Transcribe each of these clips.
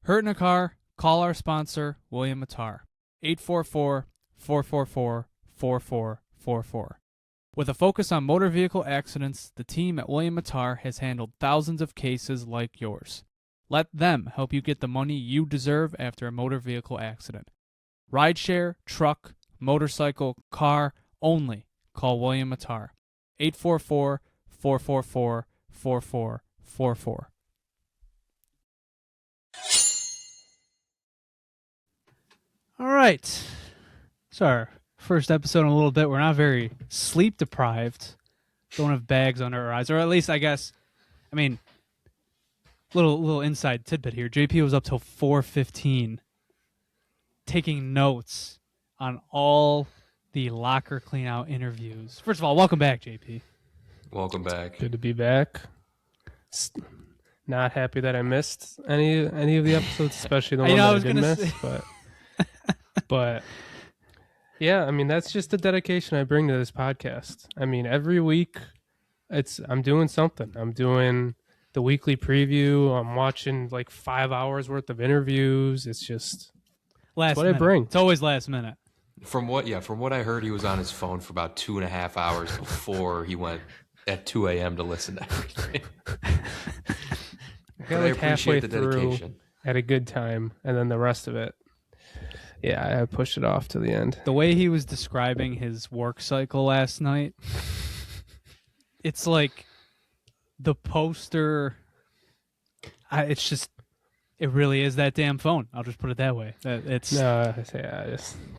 Hurt in a car? Call our sponsor, William Mattar. 844-444-4444. With a focus on motor vehicle accidents, the team at William Mattar has handled thousands of cases like yours. Let them help you get the money you deserve after a motor vehicle accident. Rideshare, truck, motorcycle, car, only call William Mattar. 844-444-4444. All right. So our first episode in a little bit. We're not very sleep deprived. Don't have bags under our eyes, or at least I guess. I mean, little inside tidbit here. JP was up till 4:15, taking notes on all the locker cleanout interviews. First of all, welcome back, JP. Welcome back. Good to be back. Not happy that I missed any of the episodes, especially the one that I did miss. But yeah, I mean, that's just the dedication I bring to this podcast. I mean, every week I'm doing something. I'm doing the weekly preview. I'm watching like 5 hours worth of interviews. It's just Last what minute. I bring. It's always last minute. From what I heard, he was on his phone for about 2.5 hours before he went at 2 a.m. to listen to everything. I got like halfway through at a good time, and then the rest of it, yeah, I pushed it off to the end. The way he was describing his work cycle last night, it's like the poster. It really is that damn phone. I'll just put it that way. It's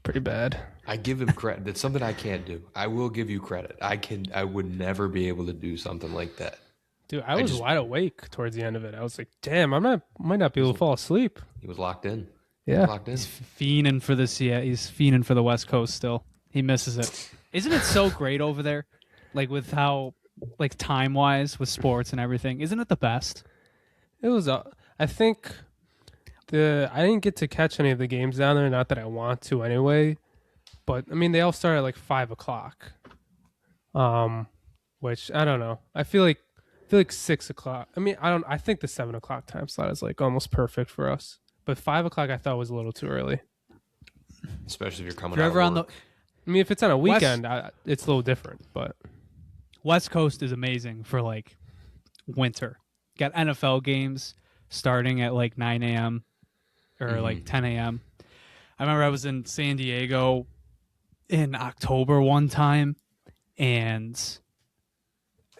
pretty bad. I give him credit. That's something I can't do. I will give you credit. I would never be able to do something like that. Dude, I was wide awake towards the end of it. I was like, damn, might not be able to fall asleep. He was locked in. Yeah. He's fiending for this. Yeah, he's fiending for the West Coast still. He misses it. Isn't it so great over there? Like with how, like time wise with sports and everything. Isn't it the best? It was. I think I didn't get to catch any of the games down there. Not that I want to anyway. But I mean, they all start at like 5:00. Which I don't know. I feel like 6:00. I mean, I think the 7:00 time slot is like almost perfect for us. But 5:00 I thought was a little too early. Especially if you're coming out of work. I mean, if it's on a weekend, it's a little different. But West Coast is amazing for like winter. Got NFL games starting at like 9 a.m. or like 10 a.m. I remember I was in San Diego in October one time, and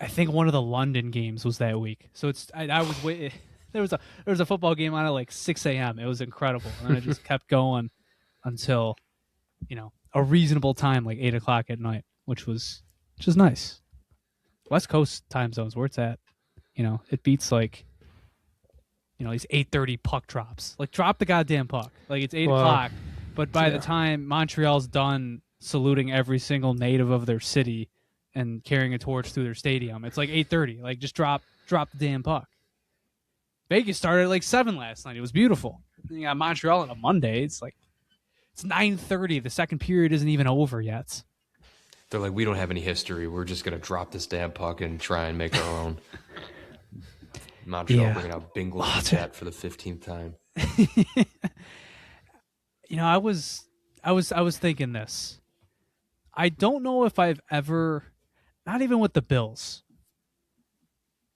I think one of the London games was that week. So I was waiting. There was a football game on at like 6 a.m. It was incredible, and I just kept going until a reasonable time, like 8 o'clock at night, which was just nice. West Coast time zones where it's at, it beats like these 8:30 puck drops. Like drop the goddamn puck. Like it's 8 o'clock, but by the time Montreal's done saluting every single native of their city and carrying a torch through their stadium, it's like 8:30. Like just drop the damn puck. Vegas started at like 7 last night. It was beautiful. You got Montreal on a Monday. It's 9:30. The second period isn't even over yet. They're like, we don't have any history. We're just going to drop this damn puck and try and make our own. Montreal bringing out Bingle and Chat for the 15th time. I was thinking this. I don't know if I've ever, not even with the Bills,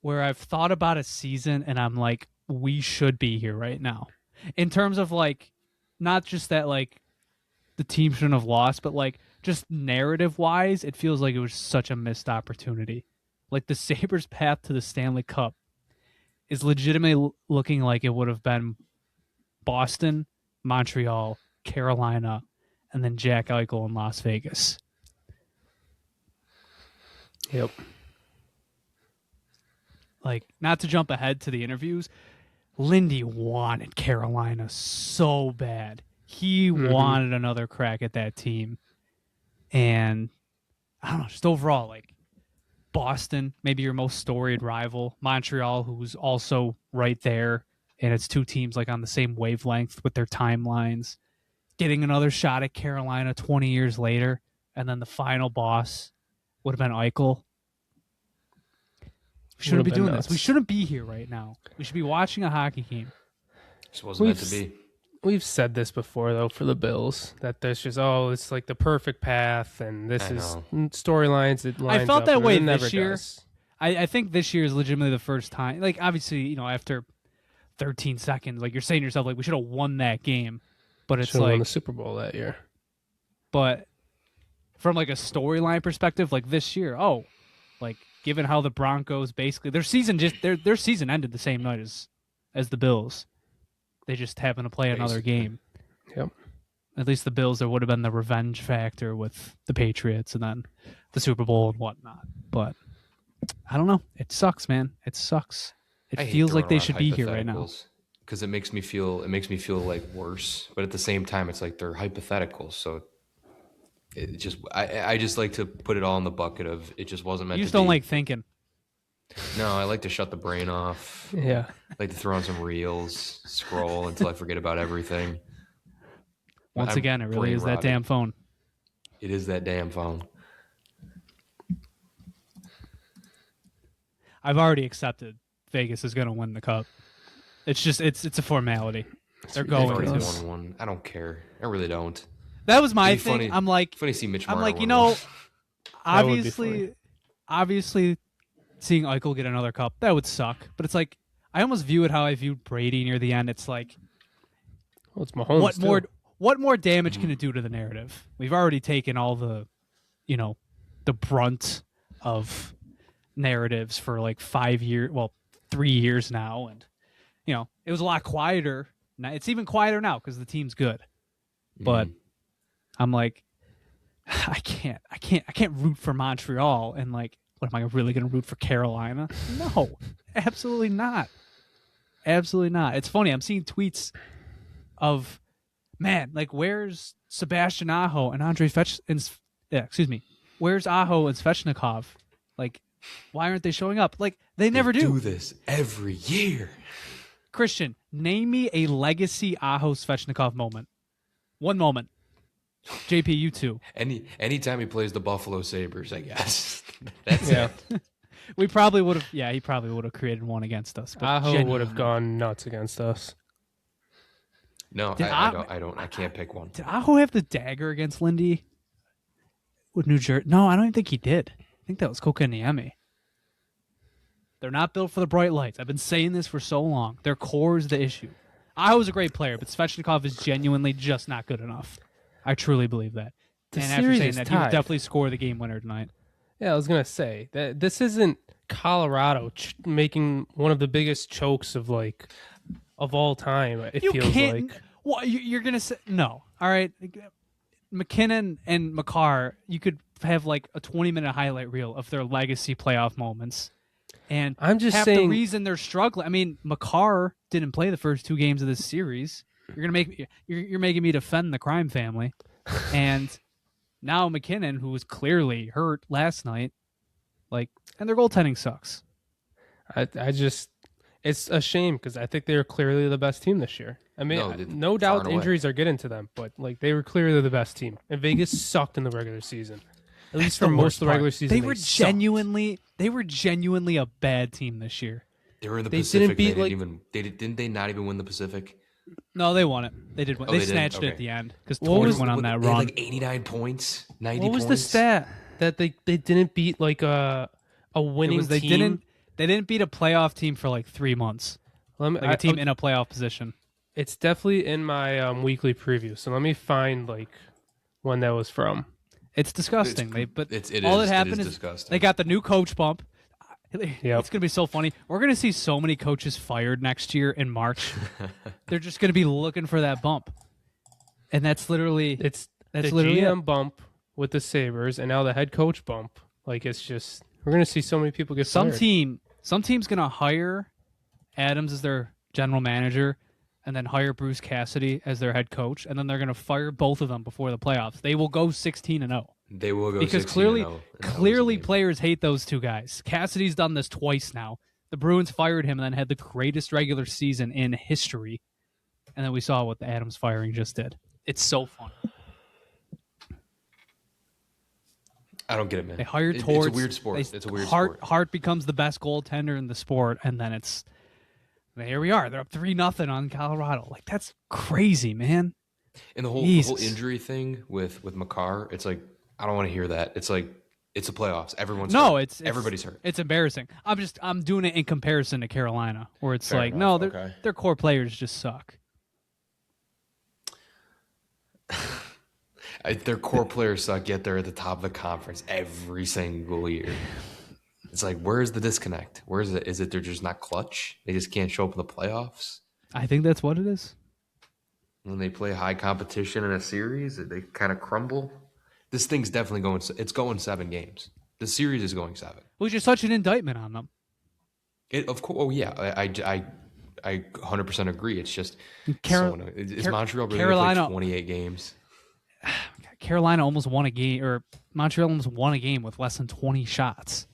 where I've thought about a season and I'm like, we should be here right now. In terms of like, not just that like the team shouldn't have lost, but like just narrative wise, it feels like it was such a missed opportunity. Like the Sabres' path to the Stanley Cup is legitimately looking like it would have been Boston, Montreal, Carolina, and then Jack Eichel in Las Vegas. Yep. Like, not to jump ahead to the interviews, Lindy wanted Carolina so bad. He wanted another crack at that team. And, I don't know, just overall, like, Boston, maybe your most storied rival. Montreal, who's also right there. And it's two teams, like, on the same wavelength with their timelines. Getting another shot at Carolina 20 years later. And then the final boss would have been Eichel. We shouldn't be doing this. We shouldn't be here right now. We should be watching a hockey game. Just wasn't meant to be. We've said this before, though, for the Bills, that there's just, it's like the perfect path, and this is storylines that lines up. I felt that way this year. I think this year is legitimately the first time. Like, obviously, after 13 seconds, like, you're saying to yourself, like, we should have won that game. But it's like... won the Super Bowl that year. But from, like, a storyline perspective, like, this year, like, given how the Broncos basically... Their season ended the same night as the Bills. They just happen to play another game. Yep. At least the Bills, there would have been the revenge factor with the Patriots and then the Super Bowl and whatnot. But I don't know. It sucks, man. It sucks. It feels like they should be here right now. Because it makes me feel like worse. But at the same time, it's like they're hypotheticals. So it just I just like to put it all in the bucket of it just wasn't meant to be. You just don't like thinking. No, I like to shut the brain off. Yeah. I like to throw on some reels, scroll until I forget about everything. Once again, it really is that damn phone. It is that damn phone. I've already accepted Vegas is going to win the cup. It's just it's a formality. They're going to. to. Won. I don't care. I really don't. That was my thing. Funny, I'm like, funny to see Mitch. I'm Marner like, obviously, seeing Eichel get another cup, that would suck. But it's like, I almost view it how I viewed Brady near the end. It's like, well, it's Mahomes. What more damage can it do to the narrative? We've already taken all the, the brunt of narratives for like 5 years, 3 years now, and it was a lot quieter. Now it's even quieter now because the team's good. But I'm like, I can't root for Montreal and like. What, am I really going to root for Carolina? No, absolutely not. Absolutely not. It's funny. I'm seeing tweets of, man, like, where's Sebastian Aho and where's Aho and Svechnikov? Like, why aren't they showing up? Like, they never do this every year. Christian, name me a legacy Aho Svechnikov moment. One moment. JP, you too. Anytime he plays the Buffalo Sabres, I guess. That's it. We probably would have. Yeah, he probably would have created one against us. Aho would have gone nuts against us. No, I don't. I can't pick one. Did Aho have the dagger against Lindy with New Jersey? No, I don't even think he did. I think that was Kekalainen. They're not built for the bright lights. I've been saying this for so long. Their core is the issue. Aho's a great player, but Svechnikov is genuinely just not good enough. I truly believe that. And after saying that, he would definitely score the game winner tonight. Yeah, I was going to say that this isn't Colorado making one of the biggest chokes of all time. It feels like. Well, you're going to say no. All right, McKinnon and Makar, you could have like a 20-minute highlight reel of their legacy playoff moments. And I'm just half saying the reason they're struggling. I mean, Makar didn't play the first 2 games of this series. You're making me defend the crime family, and now McKinnon, who was clearly hurt last night, and their goaltending sucks. It's a shame because I think they were clearly the best team this year. I mean, no doubt injuries are getting to them, but they were clearly the best team, and Vegas sucked in the regular season. At least for most of the regular season, they were genuinely a bad team this year. They were in the Pacific. Didn't they not even win the Pacific? No, they won it. They did win. They snatched it at the end because Torres went on that run. Like 89 points, 90 points. What was the stat? That they didn't beat like a winning team? They didn't beat a playoff team for like 3 months. A team in a playoff position. It's definitely in my weekly preview. So let me find when that was from. It's disgusting. All that happened is disgusting. They got the new coach bump. Yep. It's going to be so funny. We're going to see so many coaches fired next year in March. They're just going to be looking for that bump. And that's literally GM bump with the Sabres and now the head coach bump. It's just we're going to see so many people get fired. Some team's going to hire Adams as their general manager and then hire Bruce Cassidy as their head coach, and then they're going to fire both of them before the playoffs. They will go 16-0. They will go because 16-0. Clearly players hate those two guys. Cassidy's done this twice now. The Bruins fired him and then had the greatest regular season in history. And then we saw what the Adams firing just did. It's so fun. I don't get it, man. They hired Torts. It's a weird sport. It's a weird sport. Hart becomes the best goaltender in the sport, and then And here we are. They're up 3-0 on Colorado. Like, that's crazy, man. And the whole injury thing with Makar, it's like, I don't want to hear that. It's like, it's the playoffs. Everyone's hurt. Everybody's hurt. It's embarrassing. I'm doing it in comparison to Carolina, where it's Fair like, enough. no, their core players just suck. Their core players suck, yet they're at the top of the conference every single year. It's like, where's the disconnect? Where is it? Is it they're just not clutch? They just can't show up in the playoffs? I think that's what it is. When they play high competition in a series, they kind of crumble. This thing's definitely going. It's going 7 games. The series is going 7. Which is such an indictment on them. Of course. Oh yeah, I 100% agree. It's just is Montreal really going to play 28 games? Carolina almost won a game, or Montreal almost won a game with less than 20 shots.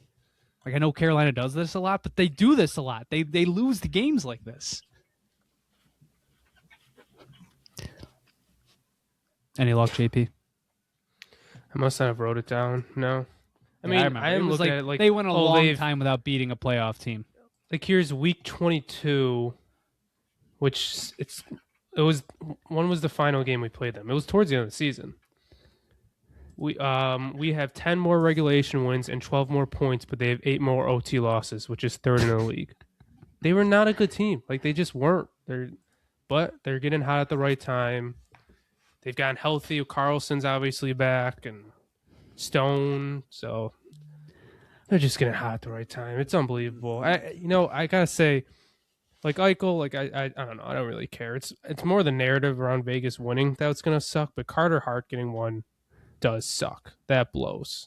Like, I know Carolina does this a lot, but they do this a lot. They lose the games like this. Any luck, JP? I must not have wrote it down. No. I mean, I am looking at it like they went a long time without beating a playoff team. Like, here's week 22, which when was the final game we played them? It was towards the end of the season. We have 10 more regulation wins and 12 more points, but they have 8 more OT losses, which is 3rd in the league. They were not a good team. Like, they just weren't. But they're getting hot at the right time. They've gotten healthy. Carlson's obviously back, and Stone. So they're just getting hot at the right time. It's unbelievable. I gotta say, like Eichel, like I don't know. I don't really care. It's more the narrative around Vegas winning that's gonna suck. But Carter Hart getting one does suck. That blows.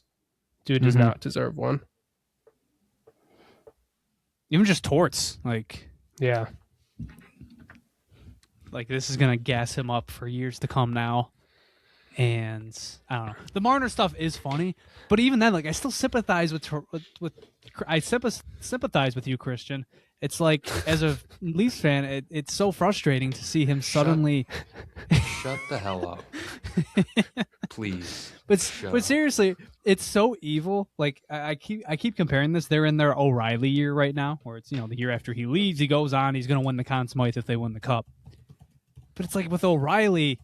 Dude does not deserve one. Even just Torts, like, yeah. Like, this is going to gas him up for years to come now. And I don't know. The Marner stuff is funny, but even then, like, I still sympathize sympathize with you, Christian. It's like, as a Leafs fan, it's so frustrating to see him suddenly shut the hell up. Please. But seriously, it's so evil. Like, I keep comparing this. They're in their O'Reilly year right now, where it's, the year after he leaves, he goes on, he's going to win the Conn Smythe if they win the Cup. But it's like with O'Reilly,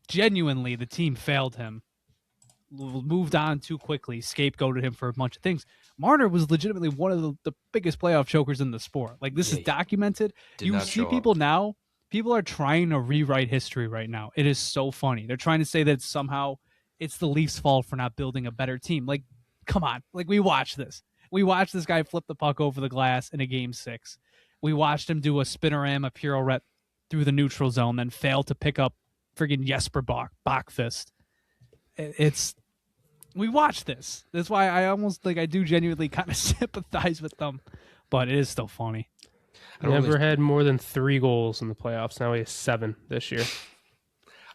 genuinely, the team failed him, moved on too quickly, scapegoated him for a bunch of things. Marner was legitimately one of the biggest playoff chokers in the sport. Like, this is documented. You see people now, people are trying to rewrite history right now. It is so funny. They're trying to say that somehow it's the Leafs' fault for not building a better team. Like, come on. Like, we watched this. We watched this guy flip the puck over the glass in a Game 6. We watched him do a spinner-am, a pirouette through the neutral zone, then fail to pick up friggin' Jesper Bachfist. We watched this. That's why I almost, like, I do genuinely kind of sympathize with them, but it is still funny. Never had more than 3 goals in the playoffs. Now he has 7 this year.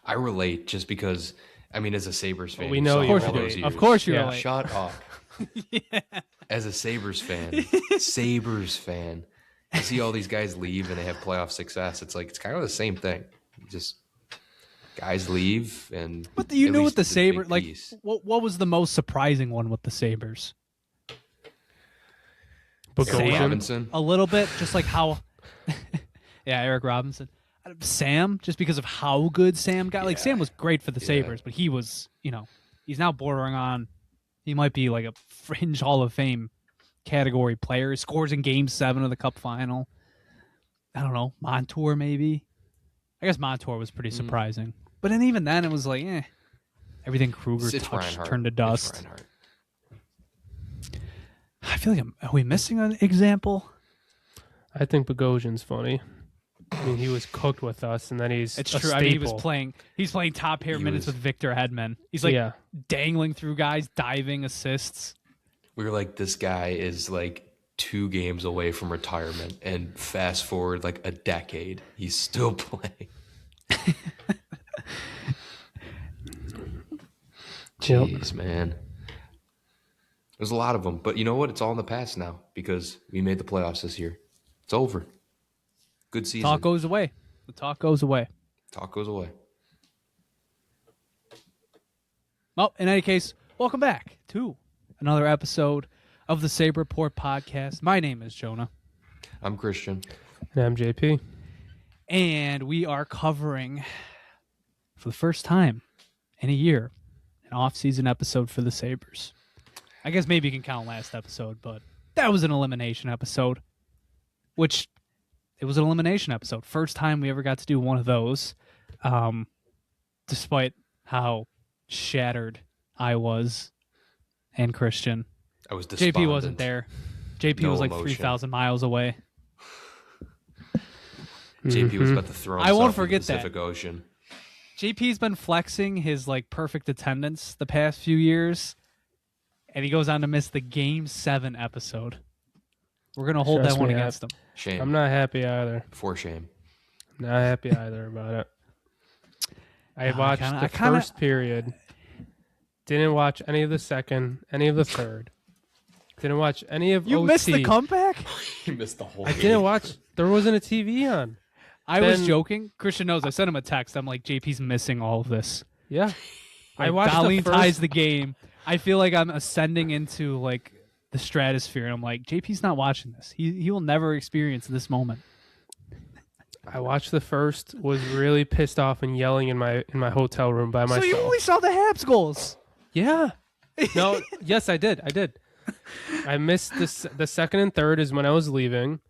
I relate just because, I mean, as a Sabres fan, we know you relate. Of course you relate. Shut up. Yeah. As a Sabres fan, you see all these guys leave and they have playoff success. It's like, it's kind of the same thing. Just guys leave and. But you knew with the Sabres, like, what was the most surprising one with the Sabres? Eric Robinson. A little bit, just like how. Yeah, Eric Robinson. Sam, just because of how good Sam got. Like, Sam was great for the Sabres, but he was, he's now bordering on. He might be like a fringe Hall of Fame category player. He scores in Game 7 of the Cup final. I don't know. Montour, maybe. I guess Montour was pretty surprising. But then even then, it was like, everything Kruger touched turned to dust. I feel like, are we missing an example? I think Bogosian's funny. I mean, he was cooked with us, and then he's It's true. I mean, he's playing top pair minutes with Victor Hedman. He's like dangling through guys, diving assists. We were like, this guy is like 2 games away from retirement, and fast forward like a decade, he's still playing. Jeez, man. There's a lot of them, but you know what? It's all in the past now because we made the playoffs this year. It's over. Good season. Talk goes away. The talk goes away. Talk goes away. Well, in any case, welcome back to another episode of the Sabre Report Podcast. My name is Jonah. I'm Christian. And I'm JP. And we are covering, for the first time in a year, an off-season episode for the Sabres. I guess maybe you can count last episode, but that was an elimination episode, which it was an elimination episode. First time we ever got to do one of those, despite how shattered I was and Christian. I was despondent. JP wasn't there. JP was like 3,000 miles away. JP was about to throw himself in the Pacific Ocean. JP's been flexing his like perfect attendance the past few years, and he goes on to miss the Game 7 episode. We're going to hold that one against him. Shame. I'm not happy either. For shame. Not happy either about it. I watched the first period. Didn't watch any of the second, any of the third. Didn't watch any of You OT. missed the comeback? You missed the whole I game. didn't watch. There wasn't a TV on. I was joking. Christian knows. I sent him a text. I'm like, JP's missing all of this. Yeah. I watched Darlene ties the game. I feel like I'm ascending into like the stratosphere, and I'm like, JP's not watching this. He will never experience this moment. I watched the first, was really pissed off and yelling in my hotel room by myself. So you only saw the Habs goals? Yeah. No, yes, I did. I missed the second and third is when I was leaving,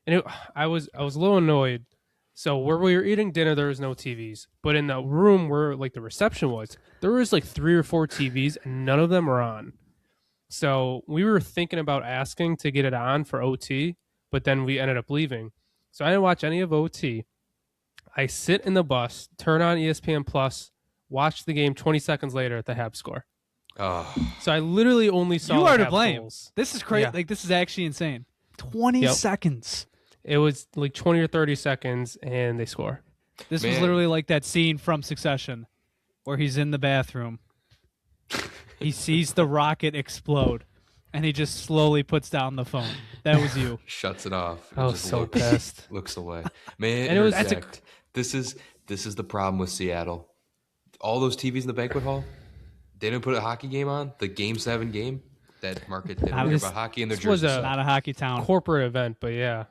and I was a little annoyed. So where we were eating dinner, there was no TVs, but in the room where like the reception was, there was like 3 or 4 TVs, and none of them were on. So we were thinking about asking to get it on for OT, but then we ended up leaving. So I didn't watch any of OT. I sit in the bus, turn on ESPN Plus, watch the game 20 seconds later at the Habs score. Oh. So I literally only saw You are to Habs blame. goals. This is crazy. Yeah. Like this is actually insane. 20 seconds. It was like 20 or 30 seconds, and they score. This was literally like that scene from Succession where he's in the bathroom. He sees the rocket explode, and he just slowly puts down the phone. That was you. Shuts it off. I was so pissed. Looks away. Man, and this is the problem with Seattle. All those TVs in the banquet hall, they didn't put a hockey game on. The Game 7 game, that market didn't care about hockey in their jerseys. Was not a hockey town. Corporate event, but yeah.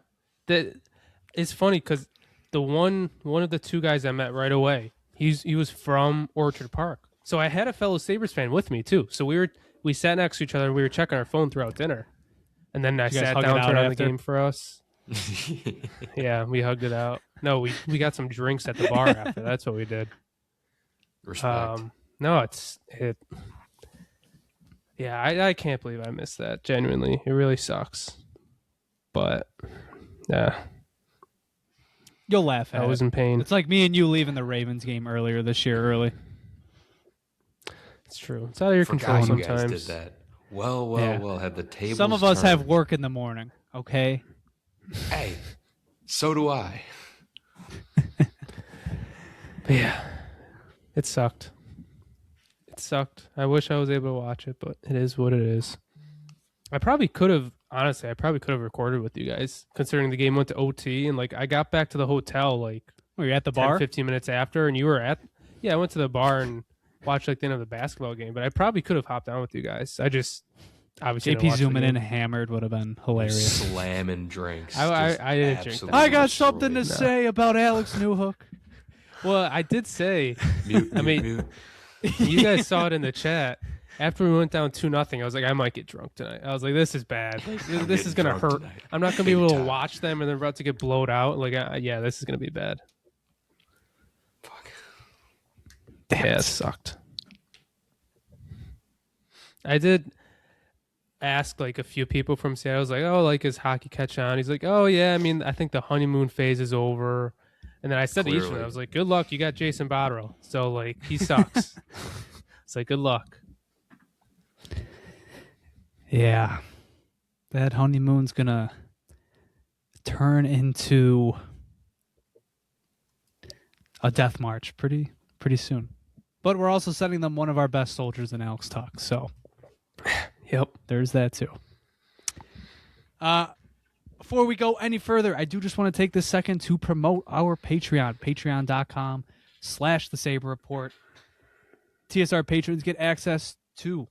It's funny because one of the 2 guys I met right away, he was from Orchard Park. So I had a fellow Sabres fan with me too. So we sat next to each other and we were checking our phone throughout dinner. And then I sat down, turned on the game for us. Yeah, we hugged it out. No, we got some drinks at the bar after. That's what we did. Respect. No, yeah, I can't believe I missed that. Genuinely, it really sucks. But yeah, You'll laugh at it. I was in pain. It's like me and you leaving the Ravens game earlier this year early. It's true. It's out of your control sometimes. You guys did that. Well. Had the tables Some of us turned. have work in the morning, okay? Hey, so do I. But yeah, it sucked. I wish I was able to watch it, but it is what it is. I probably could have recorded with you guys, considering the game went to OT, and like I got back to the hotel like Were you at the bar? 15 minutes after, and you were at. Yeah, I went to the bar and watched like the end of the basketball game, but I probably could have hopped on with you guys. I just obviously JP zooming in hammered would have been hilarious. Slamming drinks. I didn't drink that. I got something to say about Alex Newhook. Well, I did say. Mute. You guys saw it in the chat. After we went down 2-0, I was like, I might get drunk tonight. I was like, this is bad. Like, this is gonna hurt. Tonight. I'm not gonna be able to watch them, and they're about to get blowed out. Like, yeah, this is gonna be bad. Fuck. Yeah, it sucked. I did ask like a few people from Seattle. I was like, oh, like is hockey catch on? He's like, oh yeah. I mean, I think the honeymoon phase is over. And then I said to each of them, I was like, good luck. You got Jason Botterill. So like he sucks. It's like good luck. Yeah. That honeymoon's gonna turn into a death march pretty soon. But we're also sending them one of our best soldiers in Alex Tuck, so yep, there's that too. Before we go any further, I do just want to take this second to promote our Patreon, patreon.com/the Sabre Report. TSR patrons get access to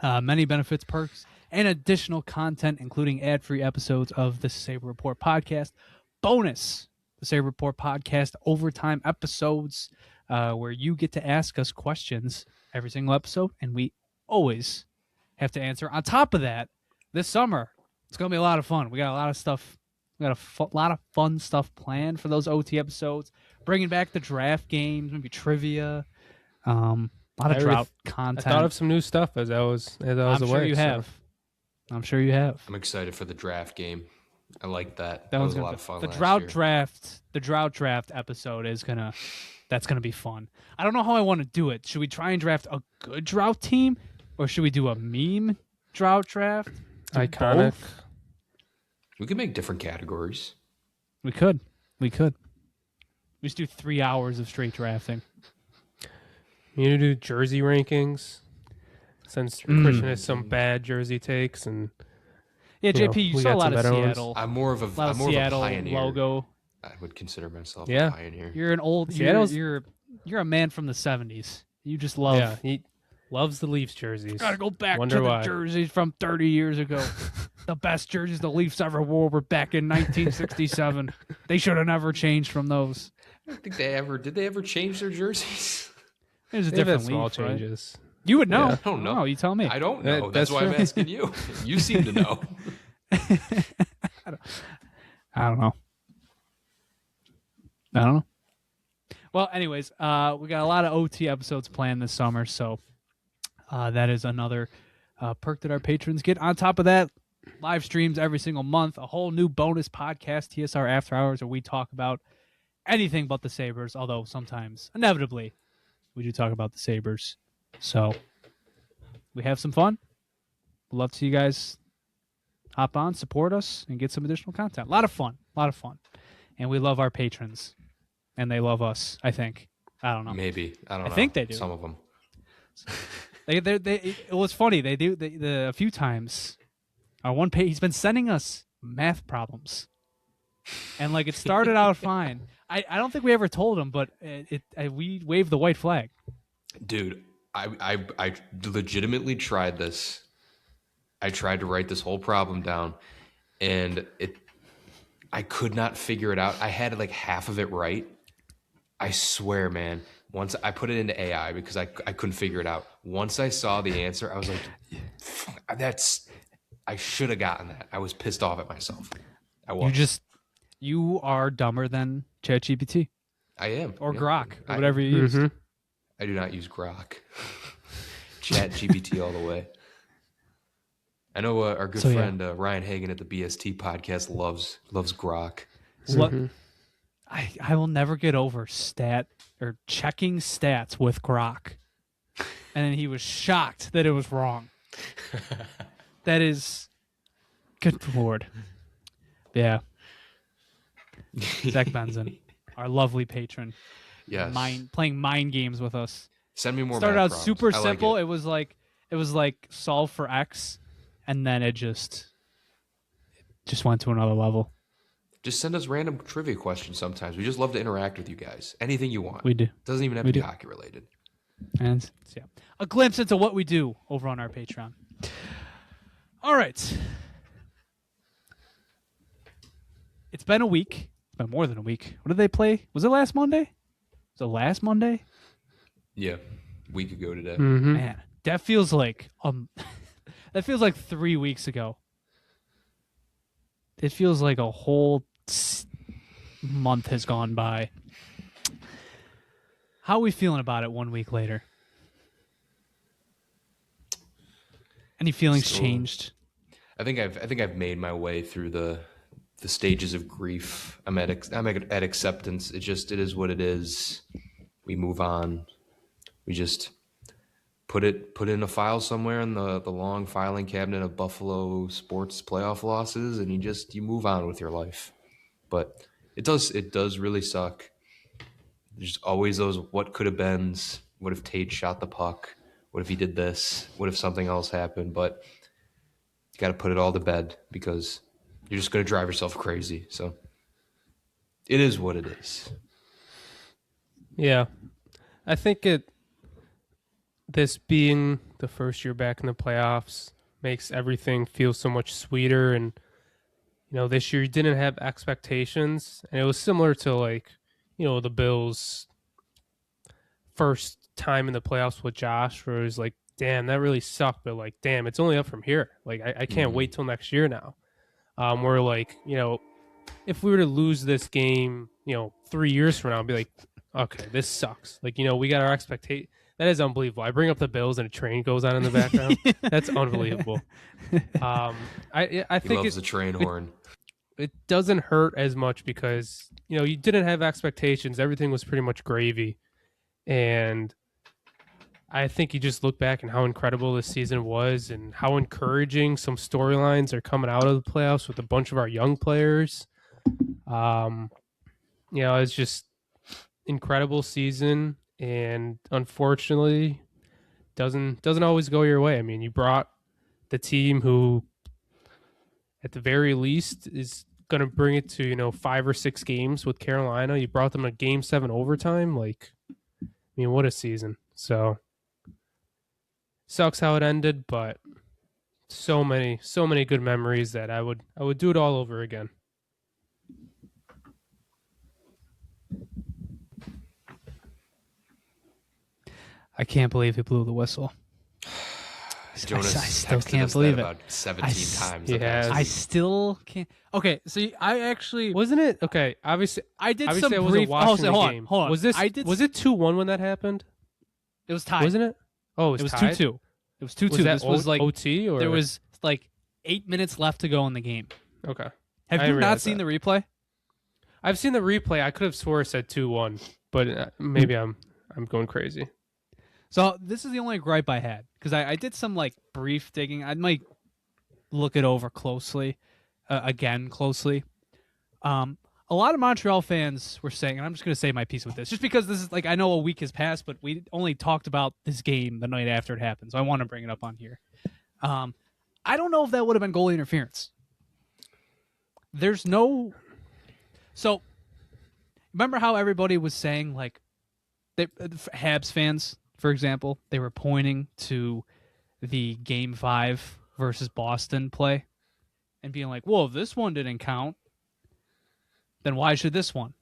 many benefits, perks, and additional content, including ad-free episodes of the Sabre Report podcast, bonus, the Sabre Report Podcast overtime episodes, where you get to ask us questions every single episode, and we always have to answer. On top of that, this summer, it's going to be a lot of fun. We got a lot of stuff. We got a lot of fun stuff planned for those OT episodes. Bringing back the draft games, maybe trivia, a lot of drought content. I thought of some new stuff as I was away. I'm sure you have. I'm sure you have. I'm excited for the draft game. I like that. That was a lot of fun. The drought draft episode that's gonna be fun. I don't know how I want to do it. Should we try and draft a good drought team, or should we do a meme drought draft? Iconic. Both? We could make different categories. We could. We just do 3 hours of straight drafting. You do jersey rankings, since Christian has some bad jersey takes, and JP, you saw a lot of Seattle. I'm more of a pioneer logo. I would consider myself a pioneer. You're an old. You're a man from the '70s. You just love. Yeah, he loves the Leafs jerseys. Gotta go back to the jerseys from 30 years ago. The best jerseys the Leafs ever wore were back in 1967. They should have never changed from those. I don't think did they ever change their jerseys? There's a different small changes. Right? You would know. Yeah. I don't know. Oh, you tell me. I don't know. That's why I'm asking you. You seem to know. I don't know. Well, anyways, we got a lot of OT episodes planned this summer, so that is another perk that our patrons get. On top of that, live streams every single month, a whole new bonus podcast, TSR After Hours, where we talk about anything but the Sabres, although sometimes, inevitably, we do talk about the Sabres. So we have some fun. We'd love to see you guys hop on, support us, and get some additional content. A lot of fun. And we love our patrons. And they love us, I think. I don't know. Maybe. I don't know. I think they do. Some of them. It was funny. They do a few times. Our one page, he's been sending us math problems. And it started out fine. I don't think we ever told him, but we waved the white flag. Dude, I legitimately tried this. I tried to write this whole problem down, and I could not figure it out. I had half of it right. I swear, man. Once I put it into AI because I couldn't figure it out. Once I saw the answer, I was like, I should have gotten that. I was pissed off at myself. I was. You are dumber than ChatGPT. I am. Or Grok, or whatever you use. Mm-hmm. I do not use Grok. ChatGPT all the way. I know our good friend Ryan Hagan at the BST podcast loves Grok. Mm-hmm. I will never get over checking stats with Grok. And then he was shocked that it was wrong. That is good Lord. Yeah. Zach Benson, our lovely patron. Yes. Playing mind games with us. Send me more. Started out problems. super simple. It was like solve for X, and then it just went to another level. Just send us random trivia questions sometimes. We just love to interact with you guys. Anything you want. We do. It doesn't even have to be hockey related. And a glimpse into what we do over on our Patreon. All right. It's been a week. It's been more than a week. What did they play? Was it last Monday? Yeah, a week ago today. Mm-hmm. Man, that feels like 3 weeks ago. It feels like a whole month has gone by. How are we feeling about it 1 week later? Any feelings changed? I think I've made my way through the stages of grief. I'm at acceptance. It is what it is. We move on. We just put it in a file somewhere in the long filing cabinet of Buffalo sports playoff losses, and you move on with your life. But it does really suck. There's always those what could have beens. What if Tate shot the puck? What if he did this? What if something else happened? But you got to put it all to bed because you're just going to drive yourself crazy. So it is what it is. Yeah. I think this being the first year back in the playoffs makes everything feel so much sweeter, and this year you didn't have expectations, and it was similar to like, the Bills' first time in the playoffs with Josh, where it was like, damn, that really sucked, but like, damn, it's only up from here. Like, I can't wait till next year now. We're like, if we were to lose this game, 3 years from now, I'd be like, okay, this sucks. Like, we got our expectation. That is unbelievable. I bring up the Bills and a train goes on in the background. That's unbelievable. I think he loves the train horn. It doesn't hurt as much because, you didn't have expectations. Everything was pretty much gravy. And I think you just look back and how incredible this season was and how encouraging some storylines are coming out of the playoffs with a bunch of our young players. It's just incredible season, and unfortunately doesn't always go your way. I mean, you brought the team who at the very least is going to bring it to, 5 or 6 games with Carolina. You brought them to Game 7 overtime. Like, I mean, what a season. So sucks how it ended, but so many good memories that I would do it all over again. I can't believe he blew the whistle. Jonas, I still can't believe it. About 17 times. Yes. I still can't. Okay, so I actually wasn't it okay. Obviously, I did obviously some I brief. wasn't watching the game. Hold on. Was it 2-1 when that happened? It was tied. Wasn't it? Oh, it was 2-2. It was 2-2. That this was like OT, or there was like 8 minutes left to go in the game. Okay. Have you not seen the replay? I've seen the replay. I could have swore it said 2-1, but maybe I'm going crazy. So this is the only gripe I had because I did some like brief digging. I might look it over closely, closely. A lot of Montreal fans were saying, and I'm just going to say my piece with this, just because this is like, I know a week has passed, but we only talked about this game the night after it happened, so I want to bring it up on here. I don't know if that would have been goalie interference. There's no. So remember how everybody was saying like, Habs fans, for example, they were pointing to the Game 5 versus Boston play and being like, well, if this one didn't count, then why should this one?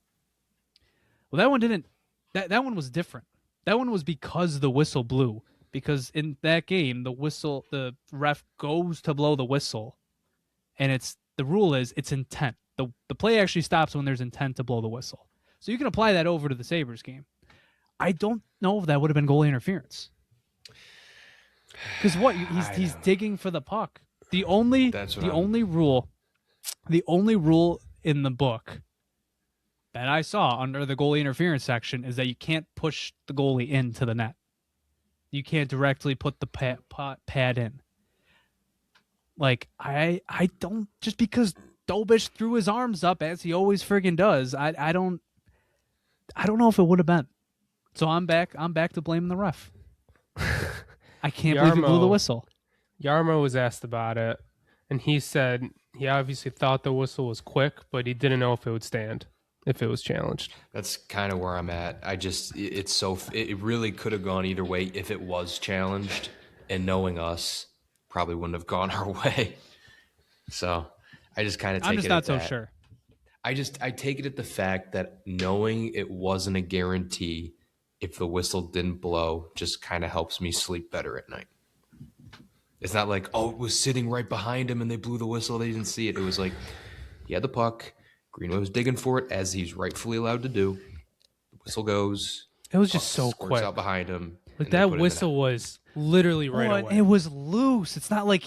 Well, that one didn't. That one was different. That one was because the whistle blew. Because in that game, the ref goes to blow the whistle, and the rule is it's intent. The play actually stops when there's intent to blow the whistle. So you can apply that over to the Sabres game. I don't know if that would have been goalie interference. Because he's digging for the puck. The only rule in the book that I saw under the goalie interference section is that you can't push the goalie into the net. You can't directly put the pad in. Like I don't, just because Dobish threw his arms up as he always friggin' does. I don't know if it would have been. So I'm back to blaming the ref. I can't believe he blew the whistle. Yarmo was asked about it, and he said he obviously thought the whistle was quick, but he didn't know if it would stand, if it was challenged. That's kind of where I'm at. It really could have gone either way if it was challenged, and knowing us, probably wouldn't have gone our way. So I just kind of take it. I'm just not so sure. I take it at the fact that knowing it wasn't a guarantee, if the whistle didn't blow, just kind of helps me sleep better at night. It's not like, oh, it was sitting right behind him and they blew the whistle, they didn't see it. It was like, he had the puck, Greenway was digging for it, as he's rightfully allowed to do. The whistle goes. It was just so quick. Out behind him. But that whistle was literally right away. It was loose. It's not like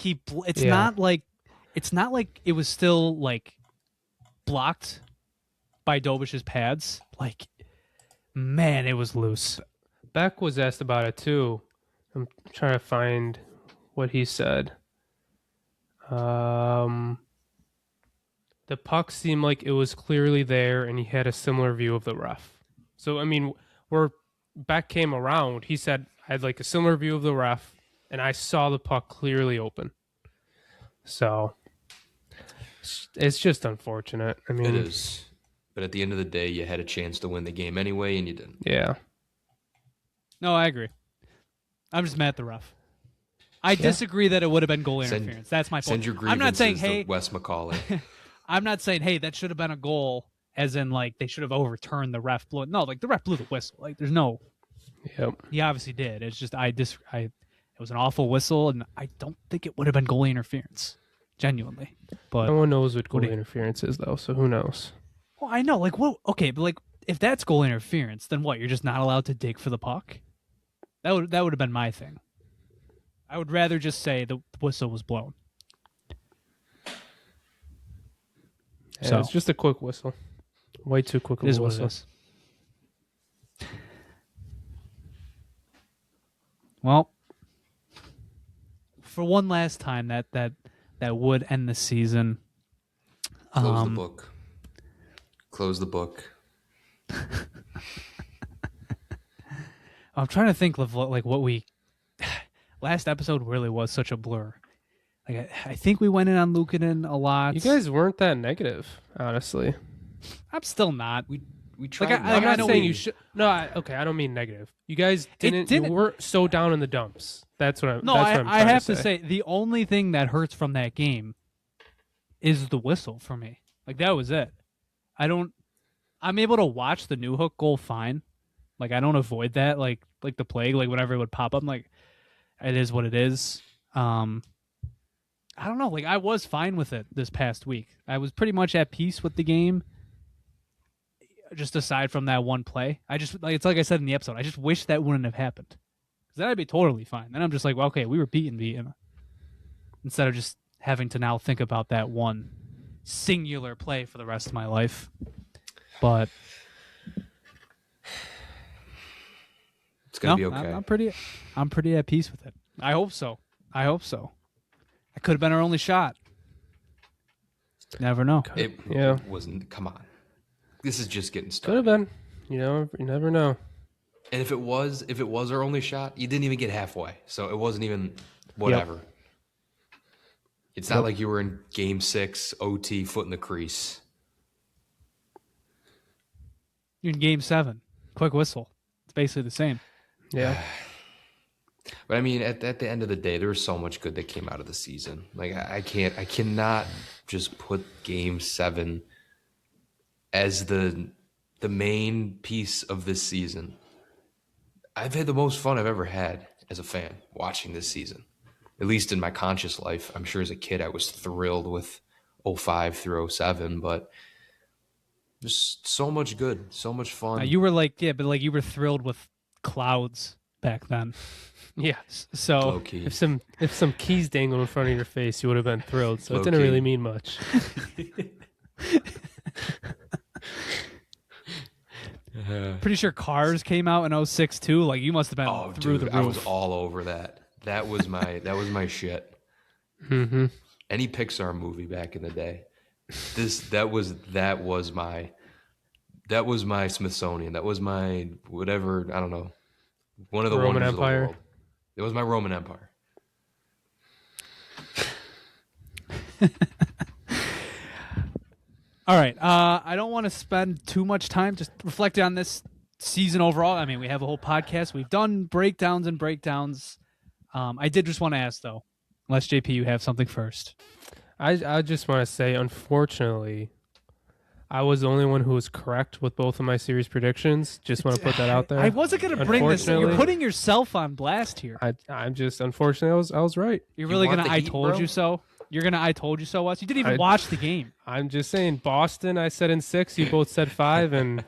not like it was still like blocked by Dobish's pads. Like, man, it was loose. Beck was asked about it too. I'm trying to find what he said. The puck seemed like it was clearly there, and he had a similar view of the ref. So, I mean, where Beck came around, he said, I had like a similar view of the ref, and I saw the puck clearly open. So, it's just unfortunate. I mean, it is. But at the end of the day, you had a chance to win the game anyway, and you didn't. Yeah. No, I agree. I'm just mad at the ref. I disagree that it would have been goal interference. That's my point. Send your grievances to Wes McCauley. I'm not saying, hey, that should have been a goal, as in like they should have overturned the ref. No, like the ref blew the whistle. Like there's no. Yep. He obviously did. It's just it was an awful whistle, and I don't think it would have been goalie interference, genuinely. But no one knows what goalie interference is, though. So who knows? Well, I know. Like, what? Okay, but like, if that's goal interference, then what? You're just not allowed to dig for the puck. That would have been my thing. I would rather just say the whistle was blown. Yeah, So it's just a quick whistle. Way too quick of a whistle. Well, for one last time, that would end the season. Close the book. Close the book. I'm trying to think of like what we last episode really was such a blur. Like I think we went in on Luukkonen a lot. You guys weren't that negative, honestly. I'm still not. We tried. Like I'm not saying you should. No, I don't mean negative. You guys didn't. You were so down in the dumps. That's what I'm. No, that's what I have to say the only thing that hurts from that game is the whistle for me. Like that was it. I'm able to watch the Newhook goal fine. Like I don't avoid that like the plague. Like whenever it would pop up, I'm like, it is what it is. I don't know. Like I was fine with it this past week. I was pretty much at peace with the game. Just aside from that one play, it's like I said in the episode. I just wish that wouldn't have happened, because then I'd be totally fine. Then I'm just like, well, okay, we were beaten, instead of just having to now think about that one singular play for the rest of my life. But it's gonna be okay. I'm pretty at peace with it. I hope so. That could have been our only shot. Never know. It wasn't. Come on. This is just getting started. Could have been. You never know. And if it was our only shot, you didn't even get halfway. So it wasn't even whatever. Yep. It's not like you were in Game 6, OT, foot in the crease. You're in Game 7, quick whistle. It's basically the same. Yeah. But I mean, at the end of the day, there was so much good that came out of the season. Like I cannot just put Game 7 as the main piece of this season. I've had the most fun I've ever had as a fan watching this season, at least in my conscious life. I'm sure as a kid I was thrilled with 05 through 07, but just so much good, so much fun. You were like, but like you were thrilled with clouds back then. Yeah. So low-key. If some keys dangled in front of your face, you would have been thrilled. So it didn't really mean much. Pretty sure Cars came out in 06 too. Like you must have been through the roof. I was all over that. That was my shit. Mm-hmm. Any Pixar movie back in the day. That was my Smithsonian. That was my whatever, I don't know. One of the Roman wonders Empire. of the world. It was my Roman Empire. All right. I don't want to spend too much time just reflecting on this season overall. I mean, we have a whole podcast. We've done breakdowns. I did just want to ask, though, unless, JP, you have something first. I just want to say, unfortunately, I was the only one who was correct with both of my series predictions. Just want to put that out there. I wasn't going to bring this. You're putting yourself on blast here. I'm just, unfortunately, I was right. You're really going to I told you so? You're going to I told you so us? You didn't even watch the game. I'm just saying, Boston, I said in 6. You both said 5. And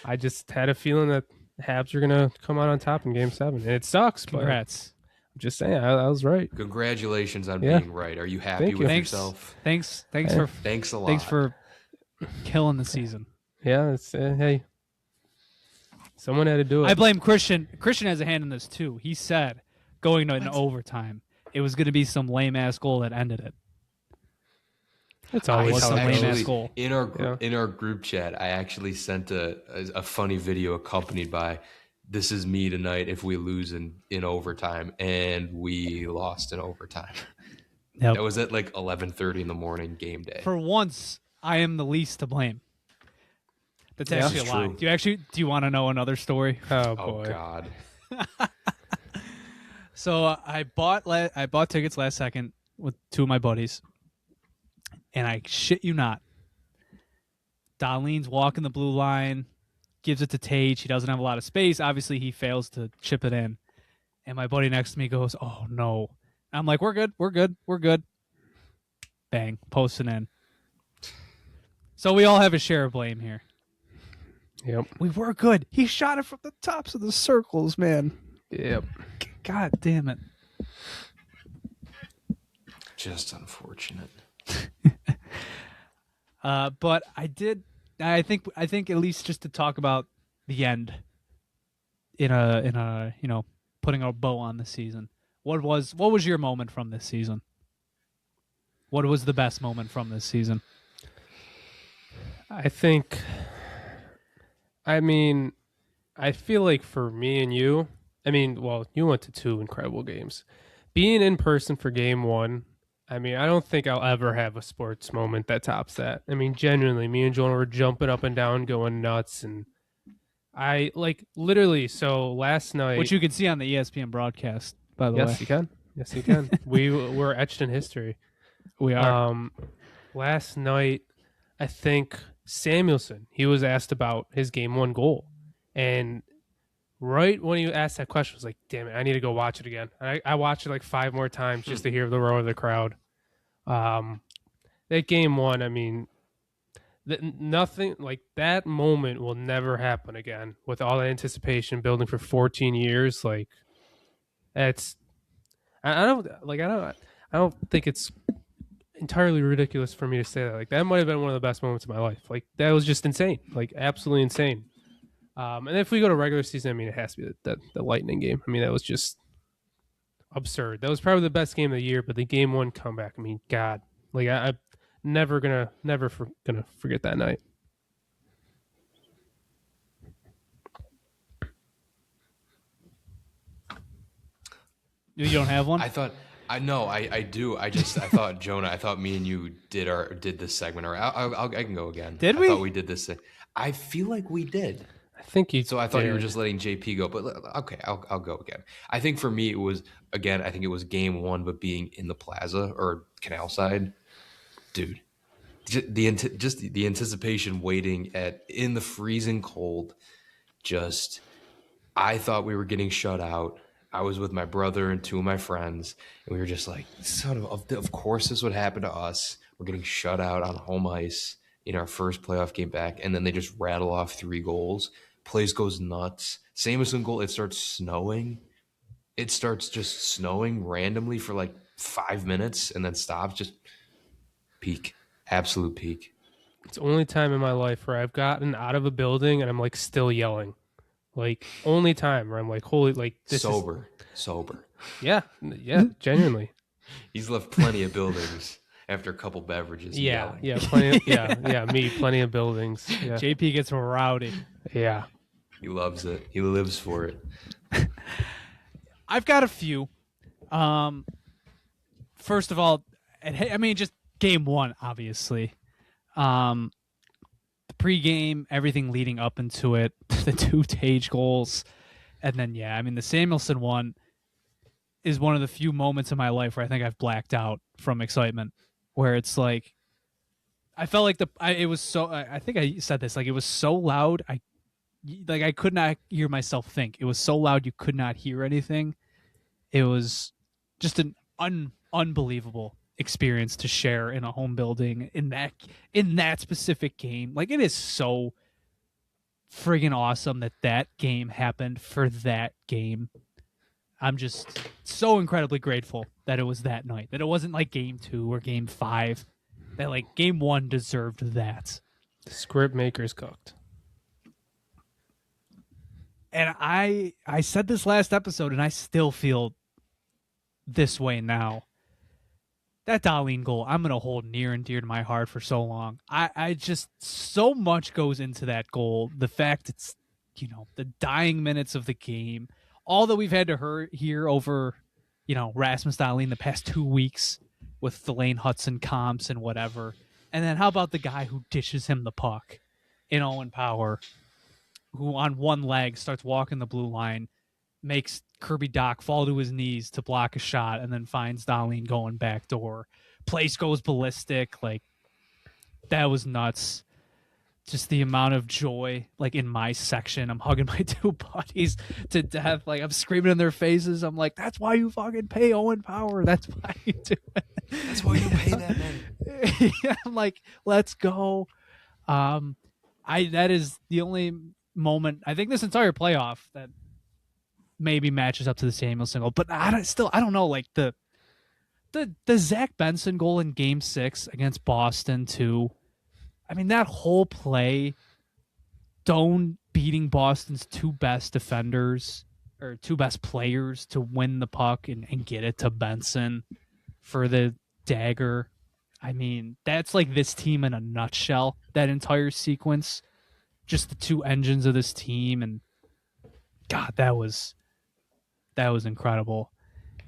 I just had a feeling that the Habs are going to come out on top in Game 7. And it sucks. Congrats. I'm just saying, I was right. Congratulations on being right. Are you happy with yourself? Thanks a lot. Thanks for killing the season. Yeah, it's hey. Someone had to do it. I blame Christian. Christian has a hand in this too. He said going to an overtime, it was going to be some lame ass goal that ended it. It's always some lame ass goal. In our group chat, I actually sent a funny video accompanied by, "This is me tonight if we lose in overtime," and we lost in overtime. Yep. That was at like 11:30 in the morning, game day. For once, I am the least to blame. That's actually a lie. Do you want to know another story? Oh boy. Oh God. So I bought tickets last second with 2 of my buddies, and I shit you not, Dahlin's walking the blue line, gives it to Tage. He doesn't have a lot of space. Obviously, he fails to chip it in. And my buddy next to me goes, "Oh, no." I'm like, we're good. Bang, posting in. So we all have a share of blame here. Yep. We were good. He shot it from the tops of the circles, man. Yep. God damn it. Just unfortunate. But I think at least just to talk about the end in a putting a bow on the season. What was your moment from this season? What was the best moment from this season? I feel like for me and you, you went to 2 incredible games. Being in person for game 1, I don't think I'll ever have a sports moment that tops that. Genuinely, me and Jonah were jumping up and down, going nuts, and I literally. So last night, which you can see on the ESPN broadcast, by the way. Yes, you can. We're etched in history. We are. Last night, I think Samuelson, he was asked about his game 1 goal, and right when he asked that question, I was like, damn it, I need to go watch it again. I watched it 5 more times just to hear the roar of the crowd. That game 1, nothing like that moment will never happen again with all the anticipation building for 14 years. That's, I don't think it's entirely ridiculous for me to say that. That might have been one of the best moments of my life. That was just insane. Absolutely insane. And if we go to regular season, it has to be the Lightning game. That was just absurd. That was probably the best game of the year, but the game 1 comeback, God, I'm never gonna forget that night. You don't have one? I do. I thought Jonah. I thought me and you did this segment. Or I can go again. Did we? I thought we did this thing. I feel like we did. I think you. So I thought you were just letting JP go, but okay, I'll go again. I think for me it was again. I think it was game 1, but being in the plaza or canal side, dude. The anticipation waiting in the freezing cold. I thought we were getting shut out. I was with my brother and 2 of my friends, and we were just like, of course this would happen to us. We're getting shut out on home ice in our first playoff game back, and then they just rattle off 3 goals. Place goes nuts. Samuelson goal, it starts snowing. It starts just snowing randomly for 5 minutes and then stops. Just peak. Absolute peak. It's the only time in my life where I've gotten out of a building and I'm still yelling. Only time where I'm holy, this sober. Yeah, genuinely. He's left plenty of buildings after a couple beverages. Yeah, plenty of buildings. Yeah. JP gets rowdy. Yeah. He loves it. He lives for it. I've got a few. First of all, just game 1, obviously. The pregame, everything leading up into it, the 2 Tage goals, and then the Samuelson one is one of the few moments in my life where I think I've blacked out from excitement. Where it's I felt like it was so. I think I said this. It was so loud. I could not hear myself think. It was so loud you could not hear anything. It was just an unbelievable experience to share in a home building in that specific game. It is so friggin' awesome that game happened for that game. I'm just so incredibly grateful that it was that night, that it wasn't game 2 or game 5, that game 1 deserved that. The script makers cooked. And I said this last episode, and I still feel this way now. That Dahlin goal, I'm going to hold near and dear to my heart for so long. I just, so much goes into that goal. The fact it's, the dying minutes of the game, all that we've had to hear over, Rasmus Dahlin the past 2 weeks with the Lane Hudson comps and whatever. And then how about the guy who dishes him the puck in Owen Power, who on one leg starts walking the blue line, makes Kirby Dach fall to his knees to block a shot, and then finds Dahlin going back door. Place goes ballistic. That was nuts. just the amount of joy, like in my section. I'm hugging my two buddies to death. Like I'm screaming in their faces. I'm like, that's why you fucking pay Owen Power. That's why you do it. That's why you pay that man. Yeah, I'm like, let's go. That is the only moment I think this entire playoff that maybe matches up to the Samuelson goal. But I don't know. Like the Zach Benson goal in Game 6 against Boston too. I mean, that whole play, Doan beating Boston's two best defenders or two best players to win the puck and get it to Benson for the dagger. I mean, that's like this team in a nutshell, that entire sequence. Just the two engines of this team. And God, that was incredible.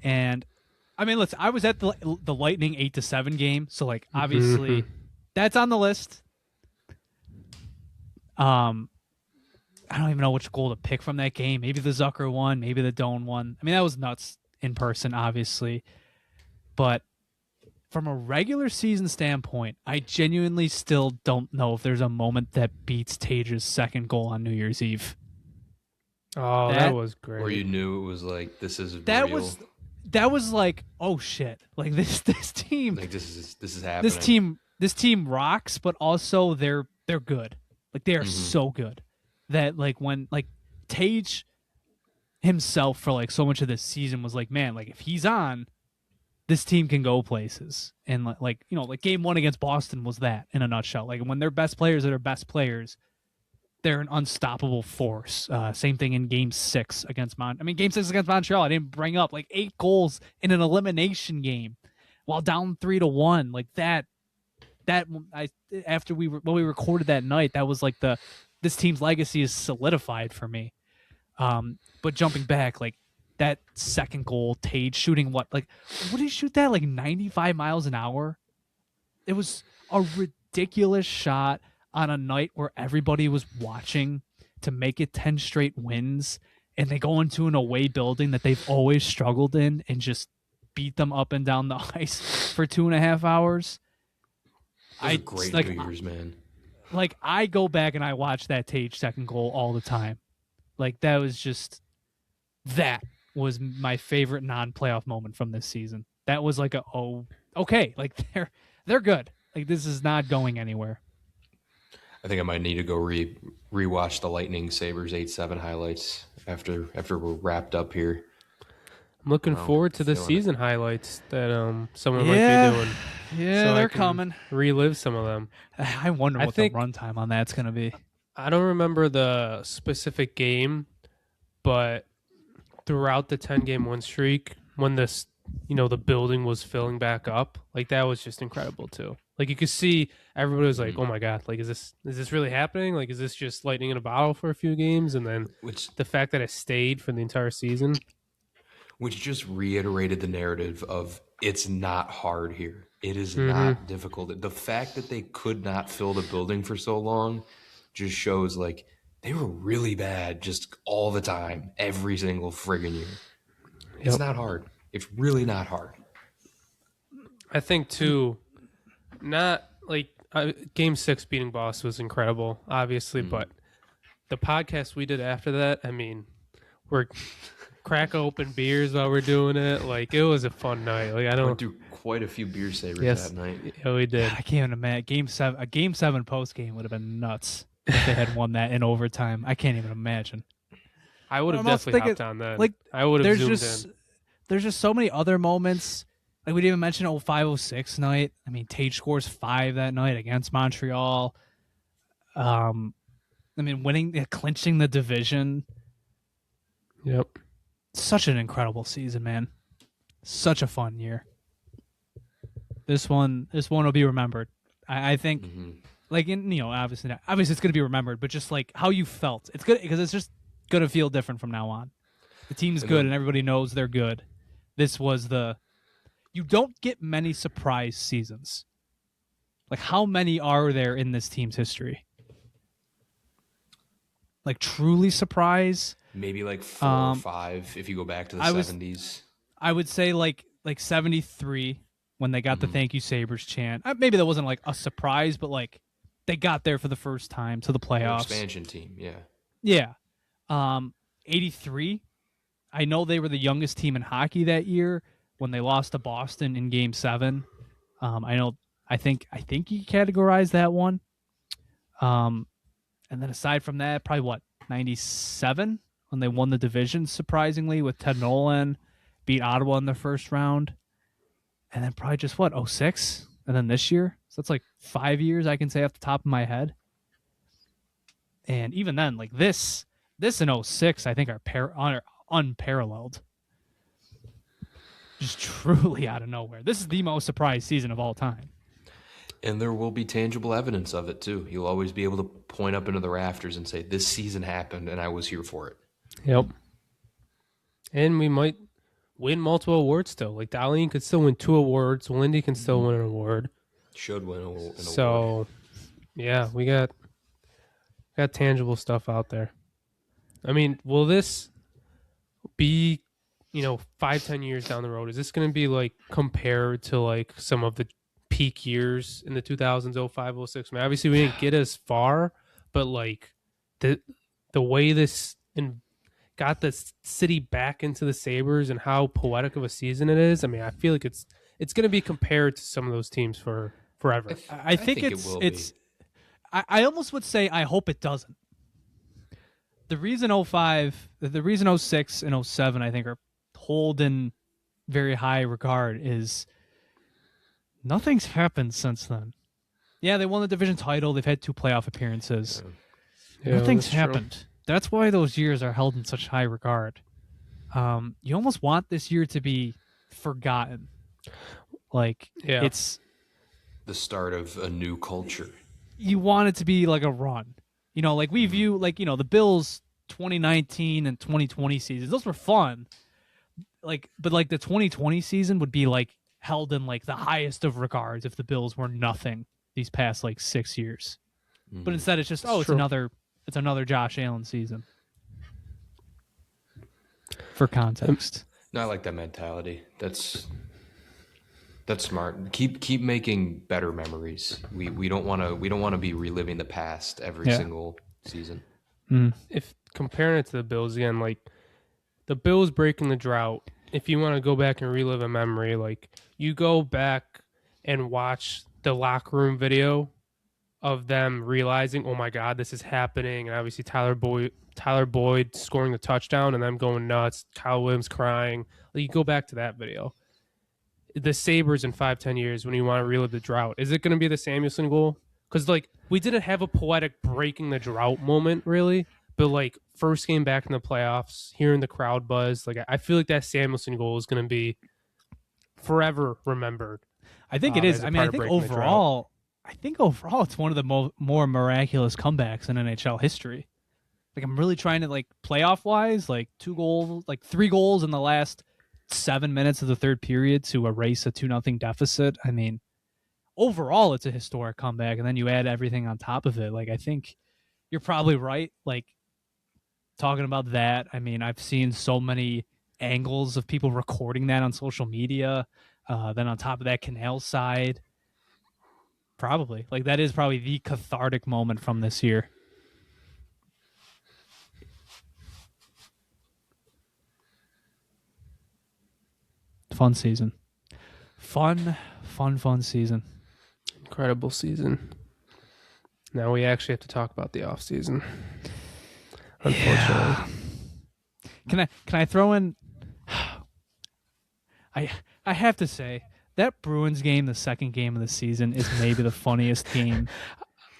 And I mean, listen, I was at the Lightning 8-7 game. So like, obviously that's on the list. I don't even know which goal to pick from that game. Maybe the Zucker one, maybe the Doan one. I mean, that was nuts in person, obviously. But from a regular season standpoint, I genuinely still don't know if there's a moment that beats Tage's second goal on New Year's Eve. Oh, that was great. Where you knew it was like, this is real. That was like, oh shit. Like this team. Like this is happening. This team rocks, but also they're good. Like they are so good that like when like Tage himself for like so much of this season was like, man, like if he's on, this team can go places. And like you know, like game 1 against Boston was that in a nutshell. Like when their best players are their best players, they're an unstoppable force. Same thing in Game 6 against Game 6 against Montreal. I didn't bring up like 8 goals in an elimination game while down 3-1. Like that after when we recorded that night, that was like this team's legacy is solidified for me. But jumping back, like that second goal, Tage shooting what did he shoot that? Like 95 miles an hour? It was a ridiculous shot on a night where everybody was watching to make it 10 straight wins, and they go into an away building that they've always struggled in and just beat them up and down the ice for 2.5 hours. Great New Year's, man. Like I go back and I watch that Tage second goal all the time. Like that was my favorite non-playoff moment from this season. That was like okay, like they're good. Like this is not going anywhere. I think I might need to go rewatch the Lightning Sabres 8-7 highlights after we're wrapped up here. I'm looking forward to the season highlights that someone might be doing. Yeah, so they're coming. Relive some of them. I wonder what the runtime on that's going to be. I don't remember the specific game, but throughout the 10-game win streak, when this, the building was filling back up, like that was just incredible too. Like you could see everybody was like, "Oh my god! Like is this really happening? Like is this just lightning in a bottle for a few games?" And then the fact that it stayed for the entire season, which just reiterated the narrative of it's not hard here. It is not difficult. The fact that they could not fill the building for so long just shows like they were really bad just all the time, every single friggin' year. It's not hard. It's really not hard. I think too. Not like Game 6 beating Boston was incredible, obviously, but the podcast we did after that, I mean, we're cracking open beers while we're doing it. Like it was a fun night. Like I went through quite a few beer savers that night. Yeah, we did. I can't imagine a Game 7 post game would have been nuts if they had won that in overtime. I can't even imagine. I would have definitely hopped on that. Like I would have zoomed in. There's just so many other moments. Like we didn't even mention 05-06 night. I mean, Tage scores 5 that night against Montreal. Clinching the division. Yep. Such an incredible season, man. Such a fun year. This one will be remembered. I think, obviously it's going to be remembered, but just like how you felt, it's good because it's just going to feel different from now on. The team's good and everybody knows they're good. This was you don't get many surprise seasons. Like how many are there in this team's history? Like truly surprise? Maybe like 4 or 5 if you go back to the 70s. I would say like 73 when they got the Thank You Sabres chant. Maybe that wasn't like a surprise, but like they got there for the first time to the playoffs. Expansion team, yeah. Yeah. 83. I know they were the youngest team in hockey that year when they lost to Boston in Game 7. I think you categorized that one. And then aside from that, probably 97 when they won the division, surprisingly, with Ted Nolan, beat Ottawa in the first round. And then probably just 06? And then this year? So that's like 5 years I can say off the top of my head. And even then, like this in 06, I think are unparalleled. Just truly out of nowhere. This is the most surprise season of all time. And there will be tangible evidence of it, too. You'll always be able to point up into the rafters and say, this season happened, and I was here for it. Yep. And we might win multiple awards still. Like, Darlene could still win 2 awards. Lindy can still win an award. Should win an award. So, yeah, we got tangible stuff out there. I mean, will this be, 5-10 years down the road? Is this going to be, like, compared to, like, some of the peak years in the 2000s, 05, 06? I mean, obviously we didn't get as far, but like the way this got the city back into the Sabres and how poetic of a season it is. I mean, I feel like it's going to be compared to some of those teams for forever. I think it's I almost would say I hope it doesn't. The reason 05, the reason 06 and 07 I think are hold in very high regard is nothing's happened since then. Yeah, they won the division title. They've had 2 playoff appearances. Yeah, nothing's happened. True. That's why those years are held in such high regard. You almost want this year to be forgotten. Like, it's the start of a new culture. You want it to be like a run. Like we view, like, the Bills 2019 and 2020 seasons. Those were fun. But the 2020 season would be like held in like the highest of regards if the Bills were nothing these past like 6 years. But instead it's just it's another Josh Allen season. For context. No, I like that mentality. That's smart. Keep making better memories. We don't want to be reliving the past every single season. If comparing it to the Bills again, like the Bills breaking the drought, if you want to go back and relive a memory, like you go back and watch the locker room video of them realizing, oh my God, this is happening. And obviously Tyler Boyd scoring the touchdown and them going nuts, Kyle Williams crying. Like, you go back to that video. The Sabres in 5-10 years when you want to relive the drought, is it going to be the Samuelsson goal? Because like we didn't have a poetic breaking the drought moment really. But, like, first game back in the playoffs, hearing the crowd buzz, like, I feel like that Samuelsson goal is going to be forever remembered. I think it is. I mean, I think overall it's one of the more miraculous comebacks in NHL history. Like, I'm really trying to, like, playoff-wise, like, 3 goals in the last 7 minutes of the third period to erase a 2-0 deficit. I mean, overall, it's a historic comeback, and then you add everything on top of it. Like, I think you're probably right. Like, talking about that, I mean, I've seen so many angles of people recording that on social media. Then on top of that, Canal side, probably like that is probably the cathartic moment from this year. Fun season, fun season, incredible season. Now we actually have to talk about the off season. Unfortunately, can I throw in? I have to say that Bruins game, the second game of the season, is maybe the funniest game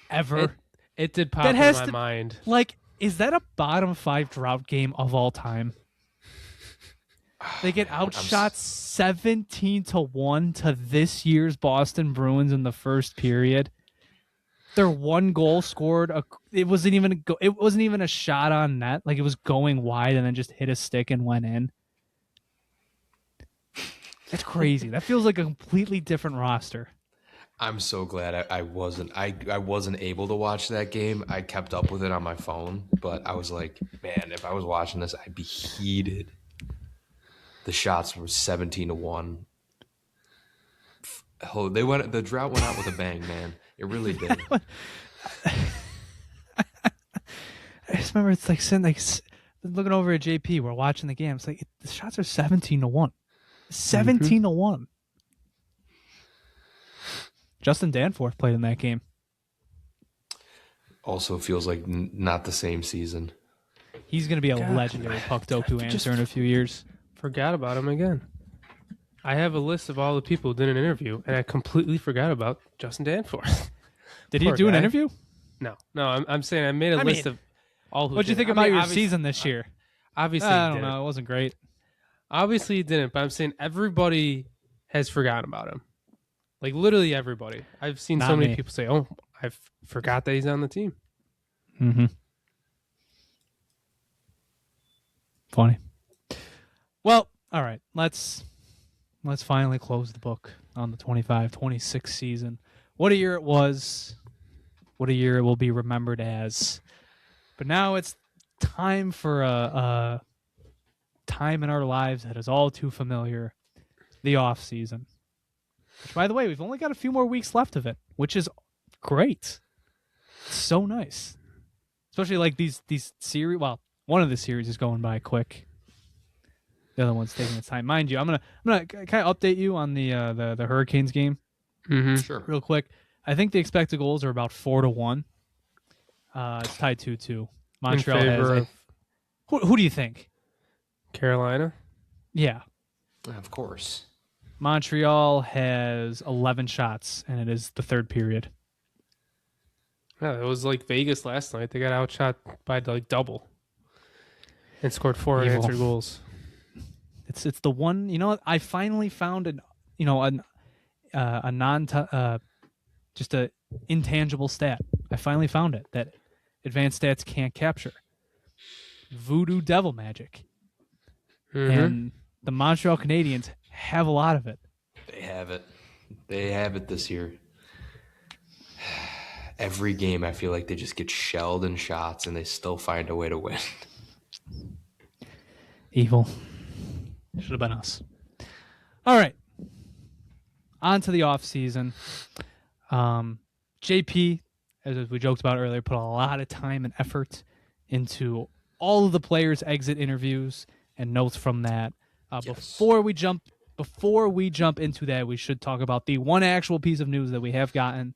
ever. It did pop in my mind. Like, is that a bottom 5 drought game of all time? They get outshot 17-1 to this year's Boston Bruins in the first period. Their one goal scored. It wasn't even a shot on net. Like, it was going wide and then just hit a stick and went in. That's crazy. That feels like a completely different roster. I'm so glad I wasn't able to watch that game. I kept up with it on my phone, but I was like, man, if I was watching this, I'd be heated. The shots were 17-1. Oh, the drought went out with a bang, man. It really did. I just remember it's like sitting like looking over at JP. We're watching the game. It's like the shots are 17-1. 17-1. Justin Danforth played in that game. Also feels like not the same season. He's going to be a legendary Puck Doku answer in a few years. Forgot about him again. I have a list of all the people who did an interview, and I completely forgot about Justin Danforth. Did he do an interview? No. I'm saying I made a list of all who. What'd you think about your season this year? Obviously, I don't know. It wasn't great. Obviously, he didn't. But I'm saying everybody has forgotten about him. Like literally everybody. I've seen so many people say, "Oh, I forgot that he's on the team." Mm-hmm. Funny. Well, all right. Let's finally close the book on the 25-26 season. What a year it was. What a year it will be remembered as. But now it's time for a time in our lives that is all too familiar, the off season. Which, by the way, we've only got a few more weeks left of it, which is great. It's so nice. Especially like these series. Well, one of the series is going by quick. The other one's taking its time. Mind you, I'm gonna kind of update you on the Hurricanes game. Mm-hmm. Sure. Real quick. I think the expected goals are about 4-1. It's tied 2-2. Montreal has. Who do you think? Carolina. Yeah. Of course. Montreal has 11 shots, and it is the third period. Yeah, it was like Vegas last night. They got outshot by like double and scored 4 unanswered goals. It's the one. You know what? I finally found just a intangible stat. I finally found it that advanced stats can't capture. Voodoo devil magic. Mm-hmm. And the Montreal Canadiens have a lot of it. They have it. They have it this year. Every game, I feel like they just get shelled in shots, and they still find a way to win. Evil. Should have been us. All right. On to the offseason. JP, as we joked about earlier, put a lot of time and effort into all of the players' exit interviews and notes from that. Yes. Before we jump into that, we should talk about the one actual piece of news that we have gotten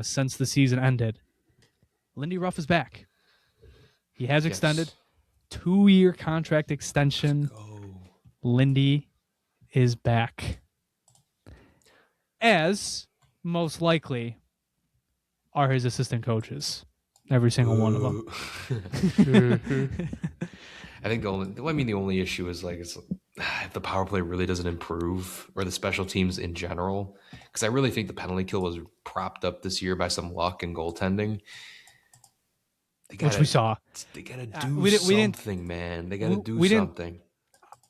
since the season ended. Lindy Ruff is back. He has extended 2-year contract extension. Lindy is back. As most likely are his assistant coaches. Every single one of them. I think the only issue is like if the power play really doesn't improve, or the special teams in general, because I really think the penalty kill was propped up this year by some luck and goaltending. Which we saw. They gotta do something, man. They gotta do something.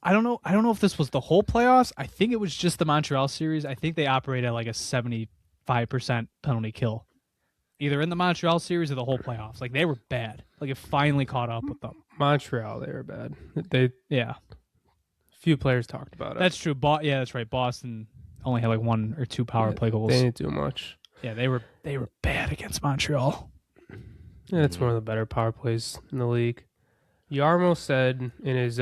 I don't know if this was the whole playoffs. I think it was just the Montreal series. I think they operated like a 75% penalty kill, either in the Montreal series or the whole playoffs. Like they were bad. Like it finally caught up with them. Montreal, they were bad. Few players talked about it. That's true. That's right. Boston only had like 1 or 2 power play goals. They didn't do much. Yeah, they were bad against Montreal. Yeah, it's one of the better power plays in the league. Yarmo said in his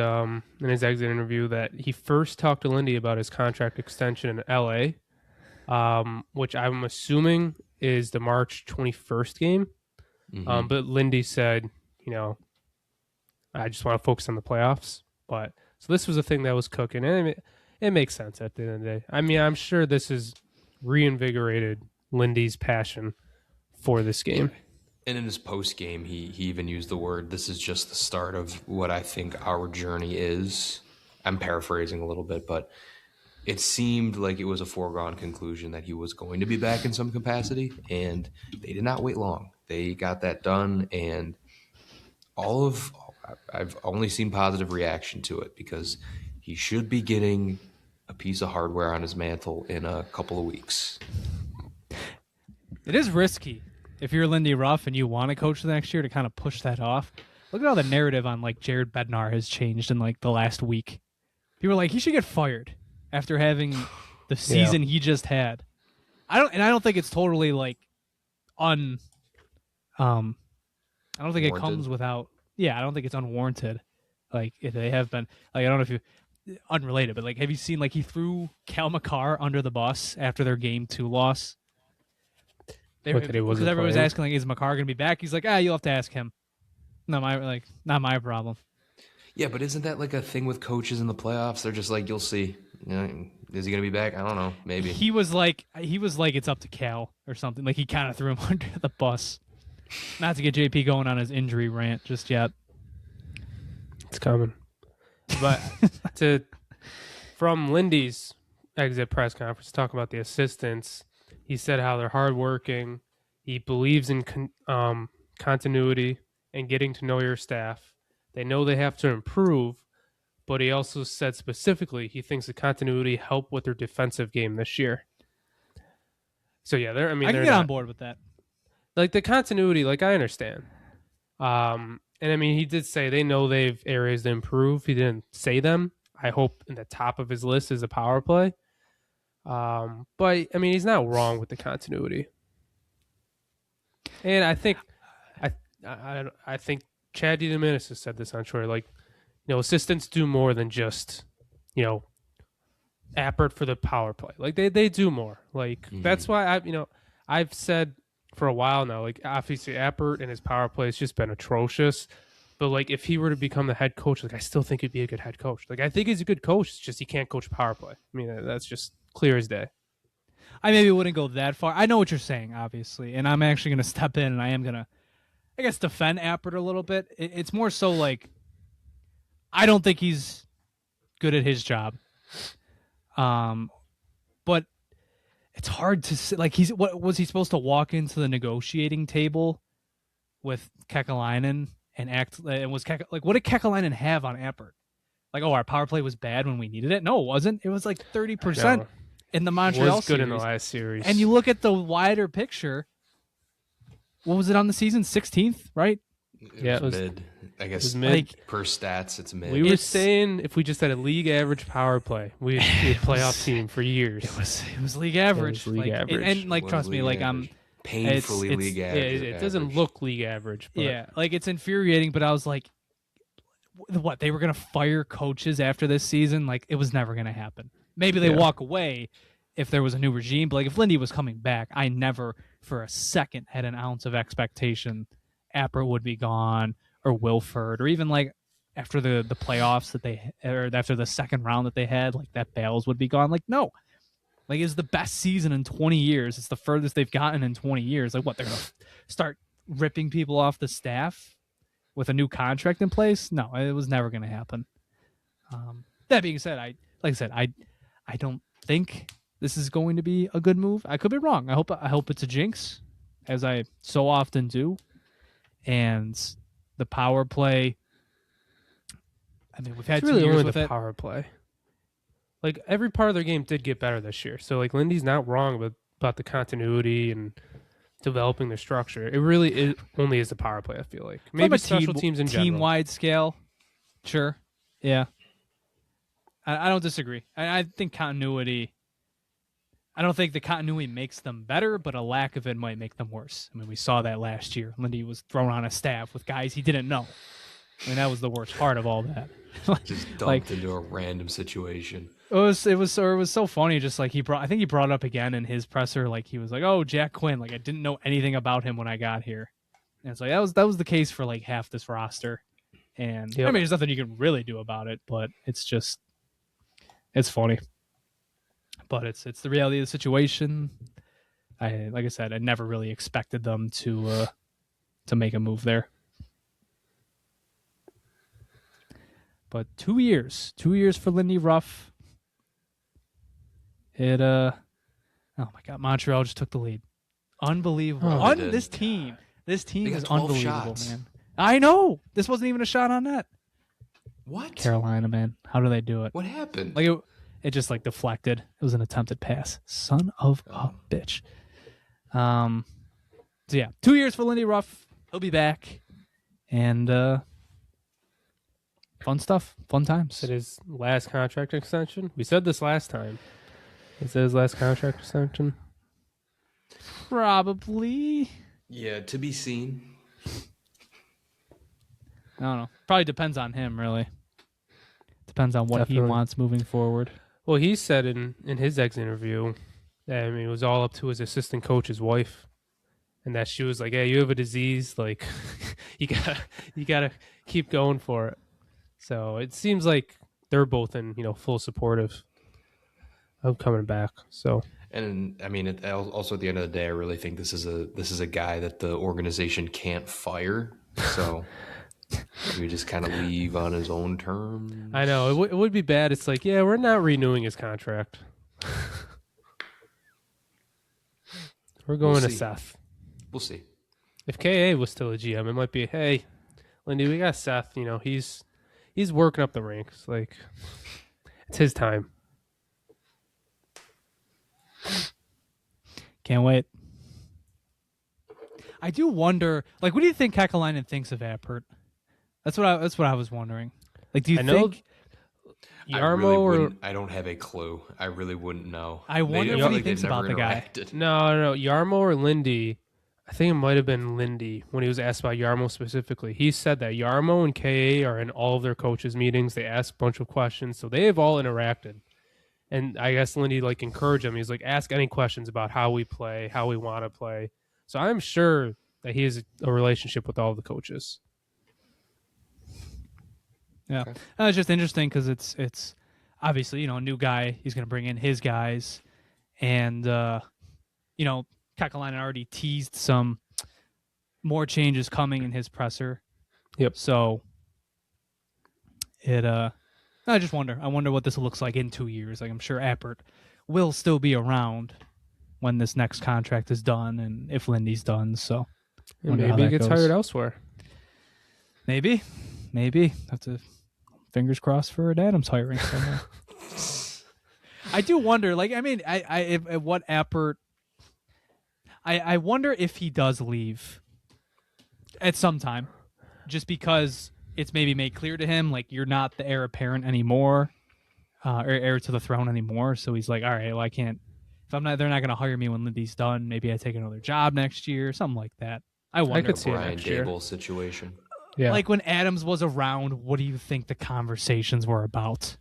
exit interview that he first talked to Lindy about his contract extension in LA, which I'm assuming is the March 21st game. Mm-hmm. But Lindy said, I just want to focus on the playoffs. But so this was a thing that was cooking, and it makes sense at the end of the day. I mean, I'm sure this has reinvigorated Lindy's passion for this game. And in his post game, he even used the word, "This is just the start of what I think our journey is." I'm paraphrasing a little bit, but it seemed like it was a foregone conclusion that he was going to be back in some capacity, and they did not wait long. They got that done, and I've only seen positive reaction to it, because he should be getting a piece of hardware on his mantle in a couple of weeks. It is risky if you're Lindy Ruff and you want to coach the next year to kind of push that off. Look at how the narrative on like Jared Bednar has changed in like the last week. People are like, he should get fired after having the season he just had. I don't think it's totally like I don't think it comes without. Yeah, I don't think it's unwarranted. Like if they have been, like I don't know if you unrelated, but like have you seen like he threw Cal McCarr under the bus after their Game 2 loss? Because everyone was asking like, is McCarr gonna be back? He's like, you'll have to ask him. Not my problem. Yeah, but isn't that like a thing with coaches in the playoffs? They're just like, you'll see. You know, is he gonna be back? I don't know. Maybe he was like it's up to Cal or something. Like he kind of threw him under the bus. Not to get JP going on his injury rant just yet. It's coming. But from Lindy's exit press conference, talking about the assistants, he said how they're hardworking. He believes in continuity and getting to know your staff. They know they have to improve, but he also said specifically he thinks the continuity helped with their defensive game this year. So yeah, I can get on board with that. Like the continuity, like I understand. And I mean, he did say they know they've areas to improve. He didn't say them. I hope in the top of his list is a power play. But I mean, he's not wrong with the continuity. And I think, I think Chad DeDominis has said this on Twitter. Like, assistants do more than just, Appert for the power play. Like they do more. Like that's why I've said for a while now, like obviously Appert and his power play has just been atrocious. But like if he were to become the head coach, like I still think he'd be a good head coach. Like I think he's a good coach. It's just he can't coach power play. I mean that's just clear as day. I maybe wouldn't go that far. I know what you're saying, obviously, and I'm actually going to step in and I am going to, I guess, defend Appert a little bit. It's more so like I don't think he's good at his job, but it's hard to say. Like what was he supposed to walk into the negotiating table with Kekalainen and act? And was what did Kekalainen have on Appert? Like, our power play was bad when we needed it. No, it wasn't. It was like 30% in the Montreal was good series. In the last series. And you look at the wider picture. What was it on the season? 16th, right? It was mid. I guess mid. Like, per stats, it's mid. We were saying if we just had a league average power play, we'd be a playoff team for years. It was league average. And trust me, like I'm painfully league average. It doesn't look league average. But. Yeah, like it's infuriating. But I was like, what? They were gonna fire coaches after this season? Like it was never gonna happen. Maybe they walk away if there was a new regime. But like if Lindy was coming back, I never for a second had an ounce of expectation Appert would be gone or Wilford or even like after the playoffs or after the second round that they had, like that Bales would be gone. Like no, like it's the best season in 20 years. It's the furthest they've gotten in 20 years. Like what, they're gonna start ripping people off the staff with a new contract in place? No, it was never gonna happen. That being said, I don't think this is going to be a good move. I could be wrong. I hope it's a jinx, as I so often do. And the power play. I mean, we've had it's really 2 years only with the power play. Like every part of their game did get better this year. So like Lindy's not wrong about the continuity and developing their structure. It really only is the power play. I feel like maybe special teams in general, team-wide scale. Sure, yeah. I don't disagree. I think continuity. I don't think the continuity makes them better, but a lack of it might make them worse. I mean, we saw that last year. Lindy was thrown on a staff with guys he didn't know. I mean, that was the worst part of all that. Just dumped into a random situation. It was so funny. Just like I think he brought it up again in his presser. Like he was like, "Oh, Jack Quinn. Like I didn't know anything about him when I got here." And it's like that was the case for like half this roster. And I mean, there's nothing you can really do about it, but it's funny. But it's the reality of the situation. Like I said, I never really expected them to make a move there. But 2 years for Lindy Ruff. Oh my God, Montreal just took the lead. Unbelievable. This team is unbelievable, shots. Man. I know. This wasn't even a shot on net. What? Carolina, man. How do they do it? What happened? Like it just like deflected. It was an attempted pass. Son of a bitch. So yeah, 2 years for Lindy Ruff. He'll be back. And fun stuff. Fun times. It is last contract extension. We said this last time. Is it his last contract extension? Probably. Yeah, to be seen. I don't know. Probably depends on him, really. Depends on what Definitely. he wants moving forward. Well, he said in his exit interview that it was all up to his assistant coach's wife, and that she was like, "Hey, you have a disease. Like, you gotta keep going for it." So it seems like they're both in full support of coming back. So. And I mean, also at the end of the day, I really think this is a guy that the organization can't fire. So we just kind of leave on his own terms. I know it would be bad. It's like, yeah, we're not renewing his contract. We're going to Seth. We'll see. If KA was still a GM, it might be, hey, Lindy, we got Seth. He's working up the ranks. Like, it's his time. Can't wait. I do wonder, like, what do you think Kekalainen thinks of Appert? That's what I was wondering. Like, do you think Yarmo I don't have a clue. I really wouldn't know. I wonder what he thinks about the guy. No, Yarmo or Lindy. I think it might have been Lindy when he was asked about Yarmo specifically. He said that Yarmo and KA are in all of their coaches' meetings. They ask a bunch of questions, so they have all interacted. And I guess Lindy encouraged him. He's like, ask any questions about how we play, how we want to play. So I'm sure that he has a relationship with all the coaches. Yeah, okay. It's just interesting because it's obviously a new guy. He's going to bring in his guys, and Kekalainen already teased some more changes coming in his presser. Yep. So I just wonder. I wonder what this looks like in 2 years. Like, I'm sure Appert will still be around when this next contract is done, and if Lindy's done. So maybe he gets hired elsewhere. Maybe. Have to fingers crossed for Adams hiring somewhere. I do wonder. Like, I mean, what Appert. I wonder if he does leave at some time, just because it's maybe made clear to him, like, you're not the heir apparent anymore, or heir to the throne anymore. So he's like, all right, well, I can't. If I'm not, they're not going to hire me when Lindy's done. Maybe I take another job next year, something like that. I wonder. I could see Brian Dable situation. Yeah. Like when Adams was around, what do you think the conversations were about?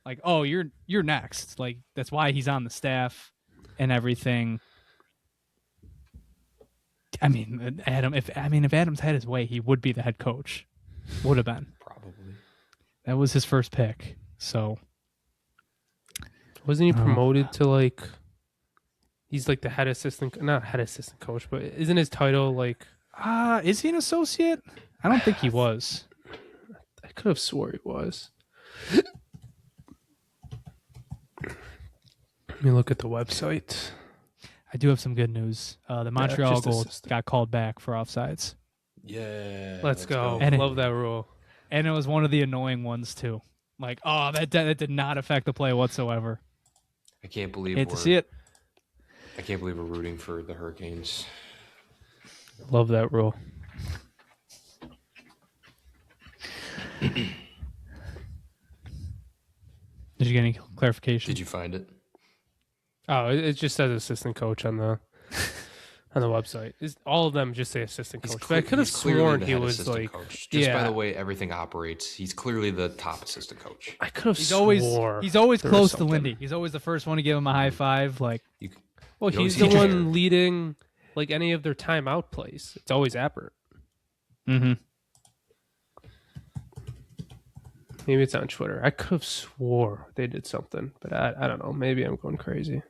Like, oh, you're next. Like, that's why he's on the staff and everything. I mean, if Adams had his way, he would be the head coach. Would have been. Probably. That was his first pick. So wasn't he promoted to he's like the head assistant, not head assistant coach, but isn't his title is he an associate? I don't think he was. I could have swore he was. Let me look at the website. I do have some good news. The Montreal Gold got called back for offsides. Yeah. Let's go. Love that rule. And it was one of the annoying ones, too. Like, oh, that did not affect the play whatsoever. I can't believe hate to see it. I can't believe we're rooting for the Hurricanes. Love that rule. Did you get any clarification? Did you find it? Oh, it just says assistant coach on the website. All of them just say assistant coach. But I could have sworn he was coach. Just by the way everything operates, he's clearly the top assistant coach. I could have sworn he's always close to Lindy. He's always the first one to give him a high five. He's the one leading any of their timeout plays. It's always Appert. Mm-hmm. Maybe it's on Twitter. I could have swore they did something, but I don't know. Maybe I'm going crazy.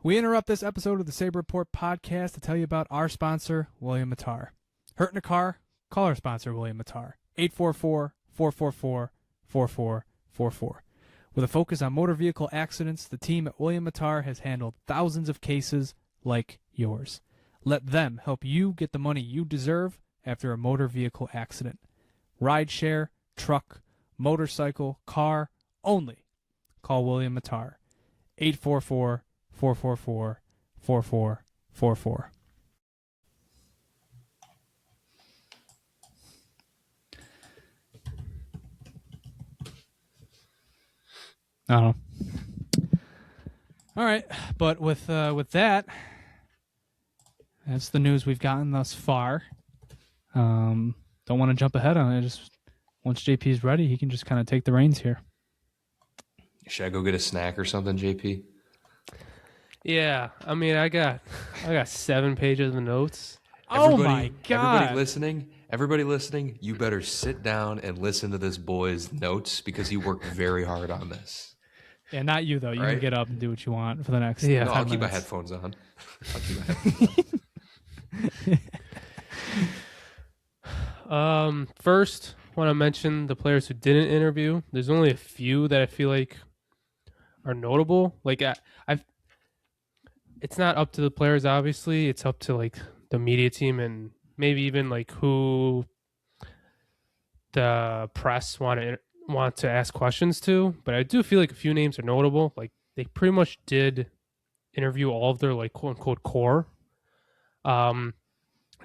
We interrupt this episode of the Sabre Report Podcast to tell you about our sponsor, William Mattar. Hurt in a car? Call our sponsor, William Mattar. 844-444-4444. With a focus on motor vehicle accidents, the team at William Mattar has handled thousands of cases like yours. Let them help you get the money you deserve after a motor vehicle accident. Rideshare, truck, motorcycle, car, only. Call William Mattar. 844-444-4444. I don't know. All right, but with that, That's the news we've gotten thus far. Don't want to jump ahead on it. Just once JP's ready, he can just kind of take the reins here. Should I go get a snack or something, JP? Yeah, I mean, I got 7 pages of notes. My God! Everybody listening, you better sit down and listen to this boy's notes because he worked very hard on this. Yeah, not you though. You can get up and do what you want for the next. Yeah, no, I'll keep my headphones on. First, want to mention the players who didn't interview. There's only a few that I feel like are notable. Like it's not up to the players, obviously. It's up to like the media team and maybe even like who the press want to ask questions to. But I do feel like a few names are notable. Like they pretty much did interview all of their like quote unquote core.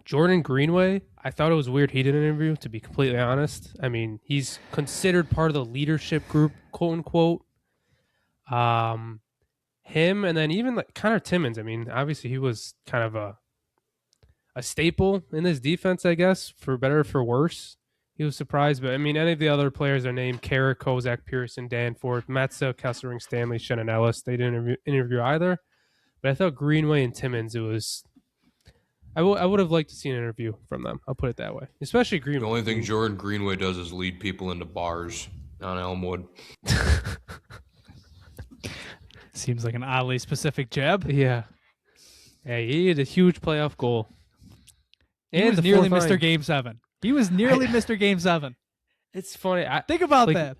Jordan Greenway, I thought it was weird he didn't interview, to be completely honest. I mean, he's considered part of the leadership group, quote unquote. Him and then even like Connor Timmins. I mean, obviously he was kind of a staple in this defense, I guess, for better or for worse. He was surprised, but I mean, any of the other players are named: Carrick, Kozak, Pearson, Danforth, Metza, Kessering, Stanley, Shannon Ellis. They didn't interview either. But I thought Greenway and Timmins, it was. I would have liked to see an interview from them. I'll put it that way. Especially Greenway. The only thing Jordan Greenway does is lead people into bars on Elmwood. Seems like an oddly specific jab. Yeah. Hey, he had a huge playoff goal. He was nearly Mr. Game 7. He was nearly Mr. Game 7. It's funny. Think about that.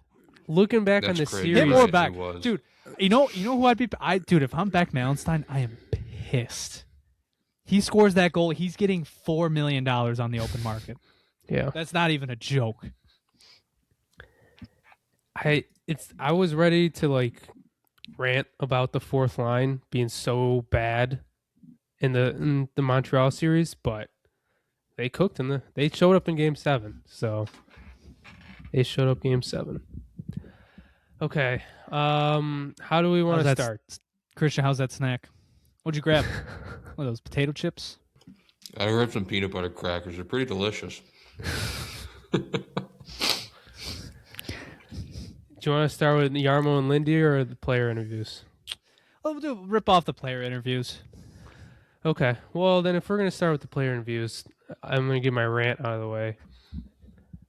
Looking back on the series. Hit more back. Dude, you know who I'd be... Dude, if I'm Beck Malenstein, I am pissed. He scores that goal, he's getting $4 million on the open market. Yeah. That's not even a joke. I was ready to like rant about the fourth line being so bad in the Montreal series, but they cooked they showed up in Game 7. So they showed up Game 7. Okay. How do we want to start? Christian, how's that snack? What'd you grab? What are those, potato chips? I grabbed some peanut butter crackers. They're pretty delicious. Do you want to start with Jarmo and Lindy or the player interviews? We'll rip off the player interviews. Okay. Well, then if we're going to start with the player interviews, I'm going to get my rant out of the way.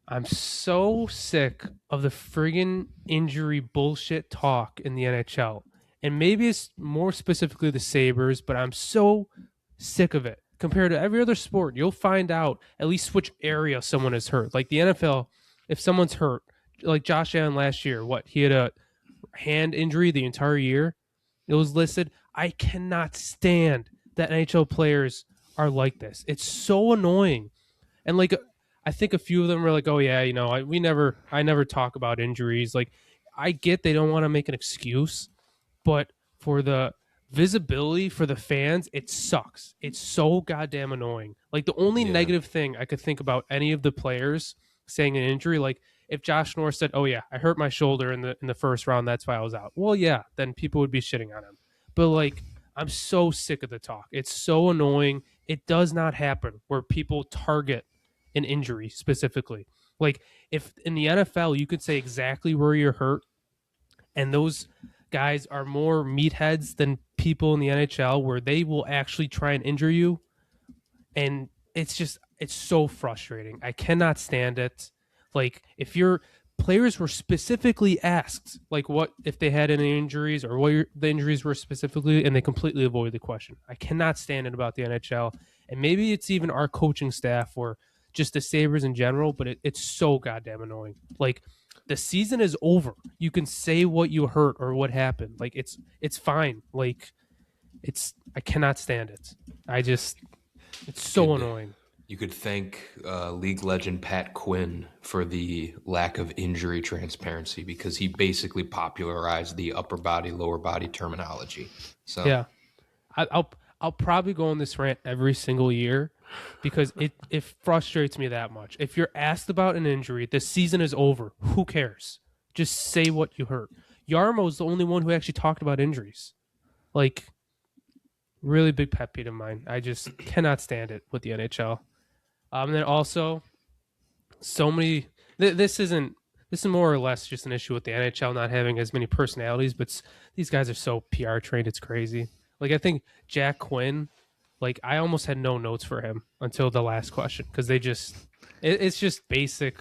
I'm so sick of the friggin' injury bullshit talk in the NHL. And maybe it's more specifically the Sabres, but I'm so sick of it. Compared to every other sport, you'll find out at least which area someone is hurt. Like the NFL, if someone's hurt, like Josh Allen last year, he had a hand injury the entire year. It was listed. I cannot stand that NHL players are like this. It's so annoying. And like, I think a few of them were like, oh yeah, I never talk about injuries. Like, I get they don't want to make an excuse. But for the visibility for the fans, it sucks. It's so goddamn annoying. Like the only negative thing I could think about any of the players saying an injury, like if Josh Norris said, "Oh yeah, I hurt my shoulder in the first round, that's why I was out." Well, yeah, then people would be shitting on him. But like, I'm so sick of the talk. It's so annoying. It does not happen where people target an injury specifically. Like if in the NFL you could say exactly where you're hurt, and those guys are more meatheads than people in the NHL where they will actually try and injure you. And it's so frustrating. I cannot stand it. Like if your players were specifically asked like what if they had any injuries or what the injuries were specifically, and they completely avoid the question. I cannot stand it about the NHL. And maybe it's even our coaching staff or just the Sabres in general, but it's so goddamn annoying. Like the season is over. You can say what you hurt or what happened. Like it's fine. Like I cannot stand it. It's so annoying. You could thank league legend Pat Quinn for the lack of injury transparency because he basically popularized the upper body, lower body terminology. So yeah, I'll probably go on this rant every single year because it frustrates me that much. If you're asked about an injury, the season is over. Who cares? Just say what you hurt. Jarmo's the only one who actually talked about injuries. Like, Really big pet peeve of mine. I just cannot stand it with the NHL. And then also, so many. This is more or less just an issue with the NHL not having as many personalities, but these guys are so PR trained. It's crazy. Like, I think Jack Quinn, like, I almost had no notes for him until the last question because it's just basic.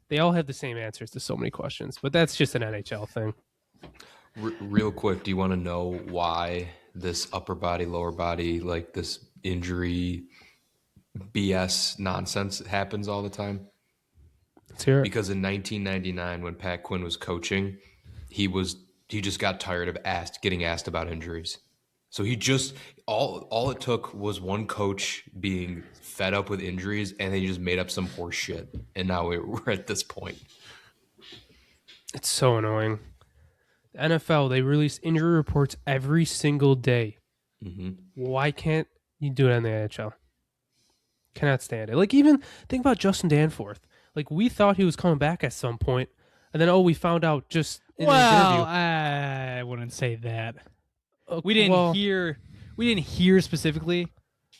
They all have the same answers to so many questions, but that's just an NHL thing. Real quick, do you want to know why this upper body, lower body, like this injury BS nonsense happens all the time? Let's hear it. Because in 1999, when Pat Quinn was coaching, he just got tired of getting asked about injuries. So he just all it took was one coach being fed up with injuries, and they just made up some horse shit. And now we're at this point. It's so annoying. The NFL, they release injury reports every single day. Mm-hmm. Why can't you do it in the NHL? Cannot stand it. Like, even think about Justin Danforth. Like, we thought he was coming back at some point, and then we found out just in the interview. I wouldn't say that. We didn't hear specifically,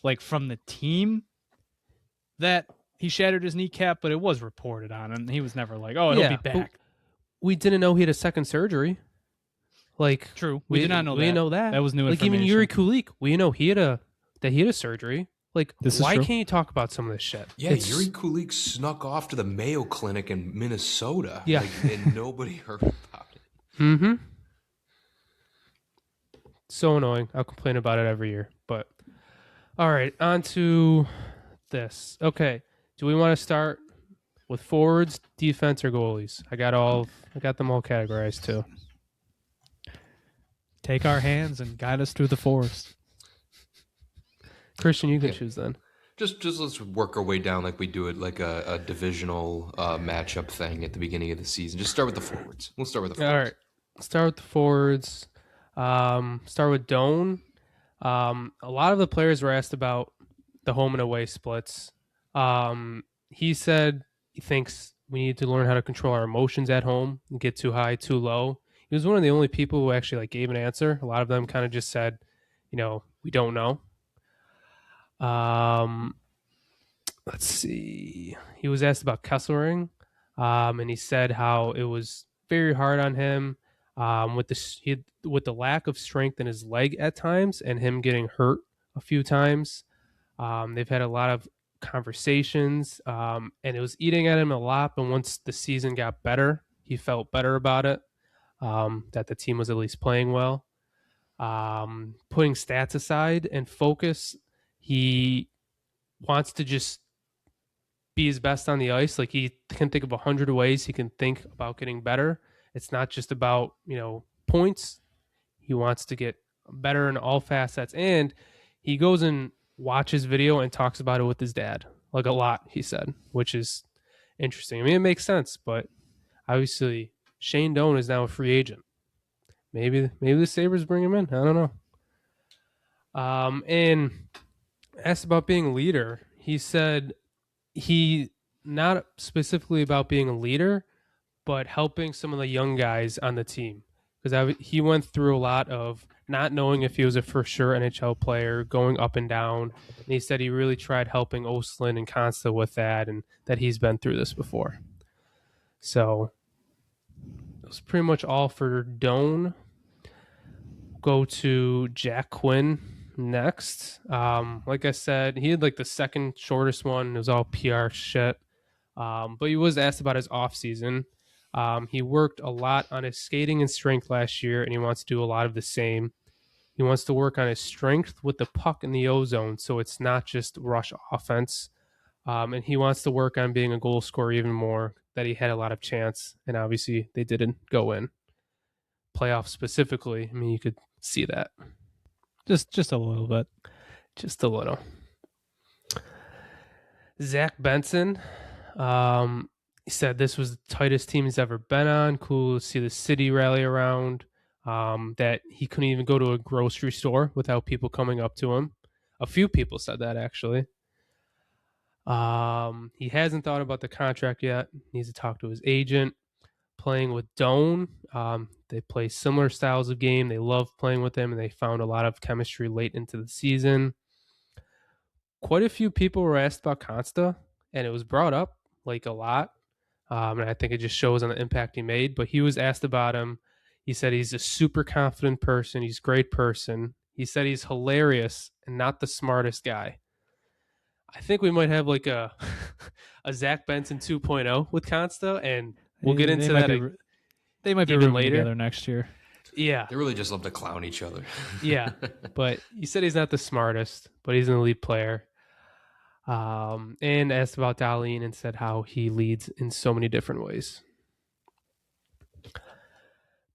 like, from the team that he shattered his kneecap, but it was reported on, and he was never like, "Oh, he'll be back." We didn't know he had a second surgery. Like, true, we did not know that. We didn't know that. That was new like information. Even Yuri Kulik, we know he had a surgery. Like, why can't you talk about some of this shit? Yeah, Yuri Kulik snuck off to the Mayo Clinic in Minnesota. Yeah, and nobody heard about it. Mm-hmm. So annoying. I'll complain about it every year. But all right, on to this. Okay, do we want to start with forwards, defense, or goalies? I got them all categorized too. Take our hands and guide us through the forest. Christian, you can choose then. Just let's work our way down like we do it like a divisional matchup thing at the beginning of the season. Just start with the forwards. We'll start with the forwards. All right. Start with the forwards. Start with Doan. A lot of the players were asked about the home and away splits. He said he thinks we need to learn how to control our emotions at home and get too high, too low. He was one of the only people who actually gave an answer. A lot of them kind of just said, we don't know. Let's see. He was asked about Kesselring, and he said how it was very hard on him with the lack of strength in his leg at times and him getting hurt a few times. They've had a lot of conversations, and it was eating at him a lot. But once the season got better, he felt better about it, that the team was at least playing well. Putting stats aside and focus, he wants to just be his best on the ice. Like, he can think of 100 ways he can think about getting better. It's not just about, points. He wants to get better in all facets. And he goes and watches video and talks about it with his dad, like a lot, he said, which is interesting. I mean, it makes sense, but obviously Shane Doan is now a free agent. Maybe the Sabres bring him in. I don't know. And asked about being a leader, he said he not specifically about being a leader, but helping some of the young guys on the team, because he went through a lot of not knowing if he was a for sure NHL player, going up and down. And he said he really tried helping Oslin and Consta with that, and that he's been through this before. So it was pretty much all for Doan. Go to Jack Quinn next. Like I said, he had the second shortest one. It was all PR shit. But he was asked about his offseason. He worked a lot on his skating and strength last year, and he wants to do a lot of the same. He wants to work on his strength with the puck in the O-zone, so it's not just rush offense. And he wants to work on being a goal scorer even more, that he had a lot of chance, and obviously they didn't go in. Playoffs specifically, I mean, you could see that. Just a little bit. Just a little. Zach Benson, he said this was the tightest team he's ever been on. Cool to see the city rally around. That he couldn't even go to a grocery store without people coming up to him. A few people said that, actually. He hasn't thought about the contract yet. He needs to talk to his agent. playing with Doan. They play similar styles of game. They love playing with him, and they found a lot of chemistry late into the season. Quite a few people were asked about Consta, and it was brought up like a lot. And I think it just shows on the impact he made. But he was asked about him. He said he's a super confident person. He's a great person. He said he's hilarious and not the smartest guy. I think we might have like a Zach Benson 2.0 with Consta, and we'll get into that. They might be even rooming later together next year. Yeah. They really just love to clown each other. Yeah. But he said he's not the smartest, but he's an elite player. And asked about Dahlin and said how he leads in so many different ways.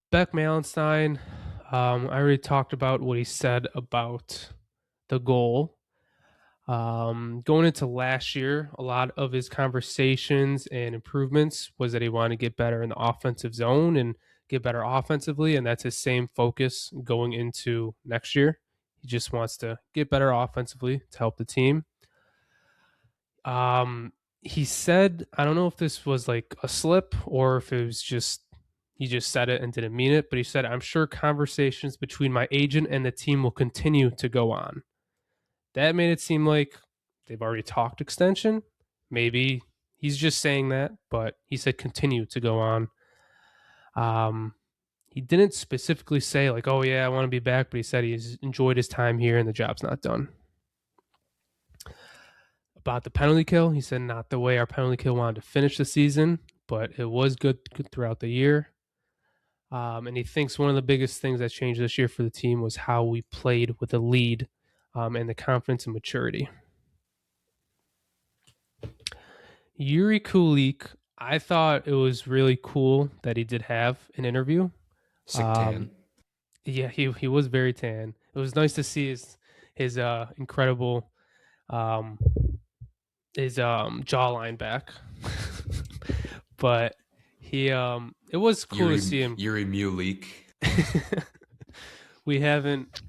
Beck Malenstein, I already talked about what he said about the goal. Going into last year, a lot of his conversations and improvements was that he wanted to get better in the offensive zone and get better offensively, and that's his same focus going into next year. He just wants to get better offensively to help the team. He said, I don't know if this was like a slip or if it was just he just said it and didn't mean it, but he said, I'm sure conversations between my agent and the team will continue to go on. That made it seem like they've already talked extension. Maybe he's just saying that, but he said continue to go on. He didn't specifically say like, oh yeah, I want to be back, but he said he's enjoyed his time here and the job's not done. About the penalty kill, he said not the way our penalty kill wanted to finish the season, but it was good throughout the year. And he thinks one of the biggest things that changed this year for the team was how we played with a lead and the confidence and maturity. Yuri Kulik, I thought it was really cool that he did have an interview. Sick tan. Yeah, he was very tan. It was nice to see his incredible jawline back. But he it was cool to see him. Yuri Mulik. We haven't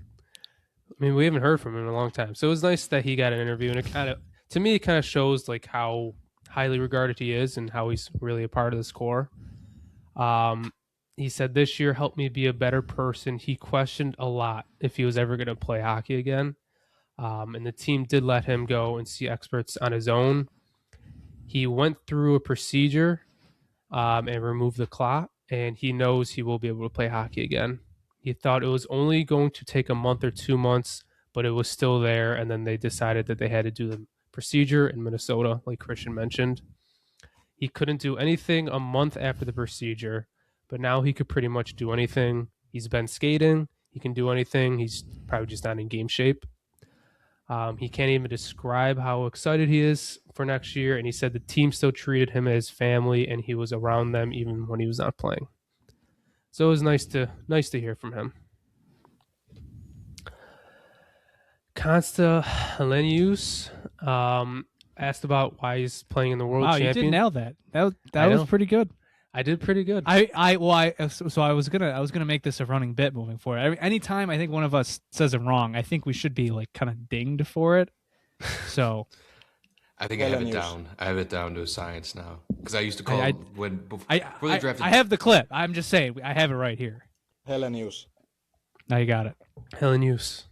heard from him in a long time. So it was nice that he got an interview, and to me it kind of shows like how highly regarded he is and how he's really a part of this core. He said this year helped me be a better person. He questioned a lot if he was ever going to play hockey again. And the team did let him go and see experts on his own. He went through a procedure and removed the clot, and he knows he will be able to play hockey again. He thought it was only going to take a month or 2 months, but it was still there, and then they decided that they had to do the procedure in Minnesota, like Christian mentioned. He couldn't do anything a month after the procedure, but now he could pretty much do anything. He's been skating. He can do anything. He's probably just not in game shape. He can't even describe how excited he is for next year, and he said the team still treated him as family, and he was around them even when he was not playing. So it was nice to hear from him. Consta Helenius asked about why he's playing in the World Championship. You did nail that. That was pretty good. I did pretty good. I was gonna make this a running bit moving forward. Anytime I think one of us says it wrong, I think we should be like kind of dinged for it. So I think I have it down. I have it down to a science now because I used to call it before they drafted. I have the clip. I'm just saying I have it right here. Helenius. Now you got it. Helenius.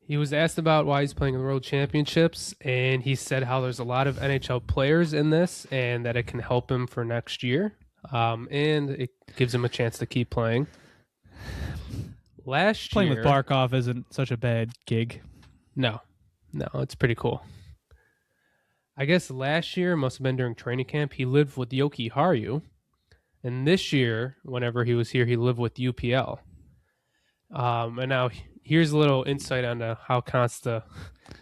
He was asked about why he's playing in the World Championships, and he said how there's a lot of NHL players in this and that it can help him for next year, and it gives him a chance to keep playing. Playing with Barkov isn't such a bad gig. No, it's pretty cool. I guess last year, must have been during training camp, he lived with Yoki Haru, and this year, whenever he was here, he lived with UPL. And now here's a little insight onto how Consta,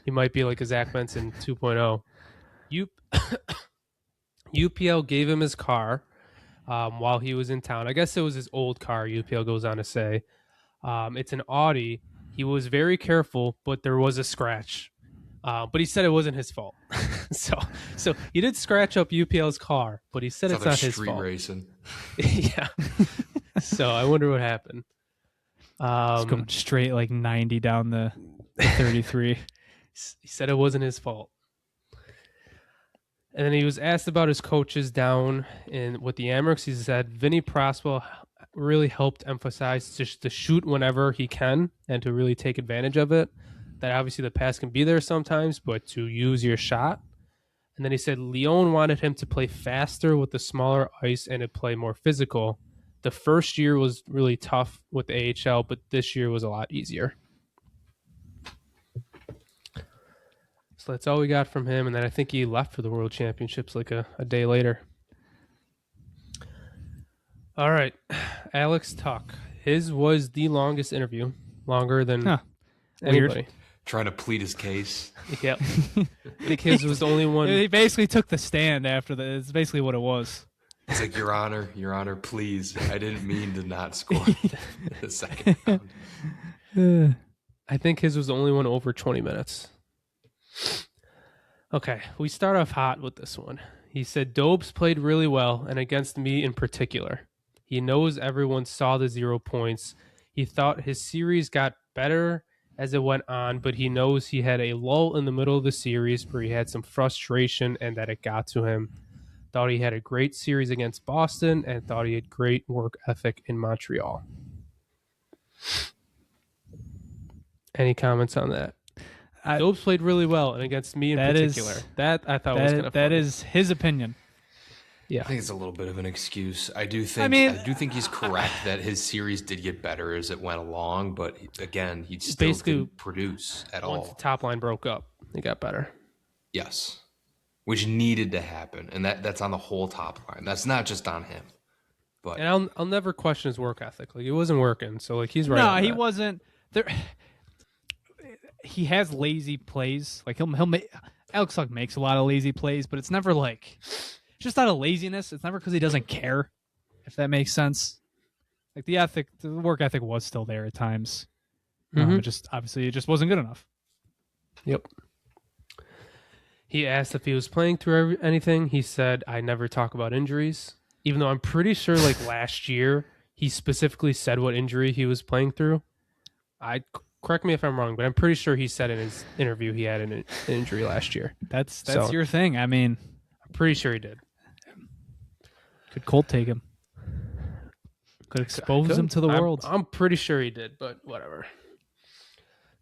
he might be like a Zach Benson 2.0. UPL gave him his car while he was in town. I guess it was his old car, UPL goes on to say. It's an Audi. He was very careful, but there was a scratch. But he said it wasn't his fault. So he did scratch up UPL's car, but he said it's not his fault. Street racing. Yeah. So I wonder what happened. It's going straight like 90 down the 33. He said it wasn't his fault. And then he was asked about his coaches down with the Amerks. He said Vinny Prospel really helped emphasize just to shoot whenever he can and to really take advantage of it. That obviously the pass can be there sometimes, but to use your shot. And then he said Leon wanted him to play faster with the smaller ice and to play more physical. The first year was really tough with the AHL, but this year was a lot easier. So that's all we got from him. And then I think he left for the World Championships like a day later. All right. Alex Tuck. His was the longest interview. Longer than anybody. Weird. Trying to plead his case. Yep. I think his was the only one. He basically took the stand after that. It's basically what it was. He's like, Your Honor, please. I didn't mean to not score the second round. I think his was the only one over 20 minutes. Okay, we start off hot with this one. He said, Dobes played really well, and against me in particular. He knows everyone saw the 0 points. He thought his series got better as it went on, but he knows he had a lull in the middle of the series where he had some frustration and that it got to him. Thought he had a great series against Boston and thought he had great work ethic in Montreal. Any comments on that? Dobes played really well, and against me in particular. That I thought was kind of funny. That is his opinion. Yeah, I think it's a little bit of an excuse. I do think he's correct that his series did get better as it went along, but again, he still basically didn't produce at all. Once the top line broke up, it got better. Yes, which needed to happen, and that's on the whole top line. That's not just on him. But and I'll never question his work ethic. Like, he wasn't working, so like he's right. No, he wasn't. There, he has lazy plays. Like he'll make Alex Tuck makes a lot of lazy plays, but it's never like it's just out of laziness. It's never because he doesn't care. If that makes sense. Like the work ethic was still there at times. It just obviously it just wasn't good enough. Yep. He asked if he was playing through anything. He said, "I never talk about injuries." Even though I'm pretty sure, like last year, he specifically said what injury he was playing through. Correct me if I'm wrong, but I'm pretty sure he said in his interview he had an injury last year. That's your thing. I mean, I'm pretty sure he did. Could cold take him. Could expose him to the world. I'm pretty sure he did, but whatever.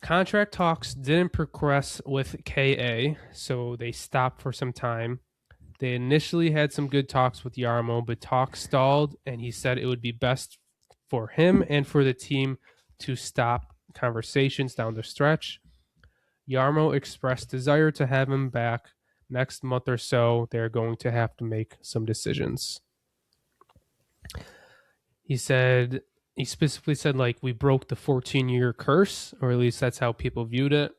Contract talks didn't progress with KA, so they stopped for some time. They initially had some good talks with Jarmo, but talks stalled, and he said it would be best for him and for the team to stop conversations down the stretch. Jarmo expressed desire to have him back next month or so. They're going to have to make some decisions. He specifically said, like, we broke the 14-year curse, or at least that's how people viewed it.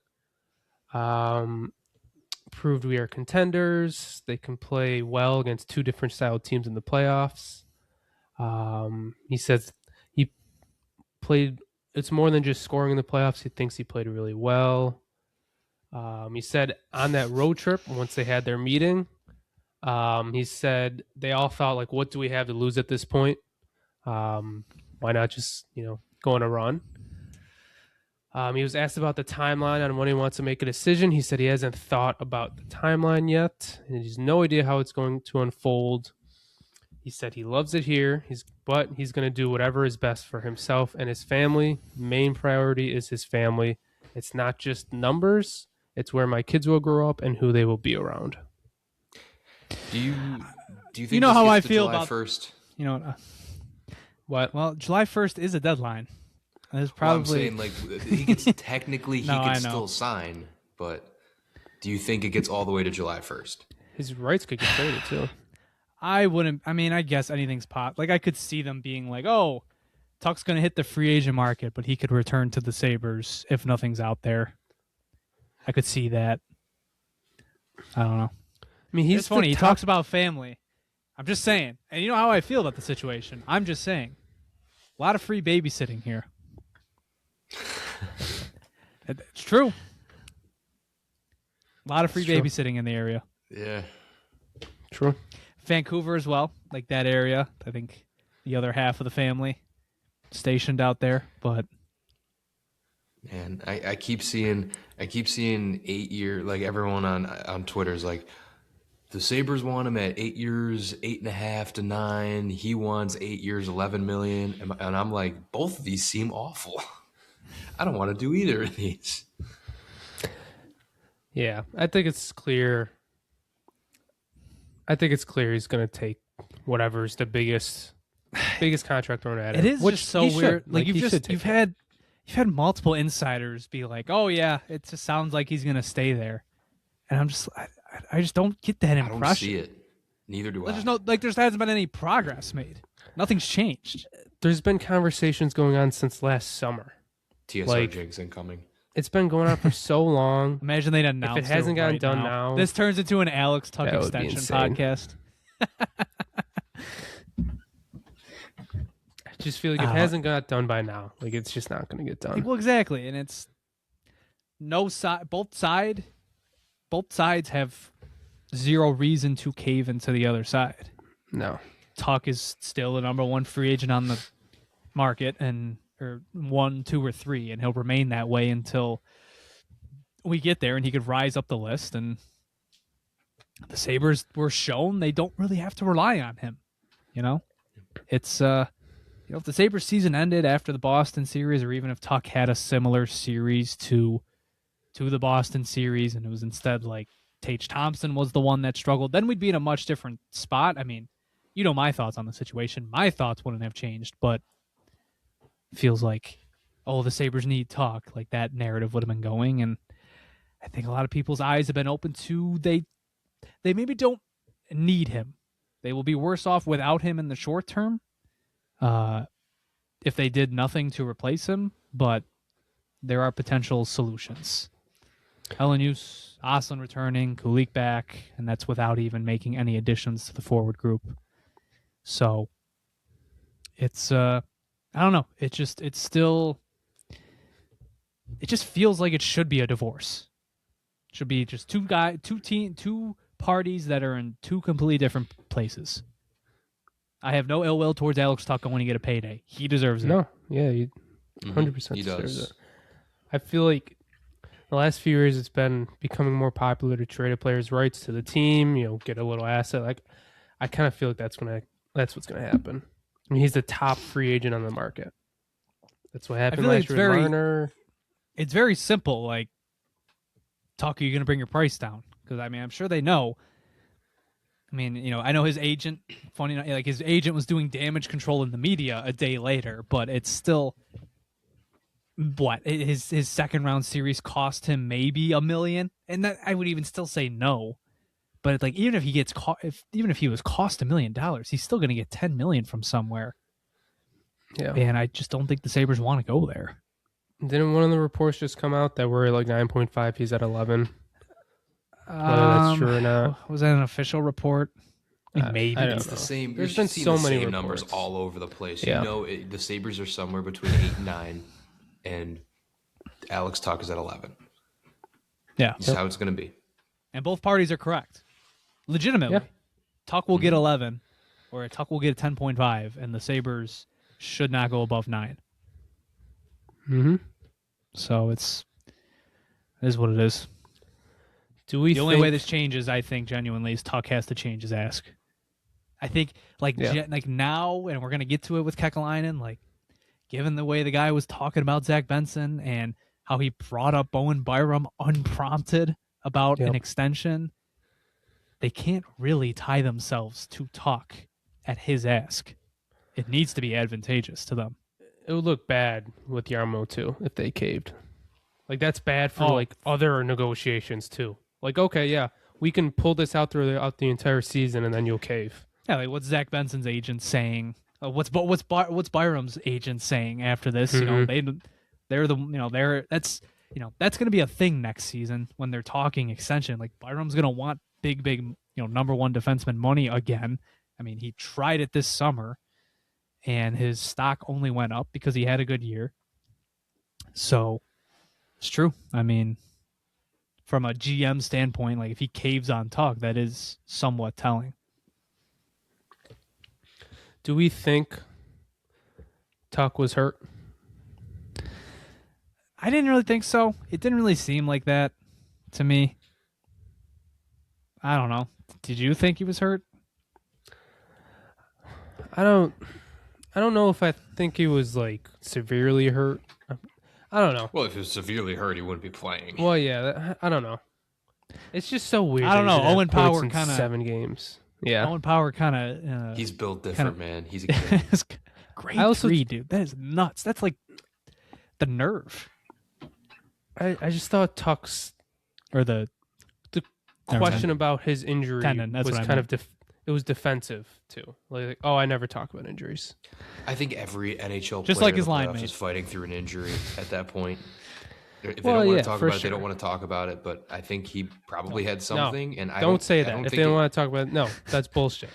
Proved we are contenders. They can play well against two different style teams in the playoffs. He says he played. It's more than just scoring in the playoffs. He thinks he played really well. He said on that road trip, once they had their meeting, he said they all thought, like, what do we have to lose at this point? Why not just, go on a run? He was asked about the timeline on when he wants to make a decision. He said he hasn't thought about the timeline yet, and he has no idea how it's going to unfold. He said he loves it here, but he's going to do whatever is best for himself and his family. Main priority is his family. It's not just numbers. It's where my kids will grow up and who they will be around. Do you think you know how I feel July about 1st? You know what? Well, July 1st is a deadline. There's Well, probably I'm saying, like, he could technically still sign, but do you think it gets all the way to July 1st? His rights could get traded too. I wouldn't. I mean, I guess anything's pot. Like, I could see them being like, "Oh, Tuck's going to hit the free agent market, but he could return to the Sabres if nothing's out there." I could see that. I don't know. I mean, it's funny. He talks about family. I'm just saying, and you know how I feel about the situation. I'm just saying, a lot of free babysitting here. It's true. A lot of free babysitting in the area. Yeah. True. Vancouver as well, like that area. I think the other half of the family stationed out there, but man, I keep seeing 8 year, like everyone on Twitter is like the Sabres want him at 8 years, 8.5 to 9. He wants 8 years, 11 million. And I'm like, both of these seem awful. I don't want to do either of these. Yeah, I think it's clear. He's going to take whatever's the biggest contract thrown at him. It is just so weird. Like you've had multiple insiders be like, "Oh yeah, it just sounds like he's going to stay there," and I just don't get that impression. I don't see it. Neither do I. There hasn't been any progress made. Nothing's changed. There's been conversations going on since last summer. TSR jigs incoming. It's been going on for so long. Imagine they'd announce if it hasn't gotten done now. This turns into an Alex Tuck extension podcast. I just feel like it hasn't got done by now. Like it's just not going to get done. Well, exactly, and it's no side. Both sides have zero reason to cave into the other side. No, Tuck is still the number one free agent on the market, or 1, 2, or 3, and he'll remain that way until we get there, and he could rise up the list. And the Sabres were shown they don't really have to rely on him. It's if the Sabres season ended after the Boston series, or even if Tuck had a similar series to the Boston series, and it was instead like Tage Thompson was the one that struggled, then we'd be in a much different spot. I mean, my thoughts on the situation. My thoughts wouldn't have changed, but feels like, the Sabres need Tuck. Like that narrative would have been going, and I think a lot of people's eyes have been open to they maybe don't need him. They will be worse off without him in the short term if they did nothing to replace him, but there are potential solutions. Hellebuyck, Oslin returning, Kulik back, and that's without even making any additions to the forward group. So it's I don't know. It just feels like it should be a divorce. It should be just two parties that are in two completely different places. I have no ill will towards Alex Tuck going to get a payday. He deserves it. No, yeah, he 100% he deserves does. it. I feel like the last few years it's been becoming more popular to trade a player's rights to the team. Get a little asset. Like I kind of feel like that's what's gonna happen. I mean, he's the top free agent on the market. That's what happened last year with Marner. It's very simple. Like, Tuck, are you going to bring your price down? Because, I mean, I'm sure they know. I mean, I know his agent, his agent was doing damage control in the media a day later, but it's still, his second round series cost him maybe $1 million? And that I would even still say no. But like, even if he gets even if he was cost $1 million, he's still going to get $10 million from somewhere. Yeah, and I just don't think the Sabres want to go there. Didn't one of the reports just come out that we're like 9.5? He's at 11. Whether that's true or not. Was that an official report? Maybe it's the same. There's been so many reports. Numbers all over the place. Yeah. The Sabres are somewhere between 8 and 9, and Alex Tuck is at 11. Yeah, that's how it's going to be. And both parties are correct. Legitimately, Tuck will get 11, or Tuck will get 10.5, and the Sabres should not go above 9. Mm-hmm. So it is what it is. The only way this changes, I think, genuinely, is Tuck has to change his ask. I think, like now, and we're gonna get to it with Kekalainen. Like, given the way the guy was talking about Zach Benson and how he brought up Bowen Byram unprompted about an extension, they can't really tie themselves to Tuck at his ask. It needs to be advantageous to them. It would look bad with Yarmo too if they caved. Like that's bad for other negotiations too. Like, okay, yeah, we can pull this out throughout the entire season, and then you'll cave. Yeah, like what's Zach Benson's agent saying? What's Byram's agent saying after this? Mm-hmm. That's going to be a thing next season when they're talking extension. Like Byram's going to want big, number one defenseman money again. I mean, he tried it this summer, and his stock only went up because he had a good year. So it's true. I mean, from a GM standpoint, like if he caves on Tuck, that is somewhat telling. Do we think Tuck was hurt? I didn't really think so. It didn't really seem like that to me. I don't know. Did you think he was hurt? I don't know if I think he was like severely hurt. I don't know. Well, if he was severely hurt, he wouldn't be playing. Well, yeah, I don't know. It's just so weird. I don't know. Owen Power kind of 7 games. Yeah, Owen Power kind of. He's built different, man. He's a kid. Grade 3, dude. That is nuts. That's like the nerve. I just thought Tuck's or the question about his injury was kind of it was defensive too. Like, oh, I never talk about injuries. I think every NHL just player like his line is fighting through an injury at that point. If they well, don't want to talk about it, sure. they don't want to talk about it. But I think he probably had something. No, and don't say that. If they don't want to talk about it, no, that's bullshit.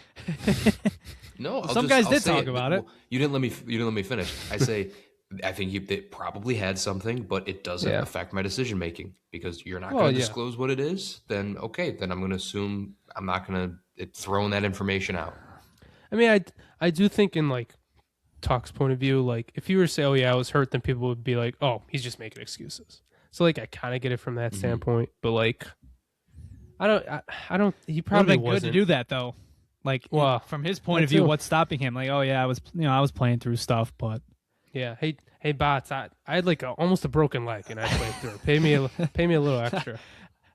No, some guys did talk about it. Well, you didn't let me finish. I say, I think they probably had something, but it doesn't affect my decision making because you're not going to disclose what it is. Then okay, then I'm going to assume I'm not going to throw that information out. I mean, I do think in like Talk's point of view, like if you were to say, "Oh yeah, I was hurt," then people would be like, "Oh, he's just making excuses." So like I kind of get it from that standpoint, but like I don't. He probably wasn't good to do that though. Like, from his point of view, what's stopping him? Like, oh yeah, I was playing through stuff, but yeah. Hey, bots, I had like almost a broken leg, and I played through. Pay me a little extra.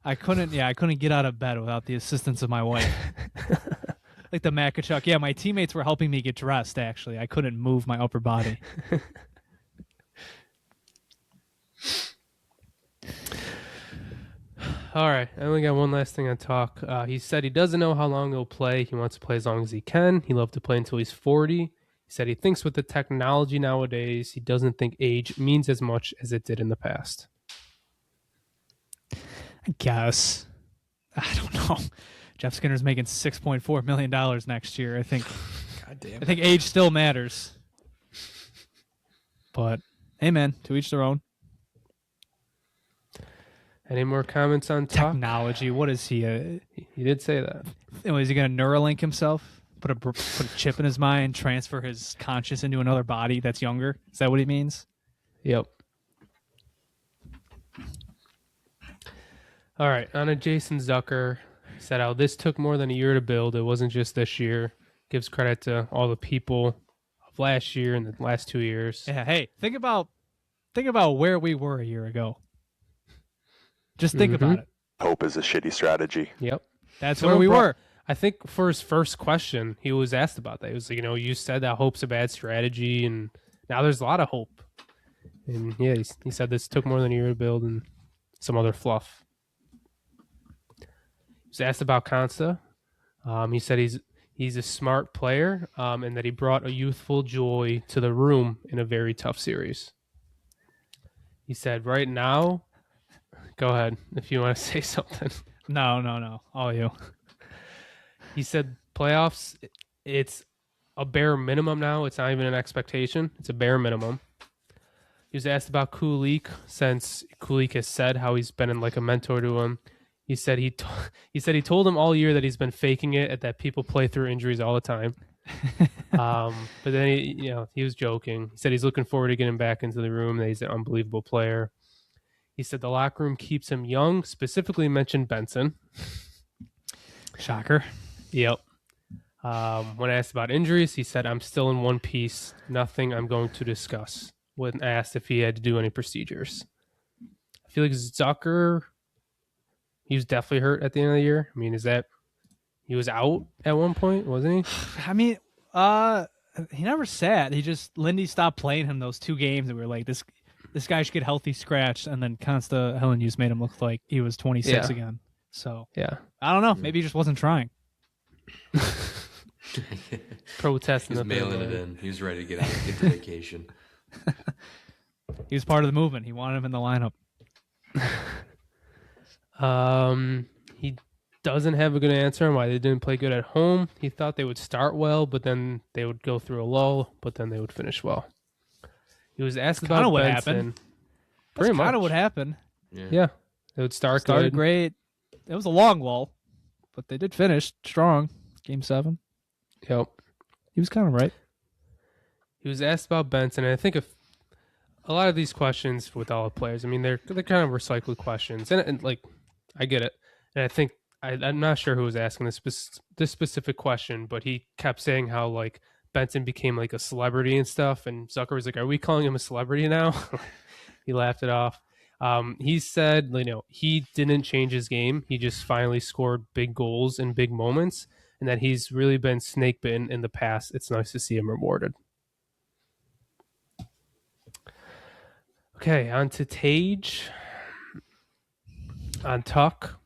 I couldn't get out of bed without the assistance of my wife. Like the Makachuk. Yeah, my teammates were helping me get dressed. Actually, I couldn't move my upper body. All right, I only got one last thing on Talk. He said he doesn't know how long he'll play. He wants to play as long as he can. He loves to play until he's 40. He said he thinks with the technology nowadays, he doesn't think age means as much as it did in the past. I guess. I don't know. Jeff Skinner's making $6.4 million next year. I think. God damn. I think age still matters. But hey, man, to each their own. Any more comments on Talk? Technology? What is he? He did say that. Is he going to Neuralink himself? Put a chip in his mind, transfer his conscious into another body that's younger? Is that what he means? Yep. All right, on to Jason Zucker. He said how this took more than a year to build. It wasn't just this year. Gives credit to all the people of last year and the last 2 years. Yeah. Hey, think about where we were a year ago. Just think about it. Hope is a shitty strategy. Yep. That's where we were. I think for his first question, he was asked about that. He was like, you said that hope's a bad strategy, and now there's a lot of hope. And yeah, he said this took more than a year to build and some other fluff. He was asked about Consta. He said he's a smart player and that he brought a youthful joy to the room in a very tough series. He said right now, go ahead if you want to say something. No. All you. He said playoffs, it's a bare minimum now. It's not even an expectation. It's a bare minimum. He was asked about Kulik since Kulik has said how he's been like a mentor to him. He said he told him all year that he's been faking it, that people play through injuries all the time. But then he was joking. He said he's looking forward to getting back into the room. That he's an unbelievable player. He said the locker room keeps him young. Specifically mentioned Benson. Shocker. Yep. When asked about injuries, he said, "I'm still in one piece. Nothing I'm going to discuss." When asked if he had to do any procedures, I feel like Zucker, he was definitely hurt at the end of the year. I mean, he was out at one point, wasn't he? I mean, he never sat. Lindy stopped playing him those 2 games, and we were like, this guy should get healthy scratched, and then Consta Hellebuyck made him look like he was 26 again. So yeah, I don't know. Maybe he just wasn't trying. Protesting. He's mailing it in. He was ready to get to vacation. He was part of the movement. He wanted him in the lineup. He doesn't have a good answer on why they didn't play good at home. He thought they would start well, but then they would go through a lull, but then they would finish well. He was asked about what Benson. happened. Pretty That's much kind of what happened. Yeah. They would started good. Great. It was a long lull, but they did finish strong. Game 7. Yep. He was kind of right. He was asked about Benson, and I think if a lot of these questions with all the players, I mean, they're kind of recycled questions, and like I get it, and I think I'm not sure who was asking this specific question, but he kept saying how like Benson became like a celebrity and stuff, and Zucker was like, "Are we calling him a celebrity now?" He laughed it off. He said, he didn't change his game. He just finally scored big goals in big moments, and that he's really been snake bitten in the past. It's nice to see him rewarded. Okay, on to Tage. On Tuck.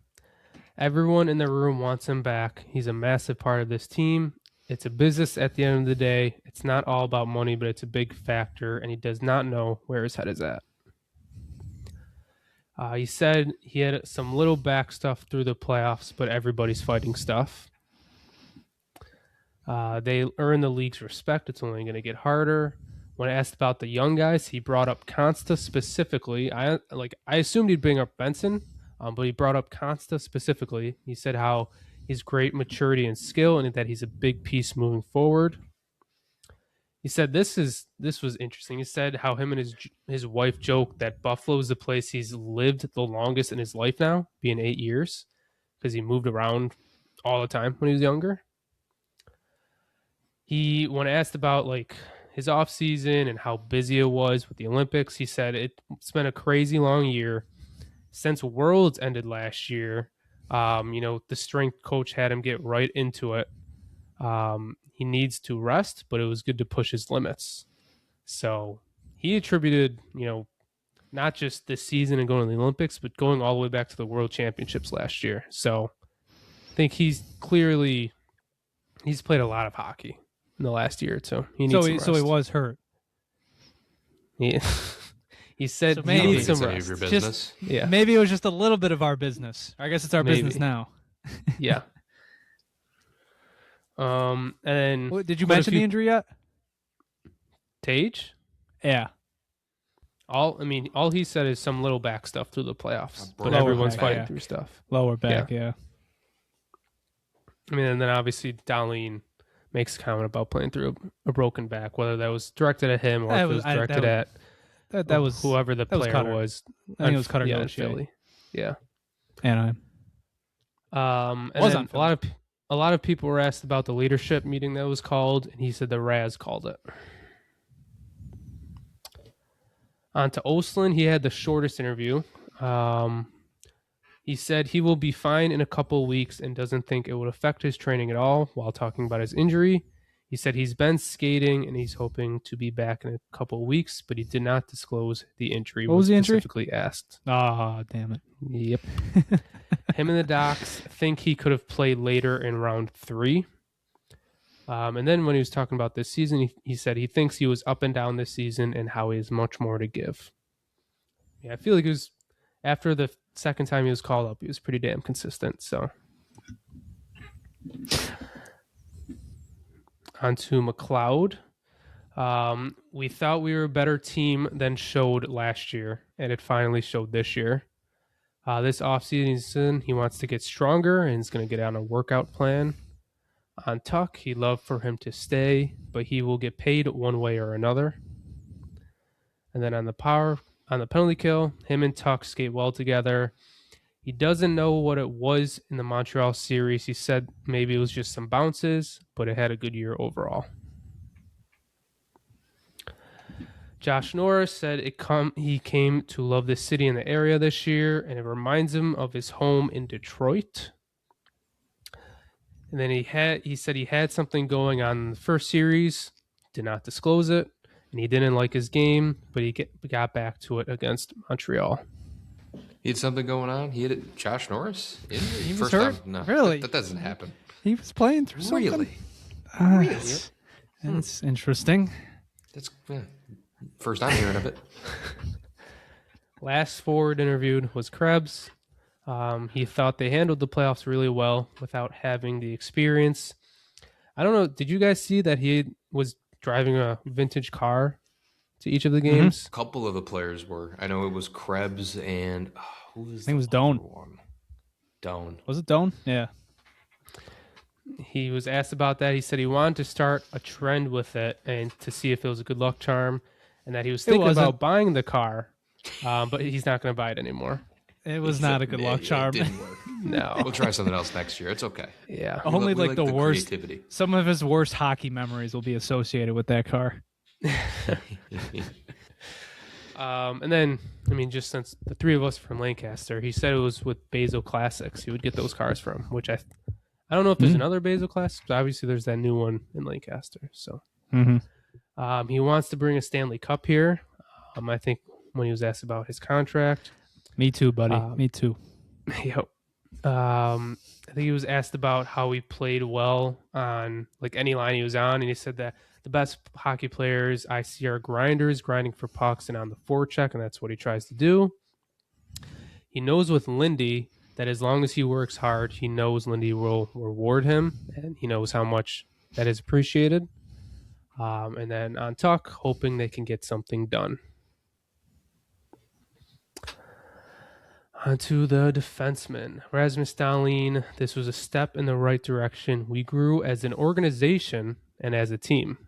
Everyone in the room wants him back. He's a massive part of this team. It's a business at the end of the day. It's not all about money, but it's a big factor, and he does not know where his head is at. He said he had some little back stuff through the playoffs, but everybody's fighting stuff. They earn the league's respect. It's only going to get harder. When asked about the young guys, he brought up Consta specifically. I assumed he'd bring up Benson, but he brought up Consta specifically. He said how he's great maturity and skill, and that he's a big piece moving forward. He said this was interesting. He said how him and his wife joke that Buffalo is the place he's lived the longest in his life now, being 8 years, because he moved around all the time when he was younger. When asked about like his off season and how busy it was with the Olympics, he said it's been a crazy long year. Since Worlds ended last year, the strength coach had him get right into it. He needs to rest, but it was good to push his limits. So he attributed, not just this season and going to the Olympics, but going all the way back to the World Championships last year. So I think he's played a lot of hockey in the last year or two. He needs some rest. So he was hurt. Yeah. He said so maybe he needs some rest. Your business. Maybe it was just a little bit of our business. I guess it's our business now. Yeah. And then did you mention the injury yet? Tage? Yeah. All he said is some little back stuff through the playoffs, but Lower everyone's back, fighting yeah. through stuff. Lower back, yeah. And then obviously Darlene makes a comment about playing through a broken back, whether that was directed at him or if it was directed at whoever the player was. I think it was Cutter. Yeah, Philly. Yeah. Anaheim. And then a lot of people were asked about the leadership meeting that was called, and he said the Raz called it. On to Oslin, he had the shortest interview. He said he will be fine in a couple of weeks and doesn't think it would affect his training at all while talking about his injury. He said he's been skating and he's hoping to be back in a couple of weeks, but he did not disclose the injury. What was the injury? Specifically asked. Ah, damn it. Yep. Him and the Docs think he could have played later in round 3. And then when he was talking about this season, he said he thinks he was up and down this season and how he has much more to give. Yeah, I feel like it was after the second time he was called up, he was pretty damn consistent. So on to McLeod. We thought we were a better team than showed last year, and it finally showed this year. This offseason, he wants to get stronger and he's going to get on a workout plan. On Tuck, he'd love for him to stay, but he will get paid one way or another. And then on the penalty kill, him and Tuck skate well together. He doesn't know what it was in the Montreal series. He said maybe it was just some bounces, but it had a good year overall. Josh Norris said he came to love the city and the area this year, and it reminds him of his home in Detroit. And then he said he had something going on in the first series, did not disclose it, and he didn't like his game, but he got back to it against Montreal. He had something going on? He had it, Josh Norris? He was first hurt? time? No, really? That doesn't happen. He was playing through something? Really? Really? That's interesting. That's first I'm hearing of it. Last forward interviewed was Krebs. He thought they handled the playoffs really well without having the experience. I don't know. Did you guys see that he was driving a vintage car to each of the games? A couple of the players were. I know it was Krebs and who was? I think it was Doan. Doan. Was it Doan? Yeah. He was asked about that. He said he wanted to start a trend with it and to see if it was a good luck charm, and that he was thinking about buying the car, but he's not going to buy it anymore. It was not a good luck charm. It didn't work. No. We'll try something else next year. It's okay. Yeah. Only we like the worst. Creativity. Some of his worst hockey memories will be associated with that car. And then, I mean, just since the three of us from Lancaster, he said it was with Basil Classics he would get those cars from, which I don't know if there's another Basil Classics, but obviously there's that new one in Lancaster. So he wants to bring a Stanley Cup here. I think when he was asked about his contract. Me too, buddy. Me too. Yep. I think he was asked about how he played well on like any line he was on, and he said that the best hockey players I see are grinders, grinding for pucks and on the forecheck, and that's what he tries to do. He knows with Lindy that as long as he works hard, he knows Lindy will reward him, and he knows how much that is appreciated. And then on Tuck, hoping they can get something done. On to the defenseman. Rasmus Dahlin, this was a step in the right direction. We grew as an organization and as a team.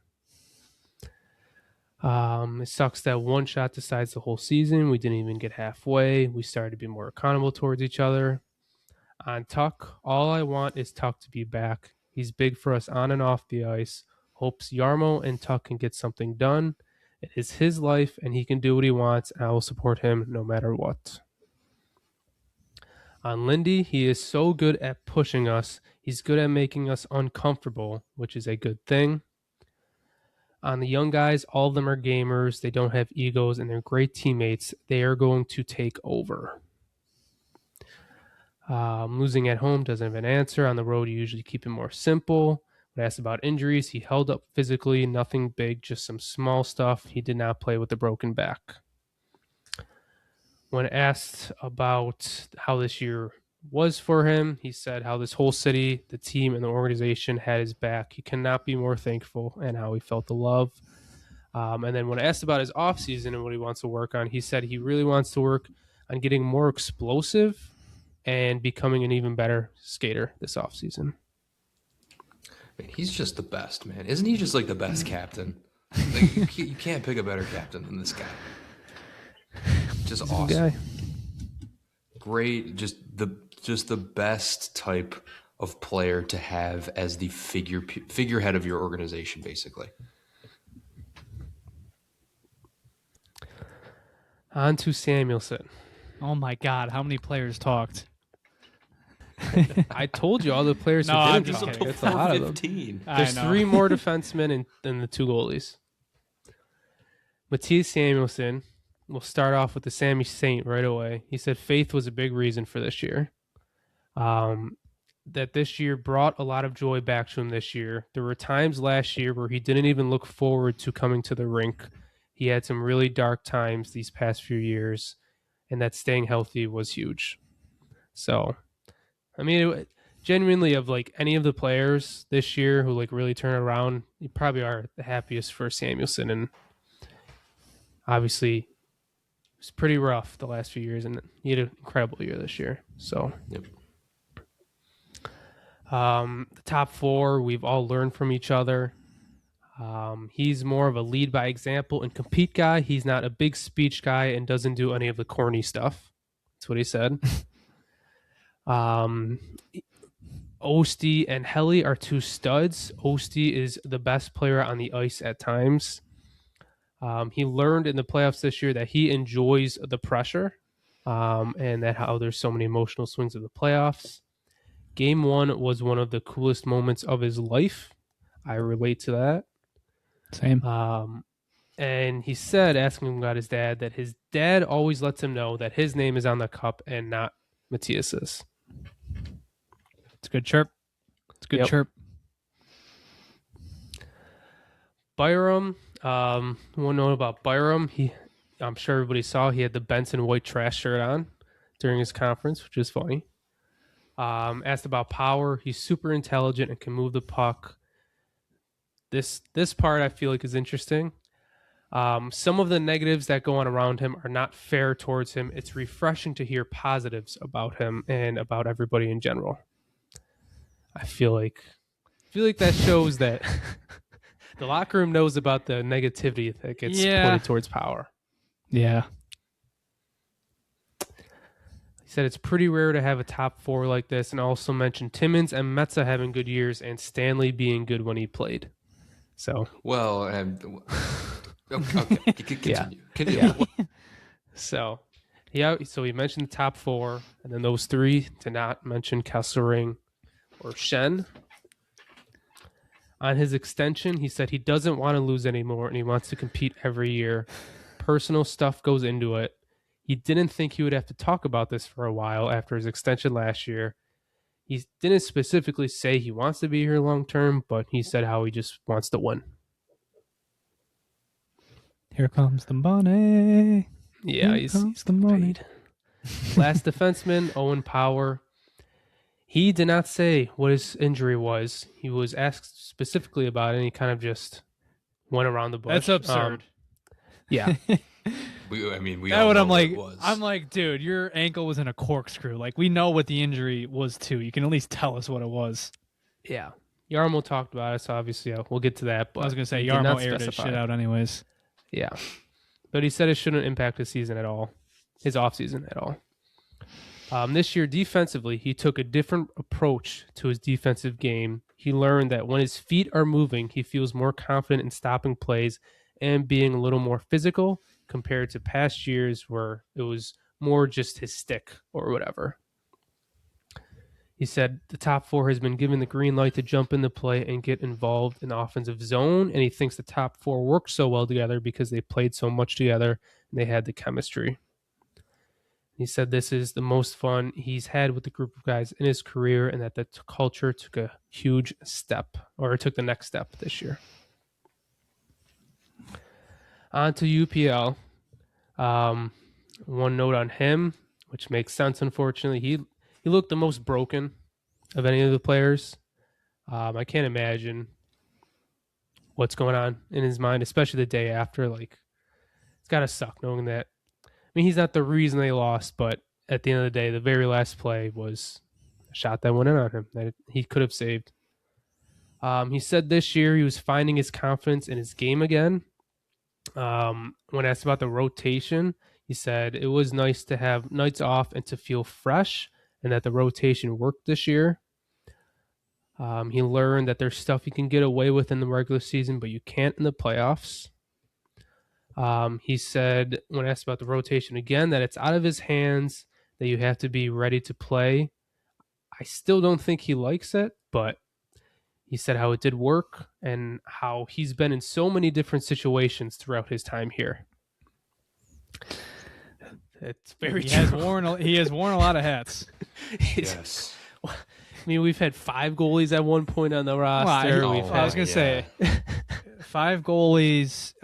It sucks that one shot decides the whole season. We didn't even get halfway. We started to be more accountable towards each other. On Tuck, all I want is Tuck to be back. He's big for us on and off the ice. Hopes Jarmo and Tuck can get something done. It is his life, and he can do what he wants, and I will support him no matter what. On Lindy, he is so good at pushing us. He's good at making us uncomfortable, which is a good thing. On the young guys, all of them are gamers. They don't have egos, and they're great teammates. They are going to take over. Losing at home doesn't have an answer. On the road, you usually keep it more simple. When asked about injuries, he held up physically. Nothing big, just some small stuff. He did not play with a broken back. When asked about how this year was for him, he said how this whole city, the team, and the organization had his back. He cannot be more thankful, and how he felt the love. And then when asked about his offseason and what he wants to work on, he said he really wants to work on getting more explosive and becoming an even better skater this offseason. Man, he's just the best, man. Isn't he just like the best captain? Like, you can't pick a better captain than this guy. Just awesome. Guy. Great, just the best type of player to have as the figurehead of your organization, basically. On to Samuelson. Oh my God, how many players talked? I told you all the players who didn't talk. It's a lot of them. There's 3 more defensemen than the 2 goalies. Matthias Samuelson. We'll start off with the Sammy Saint right away. He said faith was a big reason for this year. That this year brought a lot of joy back to him this year. There were times last year where he didn't even look forward to coming to the rink. He had some really dark times these past few years, and that staying healthy was huge. So, I mean, genuinely of like any of the players this year who like really turn around, you probably are the happiest for Samuelson. And obviously, it was pretty rough the last few years, and he had an incredible year this year. So, yep. The top 4, we've all learned from each other. He's more of a lead by example and compete guy. He's not a big speech guy and doesn't do any of the corny stuff. That's what he said. Ostie and Helly are 2 studs. Ostie is the best player on the ice at times. He learned in the playoffs this year that he enjoys the pressure, and that how there's so many emotional swings of the playoffs. Game 1 was one of the coolest moments of his life. I relate to that. Same. And he said, asking him about his dad, that his dad always lets him know that his name is on the cup and not Matthias's. It's a good chirp. It's a good chirp. Byram. One note about Byram. I'm sure everybody saw he had the Benson white trash shirt on during his conference, which is funny. Asked about power. He's super intelligent and can move the puck. This part I feel like is interesting. Some of the negatives that go on around him are not fair towards him. It's refreshing to hear positives about him and about everybody in general. I feel like that shows that the locker room knows about the negativity that gets pointed towards power. Yeah. He said it's pretty rare to have a top 4 like this, and also mentioned Timmins and Metza having good years and Stanley being good when he played. So well, okay, continue. Yeah. So he mentioned the top 4, and then those 3 to not mention Kesselring or Shen. On his extension, he said he doesn't want to lose anymore and he wants to compete every year. Personal stuff goes into it. He didn't think he would have to talk about this for a while after his extension last year. He didn't specifically say he wants to be here long term, but he said how he just wants to win. Here comes the money. Yeah, he's the money. paid. Last defenseman, Owen Power. He did not say what his injury was. He was asked specifically about it, and he kind of just went around the bush. That's absurd. Yeah. we all what know I'm what like. it was. I'm like, dude, your ankle was in a corkscrew. Like, we know what the injury was too. You can at least tell us what it was. Yeah. Yarmo talked about it, so obviously we'll get to that. But I was gonna say he did Yarmo not aired his specify. shit out anyways. Yeah. But he said it shouldn't impact his season at all, his offseason at all. This year, defensively, he took a different approach to his defensive game. He learned that when his feet are moving, he feels more confident in stopping plays and being a little more physical compared to past years where it was more just his stick or whatever. He said the top 4 has been given the green light to jump into play and get involved in the offensive zone, and he thinks the top 4 worked so well together because they played so much together and they had the chemistry. He said this is the most fun he's had with the group of guys in his career and that the culture took a huge step, or took the next step this year. On to UPL. One note on him, which makes sense, unfortunately. He looked the most broken of any of the players. I can't imagine what's going on in his mind, especially the day after. Like, it's got to suck knowing that. I mean, he's not the reason they lost, but at the end of the day, the very last play was a shot that went in on him that he could have saved. He said this year he was finding his confidence in his game again. When asked about the rotation, he said it was nice to have nights off and to feel fresh, and that the rotation worked this year. He learned that there's stuff you can get away with in the regular season, but you can't in the playoffs. He said, when asked about the rotation again, that it's out of his hands, that you have to be ready to play. I still don't think he likes it, but he said how it did work and how he's been in so many different situations throughout his time here. It's very He true. has worn a lot of hats. Yes. I mean, we've had 5 goalies at one point on the roster. I was gonna say 5 goalies.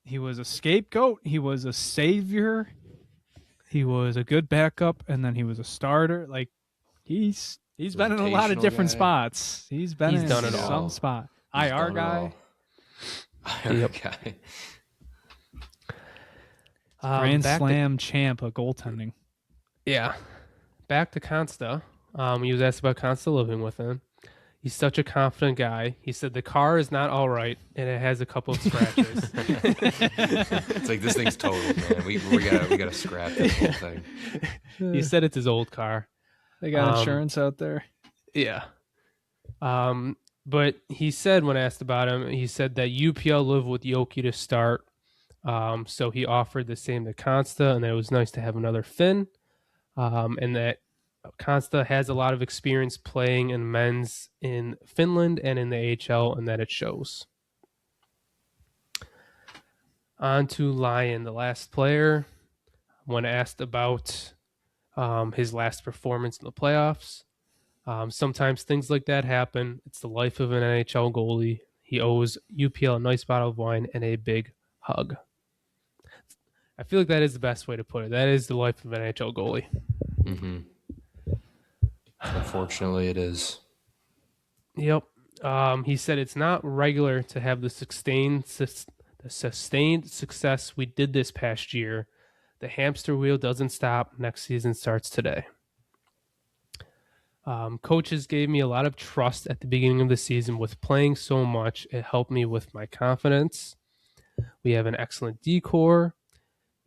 He was a scapegoat. He was a savior. He was a good backup, and then he was a starter. Like, he's been in a lot of different spots. He's done it all. some spot. He's IR done it guy. all. IR guy. Grand Slam champ of goaltending. Yeah. Back to Consta. He was asked about Consta living with him. He's such a confident guy. He said the car is not all right, and it has a couple of scratches. It's like, this thing's totaled, man. We gotta scrap this whole thing. He said it's his old car. They got insurance out there. Yeah. But he said, when asked about him, he said that UPL lived with Yoki to start. So he offered the same to Consta, and that it was nice to have another Finn. And that Consta has a lot of experience playing in men's in Finland and in the AHL, and that it shows. On to Lyon, the last player. When asked about his last performance in the playoffs, sometimes things like that happen. It's the life of an NHL goalie. He owes UPL a nice bottle of wine and a big hug. I feel like that is the best way to put it. That is the life of an NHL goalie. Mm-hmm. Unfortunately, it is. Yep. He said it's not regular to have the sustained success we did this past year. The hamster wheel doesn't stop. Next season starts today. Coaches gave me a lot of trust at the beginning of the season with playing so much. It helped me with my confidence. We have an excellent decor.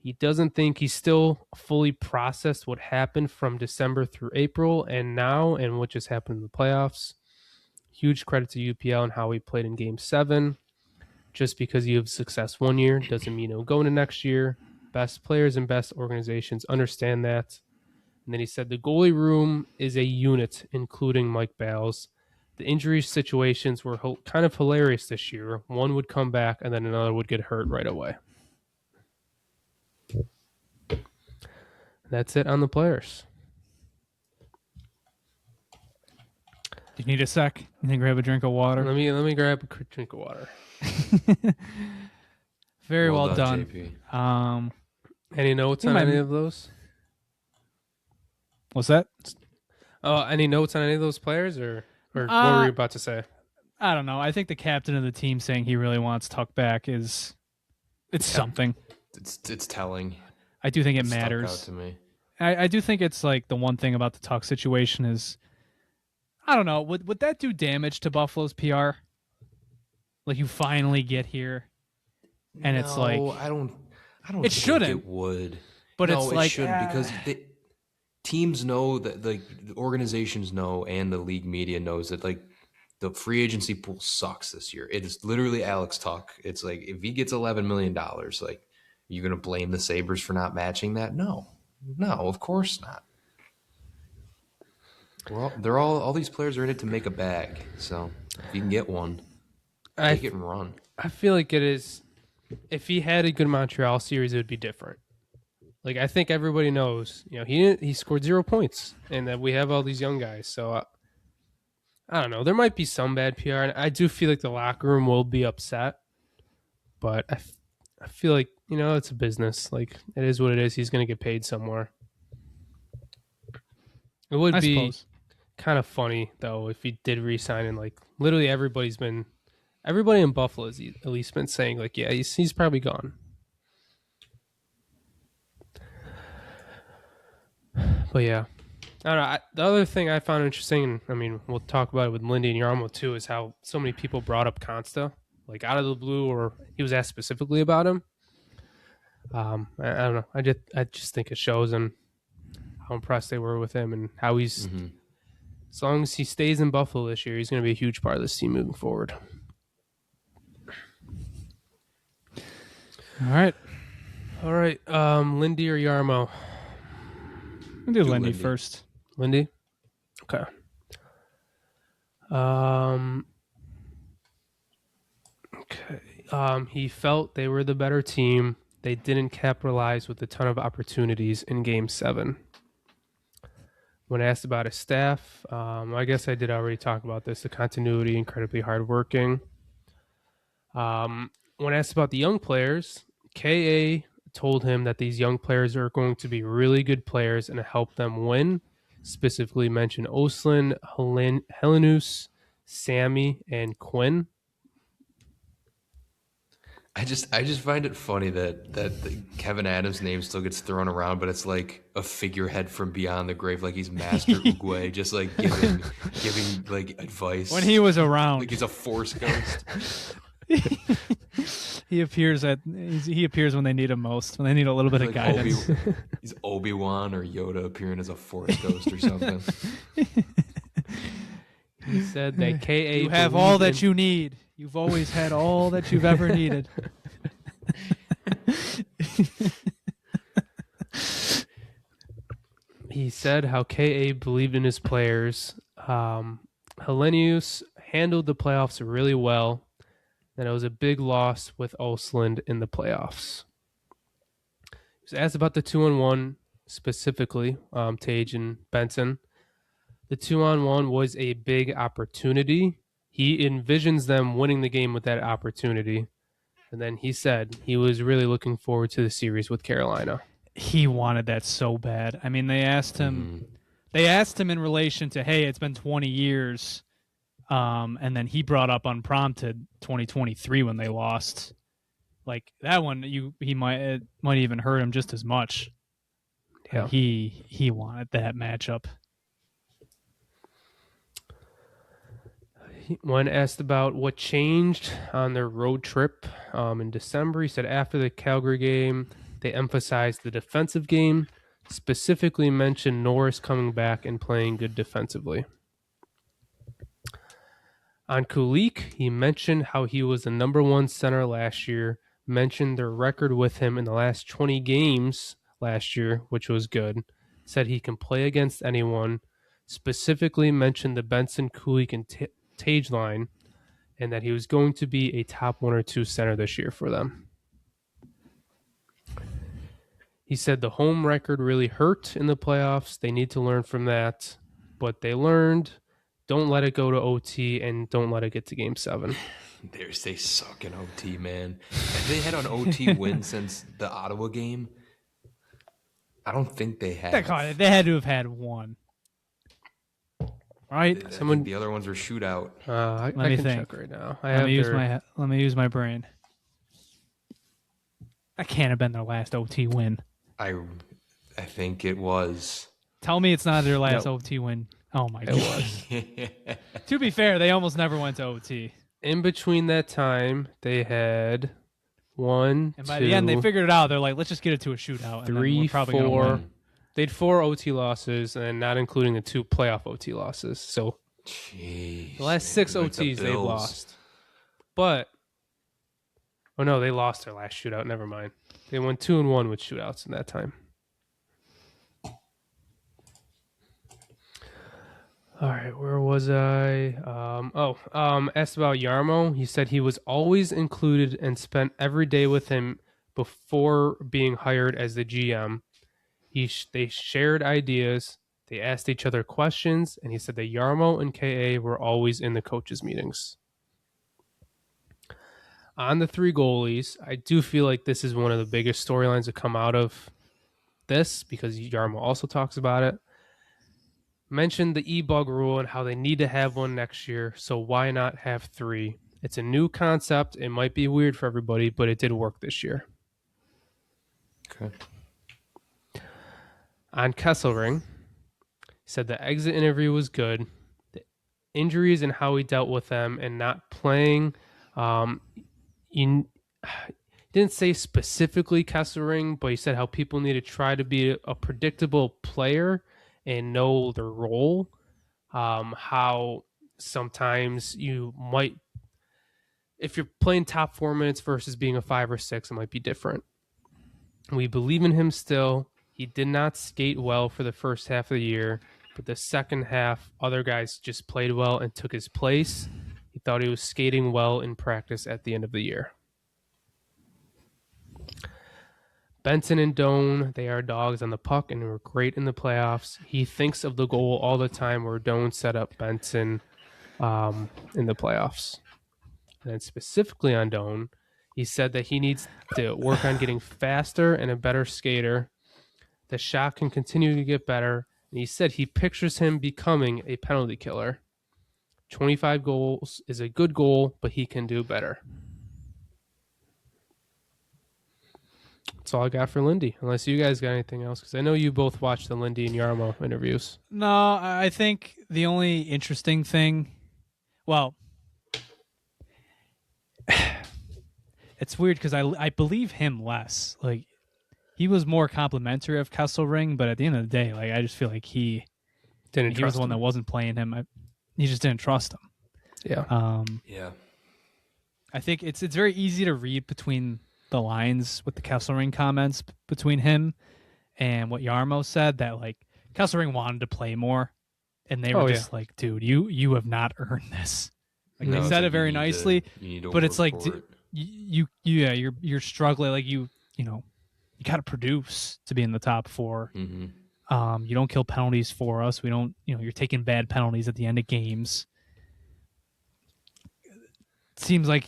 He doesn't think he's still fully processed what happened from December through April and now and what just happened in the playoffs. Huge credit to UPL and how he played in Game 7. Just because you have success one year doesn't mean it'll go into next year. Best players and best organizations understand that. And then he said the goalie room is a unit, including Mike Bales. The injury situations were kind of hilarious this year. One would come back and then another would get hurt right away. That's it on the players. You need a sec? You need to grab a drink of water? Let me grab a quick drink of water. Very well done. JP. Any notes on any of those? What's that? Any notes on any of those players, or what were you about to say? I don't know. I think the captain of the team saying he really wants Tuck back it's something. It's telling. I do think it Stuck matters. out to me. I do think it's like the one thing about the Tuck situation is, I don't know, would that do damage to Buffalo's PR? Like you finally get here, and it's like I don't. It think shouldn't. It would, but no, it's like shouldn't because teams know that the organizations know and the league media knows that like the free agency pool sucks this year. It is literally Alex Tuck. It's like if he gets $11 million, like you're gonna blame the Sabres for not matching that? No, of course not. All these players are in it to make a bag. So if you can get one, take it and run. I feel like it is. If he had a good Montreal series, it would be different. Like I think everybody knows, he scored 0 points, and that we have all these young guys. So I don't know. There might be some bad PR, and I do feel like the locker room will be upset. But I feel like it's a business. Like it is what it is. He's going to get paid somewhere. It would be kind of funny though if he did re-sign, and like literally everybody in Buffalo has at least been saying like, yeah, he's probably gone. But yeah, I don't know. The other thing I found interesting, and we'll talk about it with Lindy and Yarmo too, is how so many people brought up Consta, like out of the blue, or he was asked specifically about him. I don't know. I just think it shows him how impressed they were with him and how he's. Mm-hmm. As long as he stays in Buffalo this year, he's going to be a huge part of this team moving forward. All right. Lindy or Yarmo? We'll do Lindy first. Lindy? Okay. He felt they were the better team. They didn't capitalize with a ton of opportunities in Game 7. When asked about his staff, I guess I did already talk about this. The continuity, incredibly hardworking. When asked about the young players, K.A. told him that these young players are going to be really good players and help them win. Specifically mentioned Oslin, Helenus, Sammy, and Quinn. I just find it funny that Kevin Adams' name still gets thrown around, but it's like a figurehead from beyond the grave, like he's Master Oogway, just like giving like advice. When he was around, like he's a Force ghost. He appears when they need him most, when they need a little bit of guidance. He's Obi-Wan or Yoda appearing as a Force ghost or something. He said that K.A. You have all that you need. You've always had all that you've ever needed. He said how K.A. believed in his players. Helenius handled the playoffs really well. And it was a big loss with Oslin in the playoffs. He was asked about the 2-on-1 specifically, Tage and Benson. The 2-on-1 was a big opportunity. He envisions them winning the game with that opportunity. And then he said he was really looking forward to the series with Carolina. He wanted that so bad. I mean, they asked him in relation to, hey, it's been 20 years. And then he brought up unprompted 2023 when they lost. Like that one, it might even hurt him just as much. Yeah, he wanted that matchup. When asked about what changed on their road trip in December, he said after the Calgary game, They emphasized the defensive game, specifically mentioned Norris coming back and playing good defensively. On Kulik, he mentioned how he was the number one center last year, mentioned their record with him in the last 20 games last year, which was good, said he can play against anyone, specifically mentioned the Benson, Kulik, and Tage line, and that he was going to be a top 1 or 2 center this year for them. He said the home record really hurt in the playoffs. They need to learn from that, but they learned. Don't let it go to OT and don't let it get to Game 7. They suck in OT, man. Have they had an OT win since the Ottawa game? I don't think they have. They had to have had one. Right? I think the other ones were shootout. I can check right now. Let me use my brain. That can't have been their last OT win. I think it was. Tell me it's not their last OT win. Oh my god. It was. To be fair, they almost never went to OT. In between that time, they had one, and by the end, they figured it out. They're like, let's just get it to a shootout. 3, 4. They had 4 OT losses, and not including the 2 playoff OT losses. So jeez, the last 6 OTs they've lost. But, oh no, they lost their last shootout. Never mind. They went 2-1 with shootouts in that time. All right, where was I? Asked about Jarmo. He said he was always included and spent every day with him before being hired as the GM. They shared ideas. They asked each other questions, and he said that Jarmo and KA were always in the coaches' meetings. On the 3 goalies, I do feel like this is one of the biggest storylines to come out of this because Jarmo also talks about it. Mentioned the e-bug rule and how they need to have one next year, so why not have 3? It's a new concept. It might be weird for everybody, but it did work this year. Okay. On Kesselring, he said the exit interview was good. The injuries and how he dealt with them and not playing. He didn't say specifically Kesselring, but he said how people need to try to be a predictable player and know their role. How sometimes you might, if you're playing top 4 minutes versus being a 5 or 6, it might be different. We believe in him still. He did not skate well for the first half of the year, but the second half, other guys just played well and took his place. He thought he was skating well in practice at the end of the year. Benson and Doan, they are dogs on the puck and were great in the playoffs. He thinks of the goal all the time where Doan set up Benson in the playoffs. And then specifically on Doan, he said that he needs to work on getting faster and a better skater. The shot can continue to get better. And he said he pictures him becoming a penalty killer. 25 goals is a good goal, but he can do better. That's all I got for Lindy, unless you guys got anything else, because I know you both watched the Lindy and Jarmo interviews. No, I think the only interesting thing, well, it's weird because I believe him less. Like, he was more complimentary of Kesselring, but at the end of the day, like, I just feel like he was the one that wasn't playing him. He just didn't trust him. Yeah. Yeah. I think it's very easy to read between the lines with the Kesselring comments between him and what Jarmo said, that like Kesselring wanted to play more, and they were just like, dude, you have not earned this. Like, they said it very nicely, but it's like you're struggling. Like you got to produce to be in the top 4. Mm-hmm. You don't kill penalties for us. We don't. You're taking bad penalties at the end of games. It seems like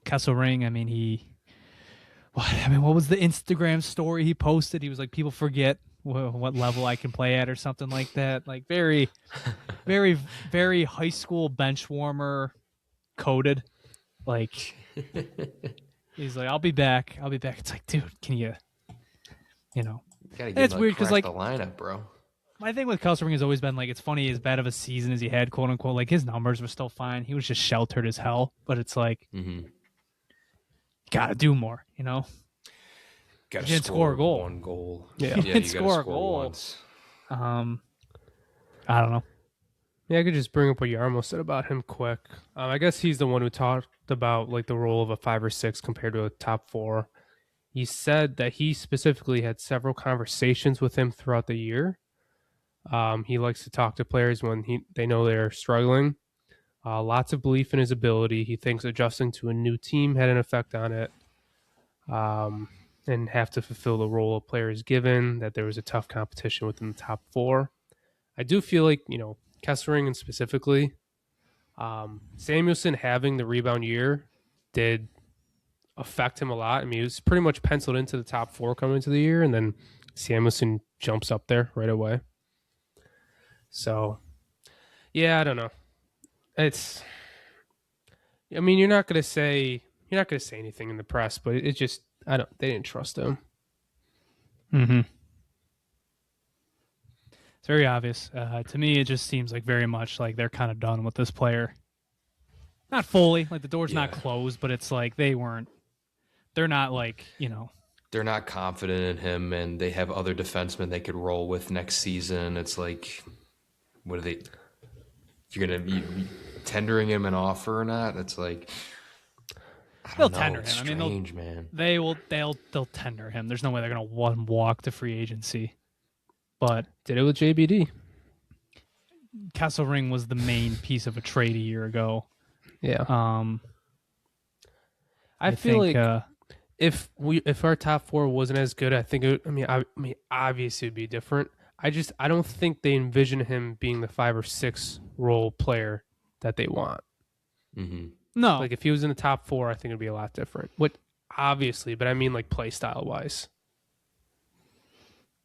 Kesselring, what was the Instagram story he posted? He was like, people forget what level I can play at or something like that. Like very, very, very high school bench warmer coded. Like, he's like, I'll be back. It's like, dude, can you it's weird because like the lineup, bro. My thing with Kesselring has always been like, it's funny, as bad of a season as he had, quote unquote, like his numbers were still fine. He was just sheltered as hell, but it's like, mm-hmm. Got to do more, Got to didn't score a goal. One goal. Yeah, you didn't got to score a goal. once. I don't know. Yeah, I could just bring up what Yarmo said about him quick. I guess he's the one who talked about like the role of a 5 or 6 compared to a top 4. He said that he specifically had several conversations with him throughout the year. He likes to talk to players when they know they're struggling. Lots of belief in his ability. He thinks adjusting to a new team had an effect on it, and have to fulfill the role a player is given, that there was a tough competition within the top 4. I do feel like, Kesselring and specifically, Samuelsson having the rebound year did affect him a lot. I mean, he was pretty much penciled into the top 4 coming into the year, and then Samuelsson jumps up there right away. So, yeah, I don't know. You're not gonna say anything in the press, but it just they didn't trust him. Mm-hmm. It's very obvious. To me, it just seems like very much like they're kind of done with this player. Not fully, like the door's not closed, but it's like they're not like, They're not confident in him, and they have other defensemen they could roll with next season. It's like, what are they? You're going to be tendering him an offer or not? It's like, they'll tender him. Strange, man. They'll tender him. There's no way they're going to one walk to free agency. But did it with JBD. Kesselring was the main piece of a trade a year ago. Yeah. I feel like if our top 4 wasn't as good, I think obviously it'd be different. I don't think they envision him being the 5 or 6 role player that they want. Mm-hmm. No, like if he was in the top 4, I think it'd be a lot different. Obviously, but I mean like play style wise.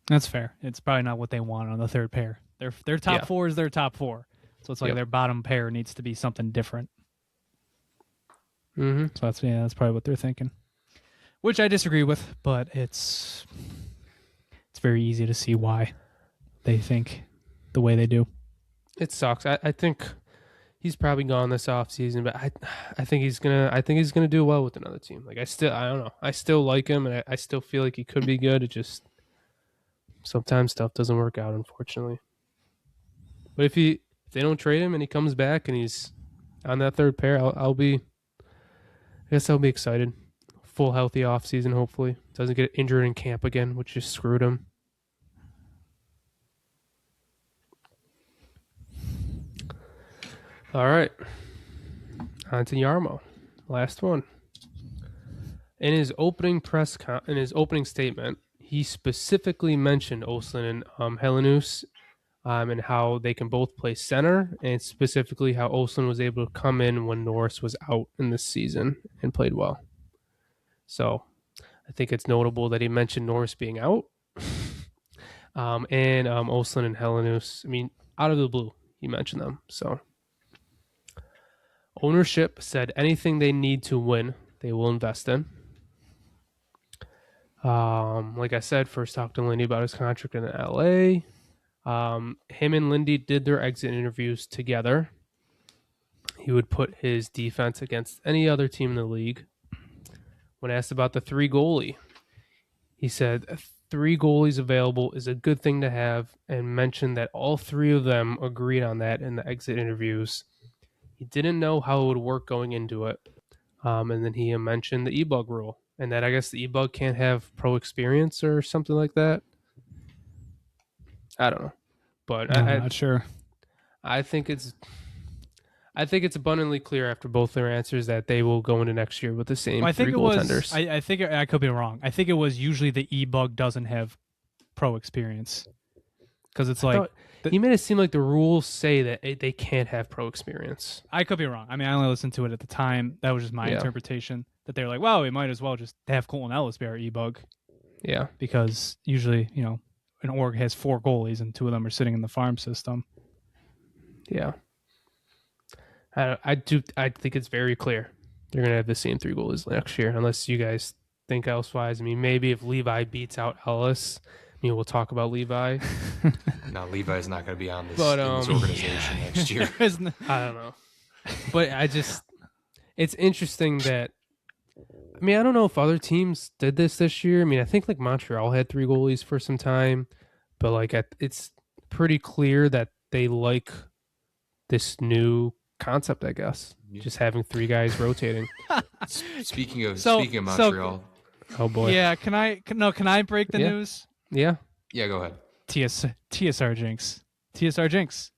That's fair. It's probably not what they want on the third pair. Their top 4 is their top 4, so it's like their bottom pair needs to be something different. Mm-hmm. So that's probably what they're thinking, which I disagree with. But it's very easy to see why they think the way they do. It sucks. I think he's probably gone this offseason, but I think he's gonna do well with another team. Like I don't know. I still like him, and I still feel like he could be good. It just sometimes stuff doesn't work out, unfortunately. But if they don't trade him and he comes back and he's on that third pair, I'll be excited. Full healthy offseason, hopefully. Doesn't get injured in camp again, which just screwed him. All right. On to Yarmo. Last one. In his opening statement, he specifically mentioned Oslin and Helenius, and how they can both play center, and specifically how Oslin was able to come in when Norris was out in this season and played well. So I think it's notable that he mentioned Norris being out, and Oslin and Helenius. I mean, out of the blue, he mentioned them. So ownership said anything they need to win, they will invest in. Like I said, first talked to Lindy about his contract in LA. Him and Lindy did their exit interviews together. He would put his defense against any other team in the league. When asked about the 3 goalie, he said 3 goalies available is a good thing to have, and mentioned that all 3 of them agreed on that in the exit interviews. He didn't know how it would work going into it. And then he mentioned the e-bug rule, and that I guess the e-bug can't have pro experience or something like that. I don't know, but I'm not sure. I think it's abundantly clear after both their answers that they will go into next year with the same 3 goaltenders. I think I could be wrong. I think it was usually the e-bug doesn't have pro experience, because it's like he made it seem like the rules say that they can't have pro experience. I could be wrong. I mean, I only listened to it at the time. That was just my interpretation. That they were like, well, we might as well just have Colton Ellis be our e-bug. Yeah, because usually, an org has 4 goalies and 2 of them are sitting in the farm system. Yeah. I think it's very clear they're going to have the same 3 goalies next year, unless you guys think elsewise. I mean, maybe if Levi beats out Ellis, we'll talk about Levi. No, Levi's not going to be on this, this organization next year. I don't know. But it's interesting that I mean, I don't know if other teams did this year. I mean, I think like Montreal had 3 goalies for some time, but like it's pretty clear that they like this new concept, I guess. Yeah. Just having 3 guys rotating. Speaking of Montreal. Oh boy. Yeah, can I break the news? Yeah. Yeah, go ahead. TSR Jinx.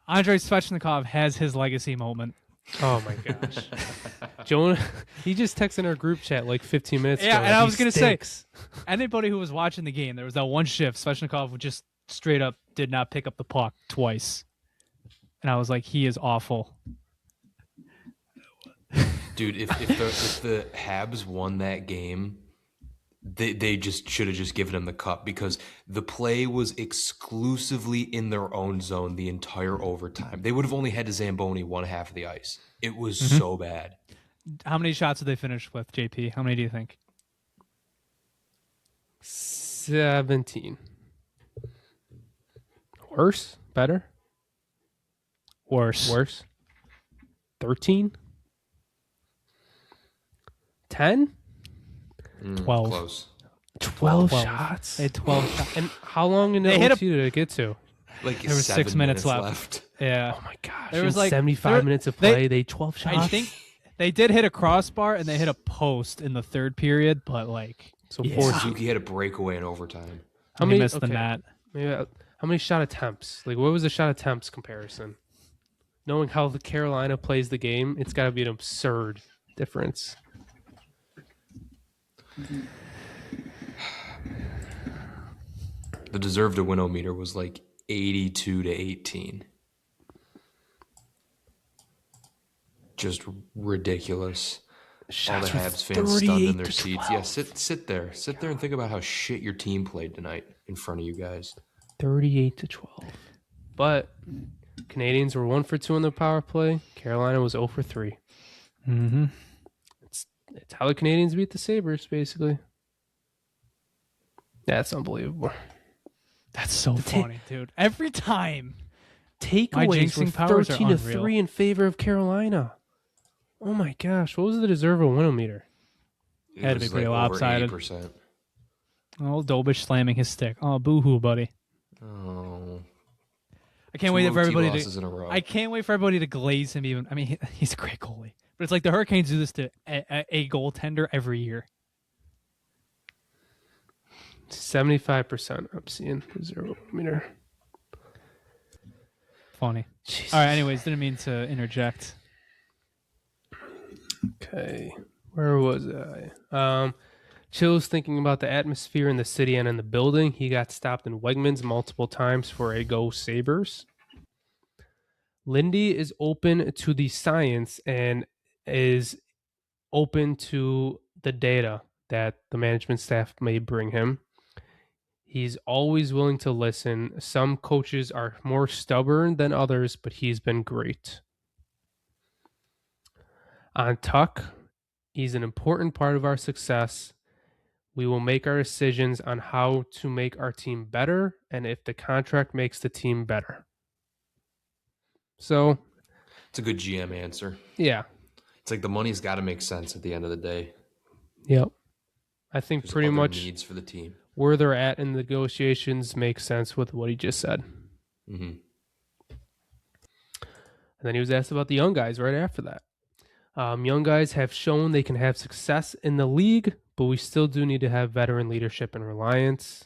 Andrei Svechnikov has his legacy moment. Oh my gosh. Jonah, he just texted in our group chat like 15 minutes ago. Yeah, and I was going to say, anybody who was watching the game, there was that one shift, Svechnikov just straight up did not pick up the puck twice. And I was like, he is awful. Dude, if the Habs won that game, they just should have just given him the cup because the play was exclusively in their own zone the entire overtime. They would have only had to Zamboni one half of the ice. It was so bad. How many shots did they finish with, JP? How many do you think? 17. Worse? Better? Worse. 13? 10? 12. Close. 12 shots? They had 12 shots. And how long in the OT did it get to? Like there was 6 minutes left. Yeah. Oh my gosh. There was like 75 minutes of play. They 12 shots. I think they did hit a crossbar and they hit a post in the third period, but like Suzuki had a breakaway in overtime. How many missed the net? How many shot attempts? Like what was the shot attempts comparison? Knowing how the Carolina plays the game, it's got to be an absurd difference. The deserve to win-o-meter was like 82 to 18. Just ridiculous. All the Habs fans stunned in their seats. 12. Yeah, sit there. Sit there and think about how shit your team played tonight in front of you guys. 38 to 12. But Canadians were 1 for 2 on the power play. Carolina was 0 for 3. Mm-hmm. It's how the Canadians beat the Sabres, basically. That's unbelievable. That's so funny, dude. Every time. Takeaways were 13 to 3 in favor of Carolina. Oh my gosh. What was the deserve of win-o-meter? Had to be pretty lopsided. 80%. Oh, Dobish slamming his stick. Oh, boo-hoo, buddy. Oh. I can't wait for everybody to. I can't wait for everybody to glaze him. Even. I mean, he's a great goalie, but it's like the Hurricanes do this to a goaltender every year. 75% I'm seeing the 0-meter. Funny. Jesus. All right. Anyways, didn't mean to interject. Okay, where was I? Chill's thinking about the atmosphere in the city and in the building. He got stopped in Wegmans multiple times for a Go Sabres. Lindy is open to the science and is open to the data that the management staff may bring him. He's always willing to listen. Some coaches are more stubborn than others, but he's been great. On Tuck, he's an important part of our success. We will make our decisions on how to make our team better and if the contract makes the team better. So, it's a good GM answer. Yeah. It's like the money's got to make sense at the end of the day. Yep. I think There's pretty much needs for the team. Where they're at in the negotiations makes sense with what he just said. Mm-hmm. And then he was asked about the young guys right after that. Young guys have shown they can have success in the league, but we still do need to have veteran leadership and reliance.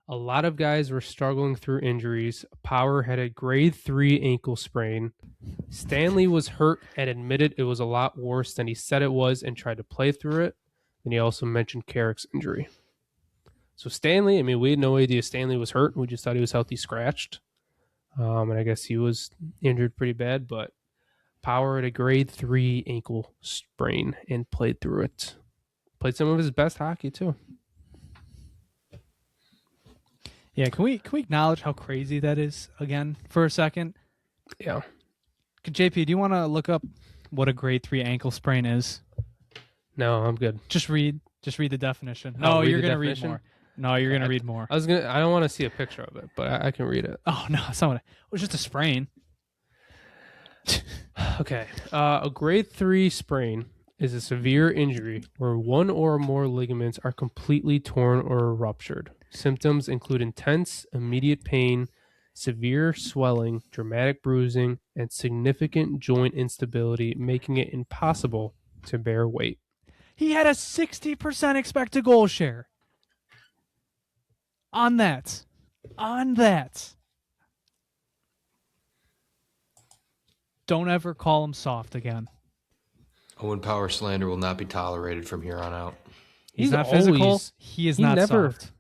A lot of guys were struggling through injuries. Power had a grade 3 ankle sprain. Stanley was hurt and admitted it was a lot worse than he said it was and tried to play through it. And he also mentioned Carrick's injury. So Stanley, I mean, we had no idea Stanley was hurt. We just thought he was healthy scratched. And I guess he was injured pretty bad, but Power had a grade 3 ankle sprain and played through it. Played some of his best hockey too. Yeah, can we acknowledge how crazy that is again for a second? Yeah. JP, do you want to look up what a grade 3 ankle sprain is? No, I'm good. Just read the definition. No, you're going to read more. No, you're going to read more. I don't want to see a picture of it, but I can read it. Oh, no, it's not what it was just a sprain. Okay. A grade 3 sprain is a severe injury where one or more ligaments are completely torn or ruptured. Symptoms include intense, immediate pain, severe swelling, dramatic bruising, and significant joint instability, making it impossible to bear weight. He had a 60% expected goal share. On that. Don't ever call him soft again. Owen Power slander will not be tolerated from here on out. He's not physical. He is not soft.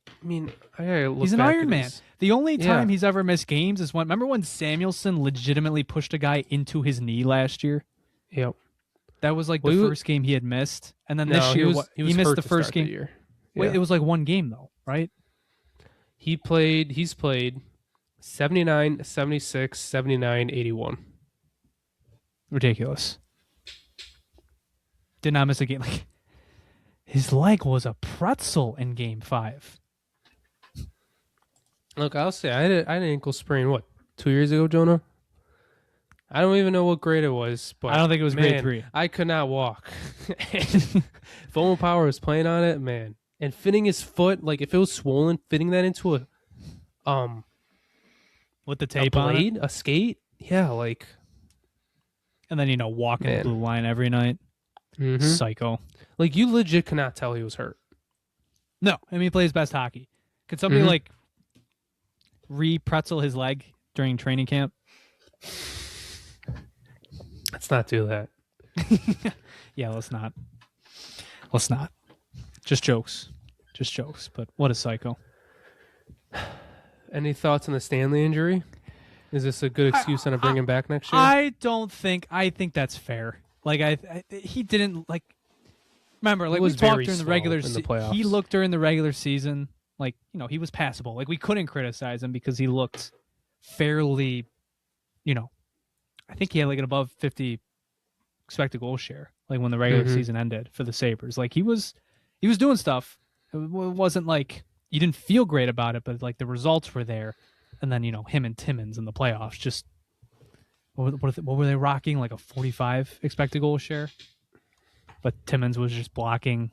I mean, I gotta look he's an back Iron at Man. his- The only time he's ever missed games is when, remember when Samuelsson legitimately pushed a guy into his knee last year? Yep. That was like the first game he had missed. And then this year, he missed the first game. Year. Wait, Yeah. it was like one game though, right? He's played 79, 76, 79, 81. Ridiculous. Did not miss a game. Like, his leg was a pretzel in Game 5. Look, I'll say I had an ankle sprain, 2 years ago, Jonah? I don't even know what grade it was, but I don't think it was grade 3. I could not walk. If Owen Power was playing on it, man, and fitting his foot, like if it was swollen, fitting that into with the tape a on blade, it, a skate, yeah, like, and then walking the blue line every night. mm-hmm. Psycho. Like you legit cannot tell he was hurt. No, I mean he plays best hockey. Could somebody like re-pretzel his leg during training camp? Let's not do that. Yeah, let's not. Just jokes. But what a psycho. Any thoughts on the Stanley injury? Is this a good excuse on to bring him back next year? I think that's fair. Like he didn't like. Remember, like we talked during the regular season. He looked during the regular season like he was passable. Like we couldn't criticize him because he looked fairly. I think he had like an above 50 expected goal share. Like when the regular season ended for the Sabres, like he was doing stuff. It wasn't like you didn't feel great about it, but like the results were there. And then him and Timmins in the playoffs just what were they rocking, like a 45 expected goal share? But Timmins was just blocking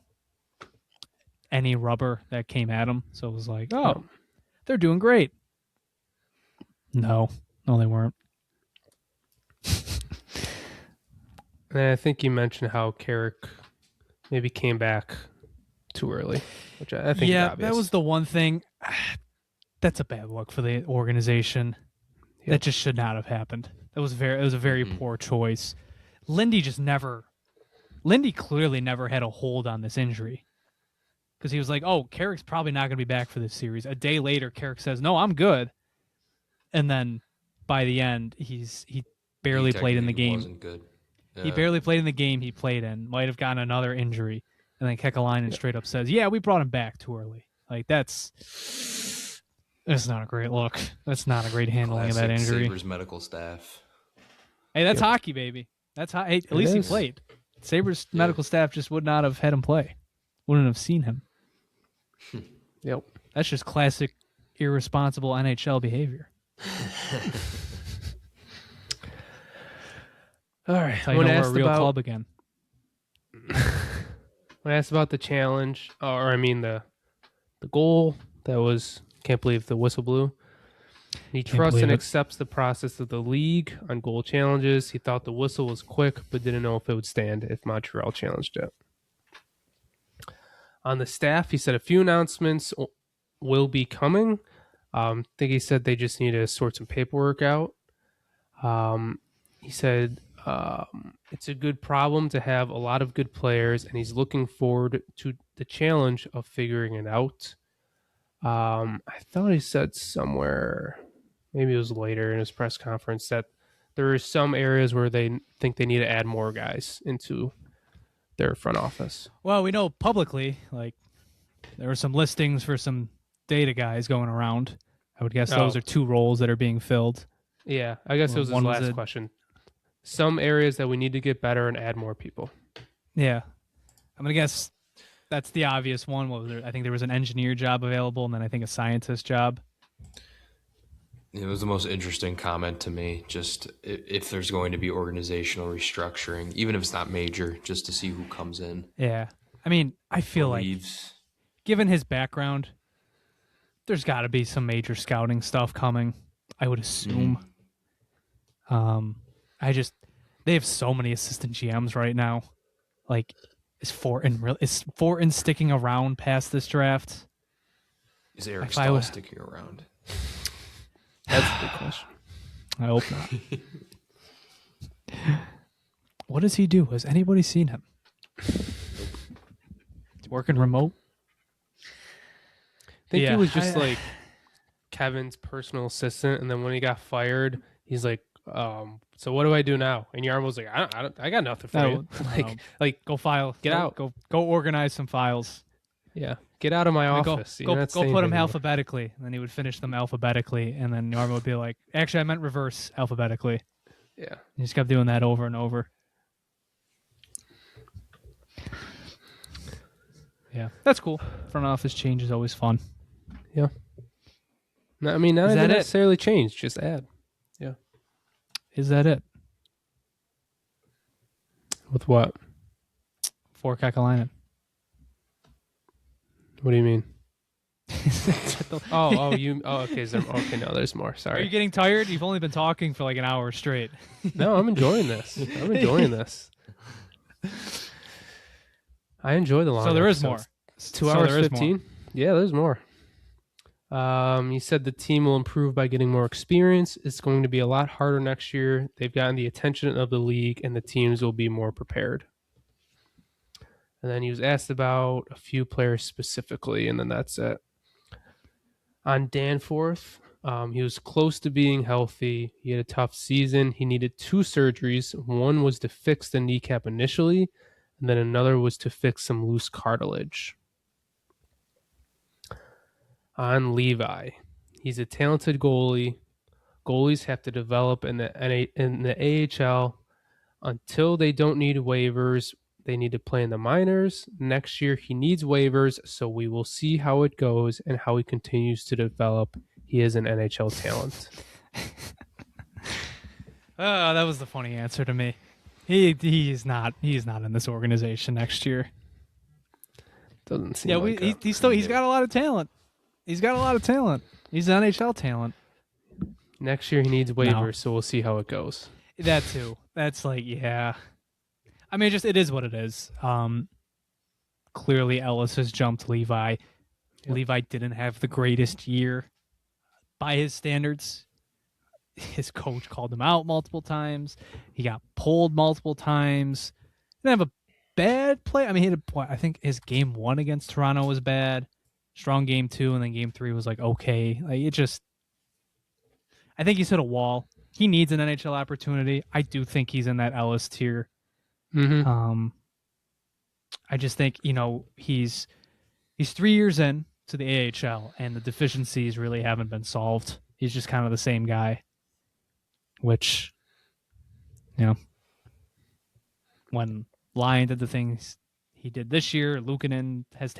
any rubber that came at him. So it was like, oh, they're doing great. No, they weren't. And I think you mentioned how Carrick maybe came back too early, which I think is obvious. That was the one thing. That's a bad look for the organization. Yep. That just should not have happened. It was a very poor choice. Lindy clearly never had a hold on this injury. Because he was like, oh, Carrick's probably not going to be back for this series. A day later, Carrick says, no, I'm good. And then by the end, he barely played in the game. Wasn't good. He barely played in the game he played in. Might have gotten another injury. And then Kekalainen straight up says, yeah, we brought him back too early. Like, that's not a great look. That's not a great handling of that injury. Sabres medical staff. Hey, that's hockey, baby. That's hey, at least he played. Sabres medical staff just would not have had him play. Wouldn't have seen him. Yep. That's just classic irresponsible NHL behavior. All right. We're a real club again. When asked about the challenge, the goal that was, can't believe the whistle blew. He trusts and accepts the process of the league on goal challenges. He thought the whistle was quick, but didn't know if it would stand if Montreal challenged it. On the staff, he said a few announcements will be coming. I think he said they just need to sort some paperwork out. He said it's a good problem to have a lot of good players, and he's looking forward to the challenge of figuring it out. I thought he said somewhere, maybe it was later in his press conference, that there are some areas where they think they need to add more guys into their front office. Well, we know publicly, like, there were some listings for some data guys going around. I would guess those are 2 roles that are being filled. Yeah, I guess it was his last question. Some areas that we need to get better and add more people. Yeah. I'm going to guess that's the obvious one. What was there? I think there was an engineer job available, and then I think a scientist job. It was the most interesting comment to me. Just if there's going to be organizational restructuring, even if it's not major, just to see who comes in. Yeah. I mean, I feel like, given his background, there's got to be some major scouting stuff coming, I would assume. They have so many assistant GMs right now. Like, is Fortin sticking around past this draft? Is Eric Staal sticking around? That's a big question. I hope not. What does he do? Has anybody seen him? He's working remote. I think he was just like Kevin's personal assistant, and then when he got fired, he's like, "So what do I do now?" And Yarmo was like, "I got nothing for you. Like, go file, get out, go organize some files. Yeah, get out of my office. Go put them alphabetically." And then he would finish them alphabetically, and then Yarmo would be like, "Actually, I meant reverse alphabetically." Yeah, he just kept doing that over and over. Yeah, that's cool. Front office change is always fun. Yeah. No, I mean, not even necessarily change, just add. Yeah. Is that it? With what? For Kekalainen. What do you mean? Okay, no, there's more. Sorry. Are you getting tired? You've only been talking for like an hour straight. No, I'm enjoying this. I enjoy the long. So there is more. 2 hours 15. Yeah, there's more. He said the team will improve by getting more experience. It's going to be a lot harder next year. They've gotten the attention of the league, and the teams will be more prepared. And then he was asked about a few players specifically, and then that's it. On Danforth, he was close to being healthy. He had a tough season. He needed 2 surgeries. One was to fix the kneecap initially, and then another was to fix some loose cartilage. On Levi, he's a talented goalie. Goalies have to develop in the AHL until they don't need waivers. They need to play in the minors. Next year, he needs waivers, so we will see how it goes and how he continues to develop. He is an NHL talent. Oh, that was the funny answer to me. He's not in this organization next year. Doesn't seem like it. He's got a lot of talent. He's got a lot of talent. He's an NHL talent. Next year he needs waivers, so we'll see how it goes. That too. That's like, yeah. I mean, it is what it is. Clearly Ellis has jumped Levi. Yep. Levi didn't have the greatest year by his standards. His coach called him out multiple times. He got pulled multiple times. Didn't have a bad play. I mean, I think his game 1 against Toronto was bad. Strong game 2, and then game 3 was like okay. Like I think he's hit a wall. He needs an NHL opportunity. I do think he's in that Ellis tier. Mm-hmm. I just think he's 3 years in to the AHL, and the deficiencies really haven't been solved. He's just kind of the same guy, which when Lyon did the things he did this year, Luukkonen's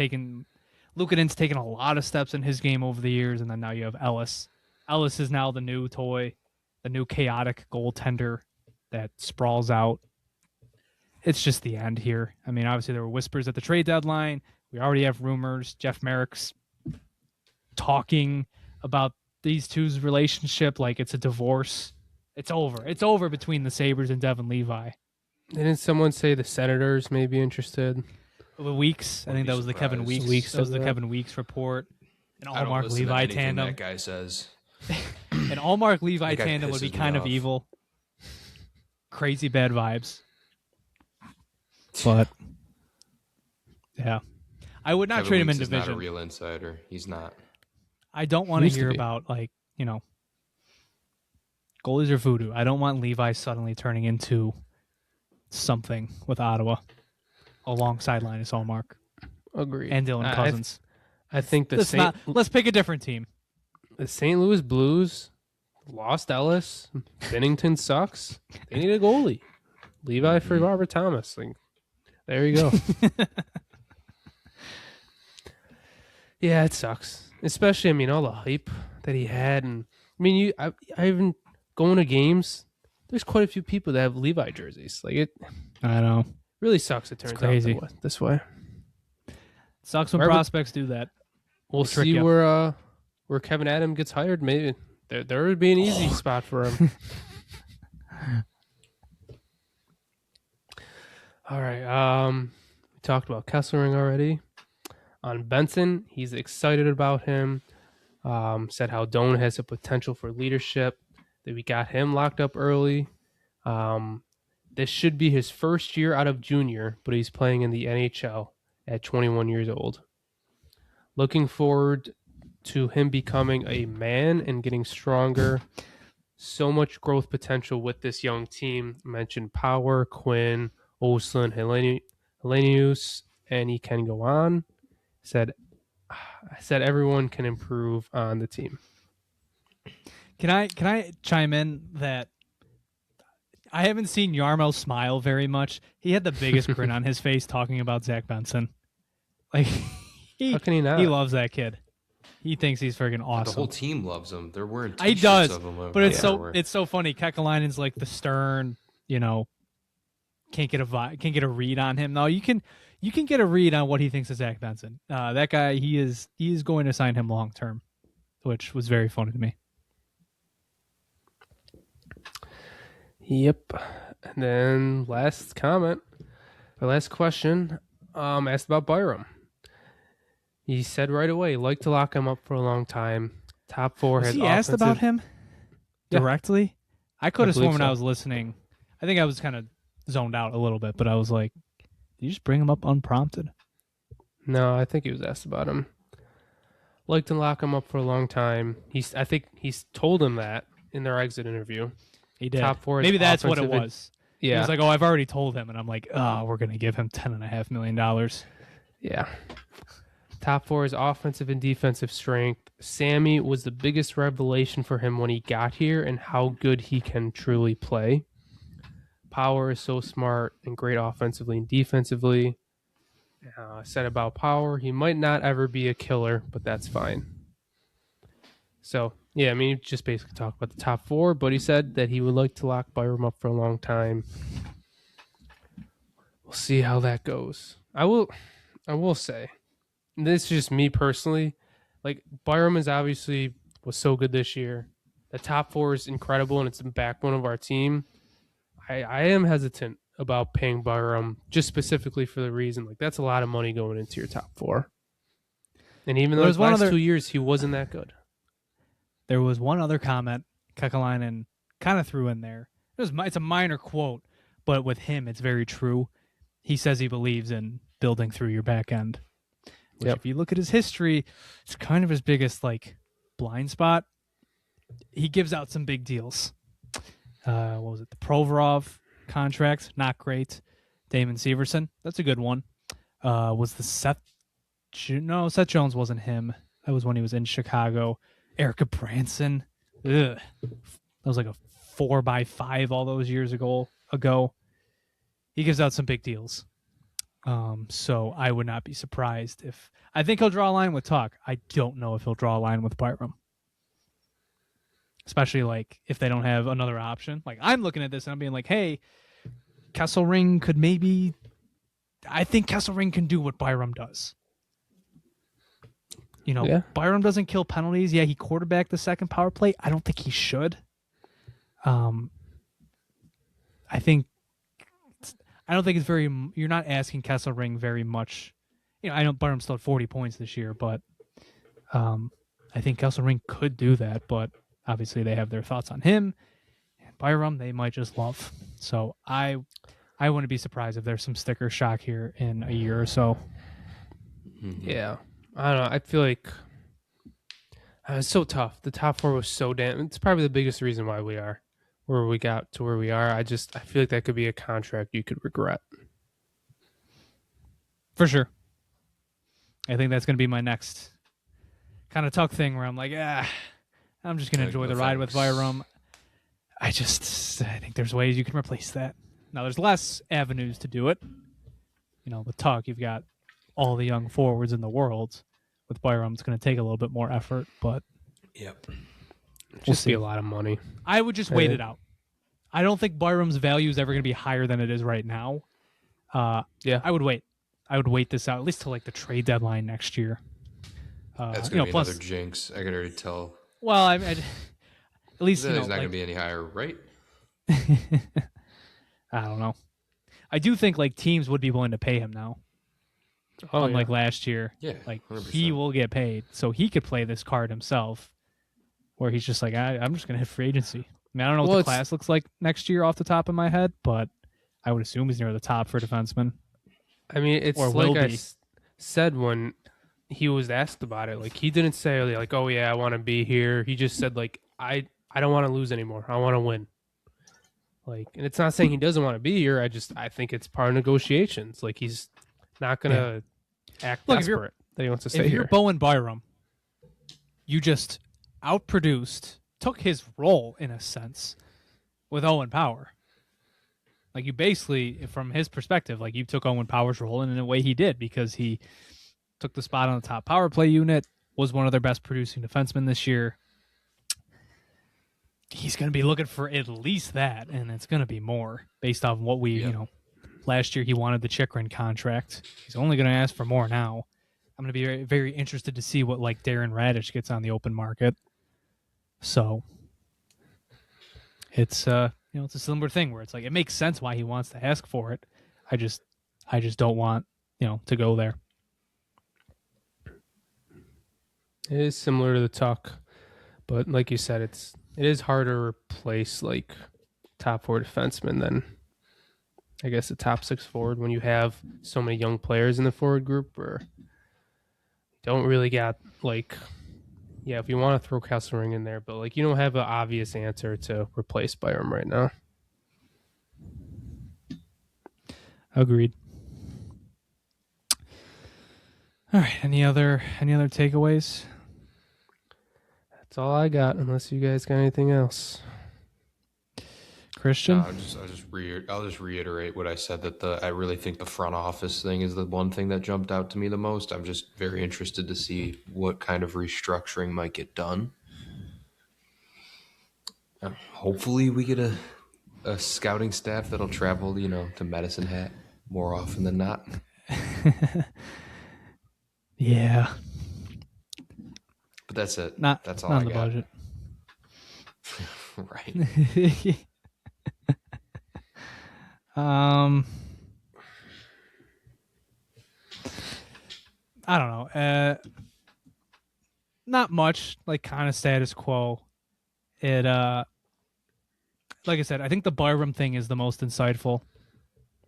taken a lot of steps in his game over the years, and then now you have Ellis. Ellis is now the new toy, the new chaotic goaltender that sprawls out. It's just the end here. I mean, obviously there were whispers at the trade deadline. We already have rumors. Jeff Merrick's talking about these two's relationship like it's a divorce. It's over. It's over between the Sabres and Devon Levi. Didn't someone say the Senators may be interested? The Weeks. I think that was the Kevin Weeks. That was the Kevin Weeks report. An Allmark Levi tandem. That guy says. An Allmark Levi tandem would be kind of evil. Crazy bad vibes. But yeah, I would not Kevin trade him in Weeks division. He's not a real insider. He's not. I don't want to hear about goalies are voodoo. I don't want Levi suddenly turning into something with Ottawa alongside Linus Allmark. Agreed. And Dylan Cousins. I think let's pick a different team. The St. Louis Blues lost Ellis. Binnington sucks. They need a goalie. Levi for Robert Thomas. There you go. Yeah, it sucks. Especially, all the hype that he had, and I mean, I even going to games. There's quite a few people that have Levi jerseys. Like it. I know. Really sucks. It turns out this way. Sucks when prospects do that. We'll see where Kevin Adams gets hired. Maybe there would be an easy spot for him. All right. We talked about Kesselring already. On Benson, he's excited about him. Said how Doan has the potential for leadership. That we got him locked up early. This should be his first year out of junior, but he's playing in the NHL at 21 years old. Looking forward to him becoming a man and getting stronger. So much growth potential with this young team. Mentioned Power, Quinn, Oslin, Helenius, and he can go on. Said everyone can improve on the team. Can I chime in that I haven't seen Yarmo smile very much. He had the biggest grin on his face talking about Zach Benson. Like how can he not? He loves that kid. He thinks he's freaking awesome. The whole team loves him. They're wearing He t-shirts does, of him. but it's so funny. Kekalainen's like the stern, can't get a read on him. No, you can get a read on what he thinks of Zach Benson. That guy, he is going to sign him long term, which was very funny to me. Yep. And then last question, asked about Byram. He said right away, like to lock him up for a long time. Top four has he asked about him directly? Yeah. I could have sworn when I was listening. I think I was kind of zoned out a little bit, but I was like, did you just bring him up unprompted? No, I think he was asked about him. Like to lock him up for a long time. I think he's told him that in their exit interview. He did. Top four. Maybe that's what it was. Yeah. He was like, "Oh, I've already told him," and I'm like, "Oh, we're gonna give him $10.5 million." Yeah. Top four is offensive and defensive strength. Sammy was the biggest revelation for him when he got here and how good he can truly play. Power is so smart and great offensively and defensively. I said about Power, he might not ever be a killer, but that's fine. So, yeah, I mean, he just basically talked about the top four, but he said that he would like to lock Byram up for a long time. We'll see how that goes. I will say, this is just me personally, like Byram is obviously was so good this year. The top four is incredible, and it's the backbone of our team. I am hesitant about paying Byram just specifically for the reason, like that's a lot of money going into your top four. And even though the last 2 years he wasn't that good. There was one other comment Kekalainen kind of threw in there. It's a minor quote, but with him, it's very true. He says he believes in building through your back end. Which, if you look at his history, it's kind of his biggest blind spot. He gives out some big deals. What was it? The Provorov contract, not great. Damon Severson, that's a good one. Was the Seth Jones wasn't him. That was when he was in Chicago. Erica Branson. Ugh. That was like a 4x5 all those years ago. He gives out some big deals. So I would not be surprised if... I think he'll draw a line with Tuch. I don't know if he'll draw a line with Byram. Especially if they don't have another option. I'm looking at this and I'm being like, hey, Kesselring could maybe... I think Kesselring can do what Byram does. Byram doesn't kill penalties. Yeah, he quarterbacked the second power play. I don't think he should. I don't think it's very... You're not asking Kesselring very much. I know Byram still had 40 points this year, but I think Kesselring could do that, but obviously they have their thoughts on him. And Byram, they might just love. So I wouldn't be surprised if there's some sticker shock here in a year or so. Yeah. I don't know. I feel like it's so tough. The top four was so damn... It's probably the biggest reason why we are where we got to where we are. I feel like that could be a contract you could regret. For sure. I think that's going to be my next kind of Tuch thing where I'm like, I'm just going to enjoy the ride with Byram. I think there's ways you can replace that. Now, there's less avenues to do it. With Tuch, you've got all the young forwards in the world. With Byram, it's going to take a little bit more effort, but... Yep. Just be a lot of money. I would just wait it out. I don't think Byram's value is ever going to be higher than it is right now. Yeah, I would wait. I would wait this out at least till like the trade deadline next year. That's gonna be another jinx. I can already tell. Well, at least it's not gonna be any higher, right? I don't know. I do think like teams would be willing to pay him now. Unlike last year. Yeah, like 100%. He will get paid, so he could play this card himself, where he's just like, I'm just gonna hit free agency. I mean, I don't know what the class looks like next year off the top of my head, but I would assume he's near the top for defenseman. I mean, it's like I said when he was asked about it. Like, he didn't say, like, oh, yeah, I want to be here. He just said, like, I don't want to lose anymore. I want to win. Like, and it's not saying he doesn't want to be here. I think it's part of negotiations. Like, he's not going to act desperate that he wants to stay here. If you're Bowen Byram, you just outproduced, took his role, in a sense, with Owen Power. Like, you basically, from his perspective, like, you took Owen Power's role, and in a way he did, because he took the spot on the top power play unit, was one of their best producing defensemen this year. He's going to be looking for at least that, and it's going to be more based off what we, last year he wanted the Chikrin contract. He's only going to ask for more now. I'm going to be very, very interested to see what, like, Darren Radich gets on the open market. So it's it's a similar thing where it's like, it makes sense why he wants to ask for it. I just don't want, to go there. It is similar to the Tuck, but like you said, it is harder to replace like top 4 defensemen than I guess a top 6 forward when you have so many young players in the forward group, or don't really got like, if you want to throw Kesselring in there, but like you don't have an obvious answer to replace Byram right now. Agreed. All right. Any other takeaways? That's all I got, unless you guys got anything else. Christian? No, I'll just reiterate what I said, that I really think the front office thing is the one thing that jumped out to me the most. I'm just very interested to see what kind of restructuring might get done. Hopefully we get a scouting staff that'll travel, to Medicine Hat more often than not. Yeah. But that's it. That's all not I the got. Budget. Right. I don't know. Not much, like kind of status quo. It like I said, I think the Byram thing is the most insightful.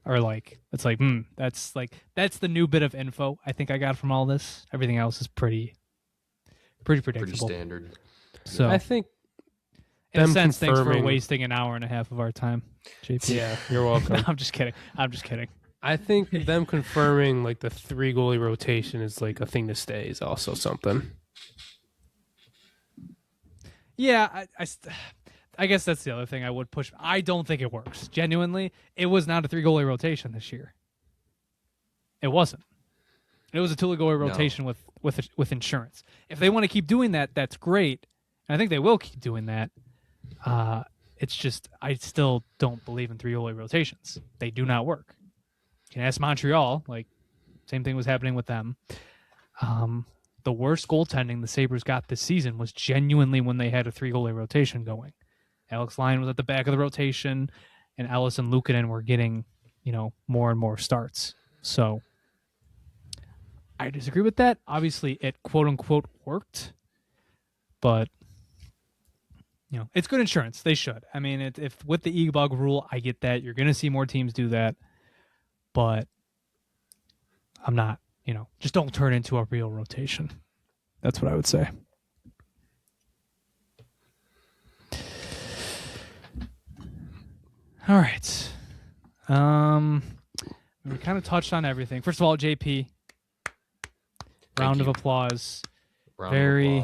Or like it's like, that's the new bit of info I think I got from all this. Everything else is pretty predictable. Pretty standard. So I think in a sense, thanks for wasting an hour and a half of our time, JP. Yeah, you're welcome. No, I'm just kidding. I think them confirming like the 3 goalie rotation is like a thing to stay is also something. Yeah, I guess that's the other thing I would push. I don't think it works. Genuinely, it was not a 3 goalie rotation this year. It wasn't. It was a 2 goalie rotation with insurance. If they want to keep doing that, that's great. And I think they will keep doing that. It's just I still don't believe in 3 goalie rotations. They do not work. You can ask Montreal. Like, same thing was happening with them. The worst goaltending the Sabres got this season was genuinely when they had a 3 goalie rotation going. Alex Lyon was at the back of the rotation, and Ellis and Luukkonen were getting, more and more starts. So I disagree with that. Obviously, it quote unquote worked, but it's good insurance. They should. I mean, if with the e-bug rule, I get that you're going to see more teams do that, but I'm not. Just don't turn it into a real rotation. That's what I would say. All right. We kind of touched on everything. First of all, JP, round of applause. Very,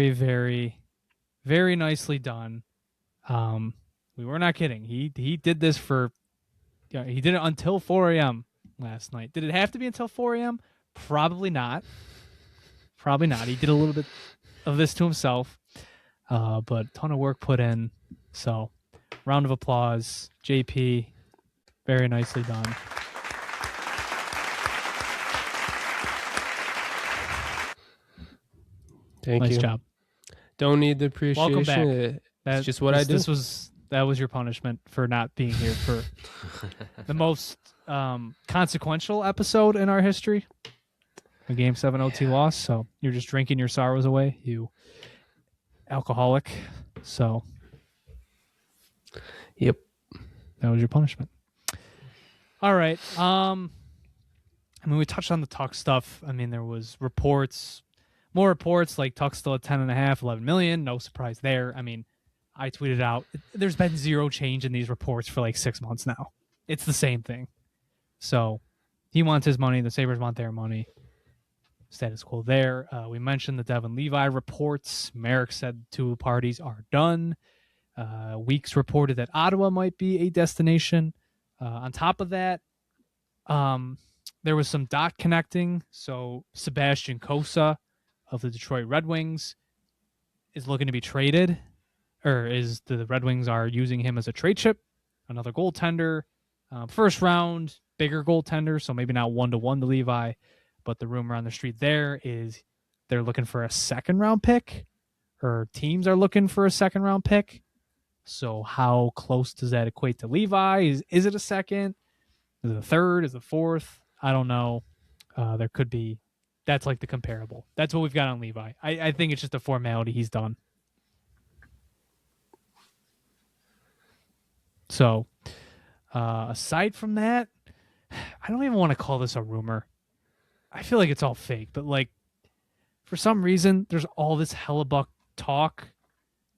very nicely done. We were not kidding. He did this he did it until 4 a.m. last night. Did it have to be until 4 a.m.? Probably not. He did a little bit of this to himself. but a ton of work put in. So, round of applause, JP. Very nicely done. Thank you. Nice job. Don't need the appreciation. Welcome back. That's just what I do. That was your punishment for not being here for the most consequential episode in our history. A Game 7 OT loss. So you're just drinking your sorrows away, you alcoholic. So, yep, that was your punishment. All right. We touched on the Tuck stuff. There was more reports, like Tuck's still at 10.5, 11 million. No surprise there. I tweeted out, there's been zero change in these reports for like 6 months now. It's the same thing. So he wants his money. The Sabres want their money. Status quo there. We mentioned the Devon Levi reports. Merrick said 2 parties are done. Weeks reported that Ottawa might be a destination. On top of that, there was some dot connecting. So Sebastian Cossa of the Detroit Red Wings is looking to be traded, or is the Red Wings are using him as a trade chip. Another goaltender, first round, bigger goaltender, so maybe not 1-to-1 to Levi, but the rumor on the street there is they're looking for a second round pick, or teams are looking for a second round pick. So how close does that equate to Levi? Is it a second? Is it a third? Is it a fourth? I don't know. There could be. That's like the comparable. That's what we've got on Levi. I think it's just a formality. He's done. So, aside from that, I don't even want to call this a rumor. I feel like it's all fake, but like for some reason, there's all this Hellebuyck talk,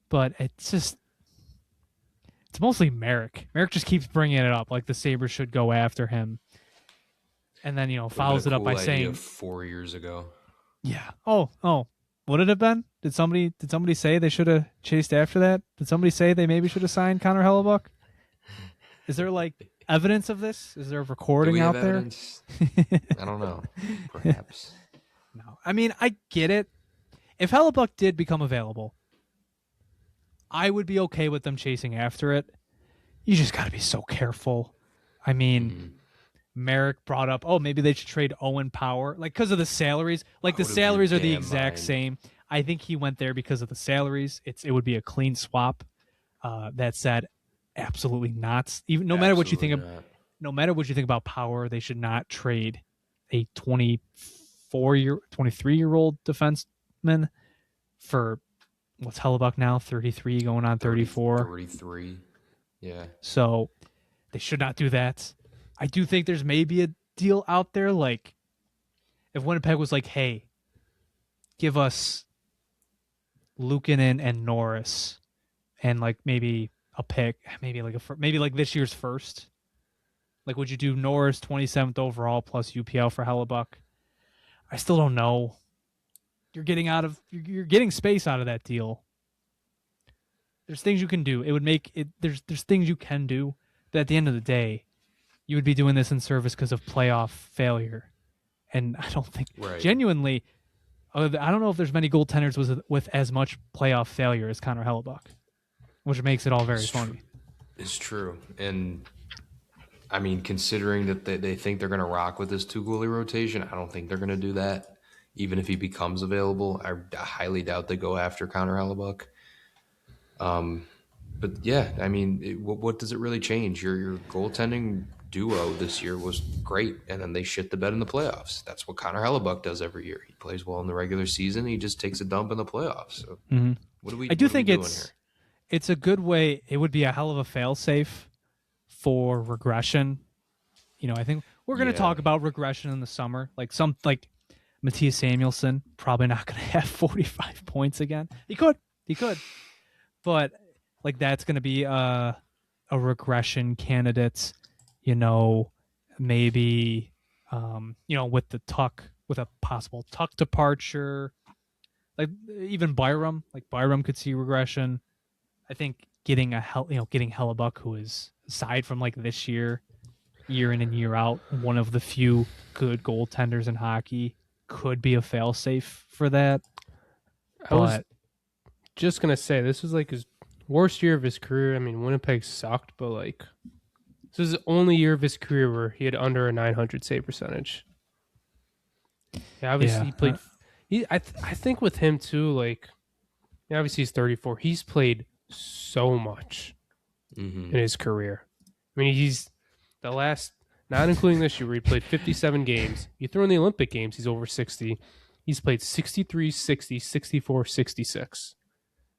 but it's mostly Merrick. Merrick just keeps bringing it up, like the Sabres should go after him. And then, follows it up by saying 4 years ago. Yeah. Oh, would it have been? Did somebody say they should have chased after that? Did somebody say they maybe should have signed Connor Hellebuyck? Is there like evidence of this? Is there a recording out there? I don't know. Perhaps. No. I get it. If Hellebuyck did become available, I would be okay with them chasing after it. You just got to be so careful. Merrick brought up, maybe they should trade Owen Power, like because of the salaries. Like the salaries are the exact same. I think he went there because of the salaries. It would be a clean swap. That said, absolutely not. Even no matter what you think about Power, they should not trade a 23-year-old defenseman for what's Hellebuyck now, 33 going on 34. 33. Yeah. So they should not do that. I do think there's maybe a deal out there, like if Winnipeg was like, hey, give us Luukkonen and Norris and like maybe a pick, maybe like this year's first. Like, would you do Norris 27th overall plus UPL for Hellebuyck? I still don't know. You're getting space out of that deal. There's things you can do. It would make it. There's things you can do, but at the end of the day, you would be doing this in service because of playoff failure. And I don't think, genuinely, I don't know if there's many goaltenders with as much playoff failure as Connor Hellebuyck, which makes it all very funny. It's true. And, considering that they think they're going to rock with this 2-goalie rotation, I don't think they're going to do that. Even if he becomes available, I highly doubt they go after Connor Hellebuyck. But, yeah, what does it really change? Your goaltending duo this year was great, and then they shit the bed in the playoffs. That's what Connor Hellebuyck does every year. He plays well in the regular season. He just takes a dump in the playoffs. So I do think it's a good way. It would be a hell of a fail-safe for regression. I think we're going to talk about regression in the summer. Like Mattias Samuelsson, probably not going to have 45 points again. He could. But like that's going to be a regression candidate. Maybe, with a possible Tuck departure, like even Byram, could see regression. I think getting Hellebuyck, who is aside from like this year in and year out, one of the few good goaltenders in hockey, could be a fail-safe for that. just gonna say this was like his worst year of his career. I mean, Winnipeg sucked, but like this was the only year of his career where he had under a .900 save percentage. Yeah, obviously he played. I think with him too, like obviously he's 34. He's played so much in his career. I mean, he's the last, not including this year, where he played 57 games. You throw in the Olympic games, he's over 60. He's played 63, 60, 64, 66.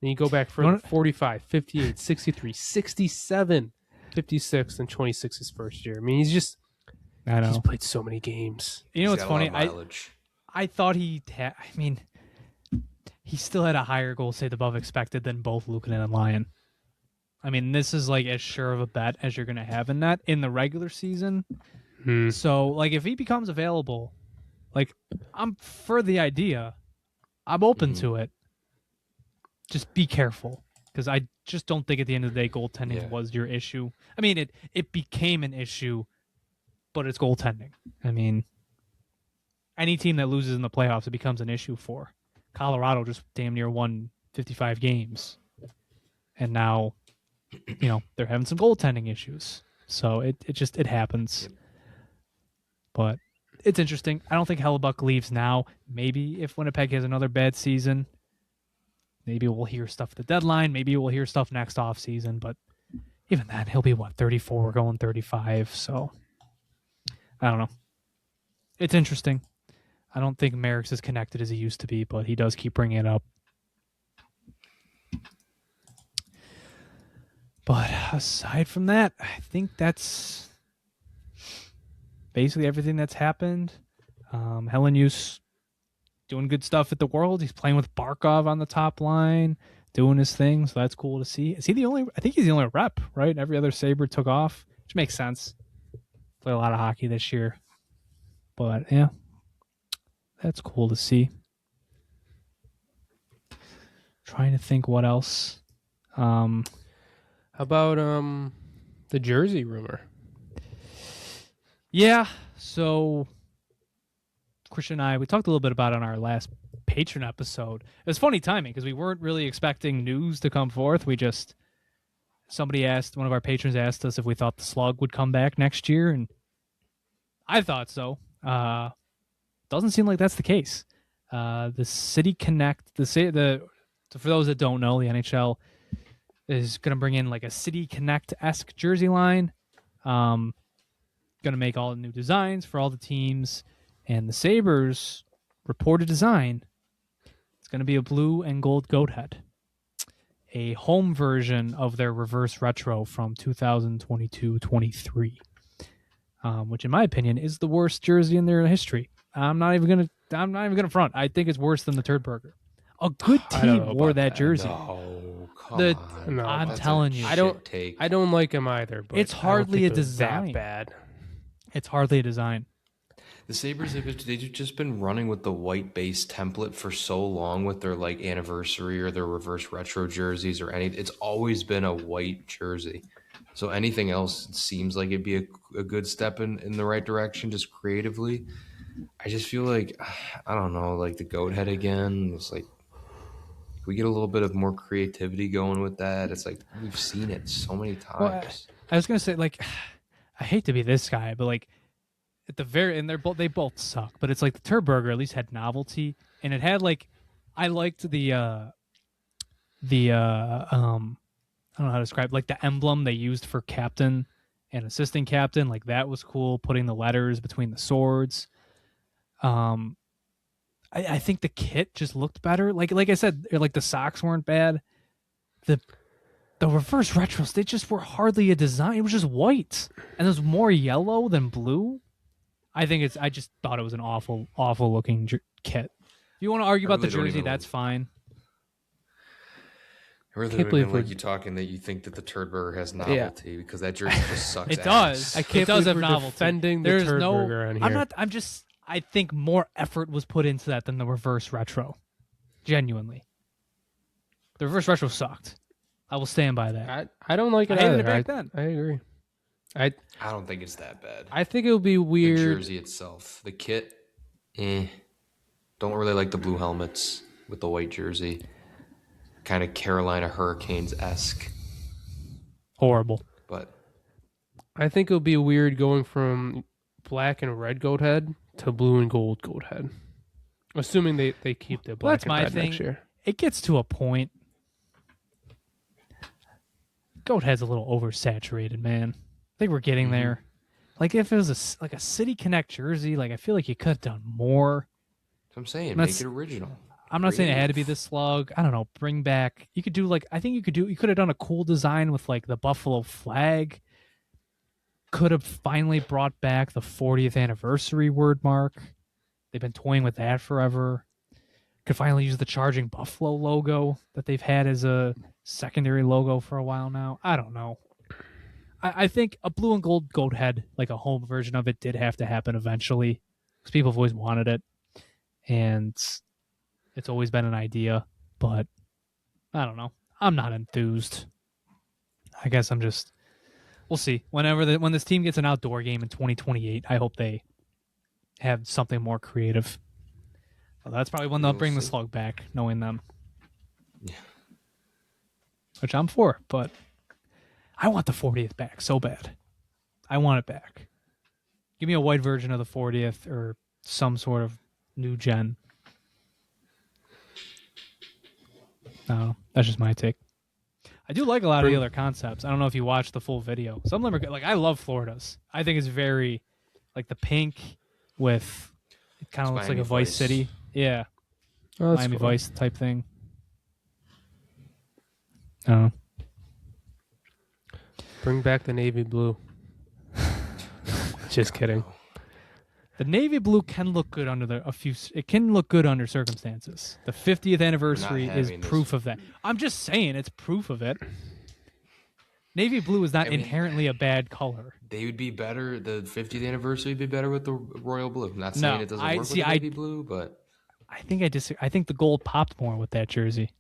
Then you go back for 45, 58, 63, 67, 56, and 26 his first year. I mean, he's played so many games. You know what's funny? I thought he still had a higher goal saved above expected than both Luukkonen and Lyon. I mean, this is like as sure of a bet as you're going to have in that in the regular season. So, like, if he becomes available, like, I'm for the idea. I'm open to it. Just be careful, because I just don't think at the end of the day goaltending was your issue. I mean, it became an issue, but it's goaltending. I mean, any team that loses in the playoffs, it becomes an issue for. Colorado just damn near won 55 games, and now, you know, they're having some goaltending issues. So it happens. But it's interesting. I don't think Hellebuyck leaves now. Maybe if Winnipeg has another bad season, maybe we'll hear stuff at the deadline. Maybe we'll hear stuff next offseason. But even then, he'll be, 34 going 35. So I don't know. It's interesting. I don't think Merrick's as connected as he used to be, but he does keep bringing it up. But aside from that, I think that's basically everything that's happened. Hellebuyck doing good stuff at the World. He's playing with Barkov on the top line, doing his thing, so that's cool to see. Is he the only? I think he's the only rep, right? Every other Sabre took off, which makes sense. Played a lot of hockey this year. But, yeah, that's cool to see. Trying to think what else. How about the jersey rumor? Yeah, so Christian and I, we talked a little bit about it on our last patron episode. It was funny timing because we weren't really expecting news to come forth. One of our patrons asked us if we thought the Slug would come back next year, and I thought so. Doesn't seem like that's the case. The City Connect, for those that don't know, the NHL is going to bring in like a City Connect-esque jersey line. Going to make all the new designs for all the teams. And the Sabres reported design. It's going to be a blue and gold Goathead. A home version of their reverse retro from 2022-23. Which in my opinion is the worst jersey in their history. I'm not even gonna front. I think it's worse than the Turd Burger. A good team wore that jersey. No, come on. No, I'm telling you. I don't like him either, but it's hardly a design. That bad. It's hardly a design. The Sabres, they've just been running with the white base template for so long with their like anniversary or their reverse retro jerseys or anything. It's always been a white jersey. So anything else seems like it'd be a good step in the right direction, just creatively. I just feel like, I don't know, like the Goathead again. It's like, we get a little bit of more creativity going with that. It's like, we've seen it so many times. Well, I was going to say, like, I hate to be this guy, but like, at the very, and they both suck, but it's like the Turd Burger at least had novelty, and it had like, I liked I don't know how to describe, like the emblem they used for captain and assistant captain, like that was cool, putting the letters between the swords. I think the kit just looked better. Like I said, like the socks weren't bad. The reverse retros, they just were hardly a design. It was just white, and it was more yellow than blue. I just thought it was an awful looking kit. If you want to argue about the jersey, that's fine. I really don't even like you talking that you think that the Turd Burger has novelty because that jersey just sucks. It does. It does have novelty. Defending the Turd Burger on here. I think more effort was put into that than the reverse retro. Genuinely. The reverse retro sucked. I will stand by that. I don't like it I hated either. it back then. I agree. I don't think it's that bad. I think it would be weird. The jersey itself. The kit, Don't really like the blue helmets with the white jersey. kind of Carolina Hurricanes-esque. Horrible. But I think it'll be weird going from black and red Goathead to blue and gold Goathead. Assuming they keep the black and red next year. It gets to a point. Goathead's a little oversaturated, man. I think we're getting there. Like if it was a City Connect jersey, like I feel like you could have done more. That's what I'm saying. Make it original. I'm not saying it had to be the slug. I don't know. Bring back. You could do you could have done a cool design with like the Buffalo flag. Could have finally brought back the 40th anniversary word mark. They've been toying with that forever. Could finally use the Charging Buffalo logo that they've had as a secondary logo for a while now. I don't know. I think a blue and gold Goathead, like a home version of it, did have to happen eventually because people have always wanted it. And it's always been an idea, but I don't know. I'm not enthused. I guess I'm just... We'll see. When this team gets an outdoor game in 2028, I hope they have something more creative. Well, that's probably when they'll bring the slug back, knowing them. Yeah. Which I'm for, but I want the 40th back so bad. I want it back. Give me a white version of the 40th or some sort of new gen. I don't know. That's just my take. I do like a lot of the other concepts. I don't know if you watched the full video. Some of them are good. Like, I love Florida's. I think it's very, like, the pink with, it kind of looks like a Vice City. Yeah. Oh, Miami cool. Vice type thing. I don't know. Bring back the navy blue. Just kidding. The navy blue can look good under it can look good under circumstances. The 50th anniversary is proof of that. I'm just saying it's proof of it. Navy blue is not inherently a bad color. They would be better. The 50th anniversary would be better with the royal blue. I'm not saying it doesn't work with the navy blue, but I think I think the gold popped more with that jersey.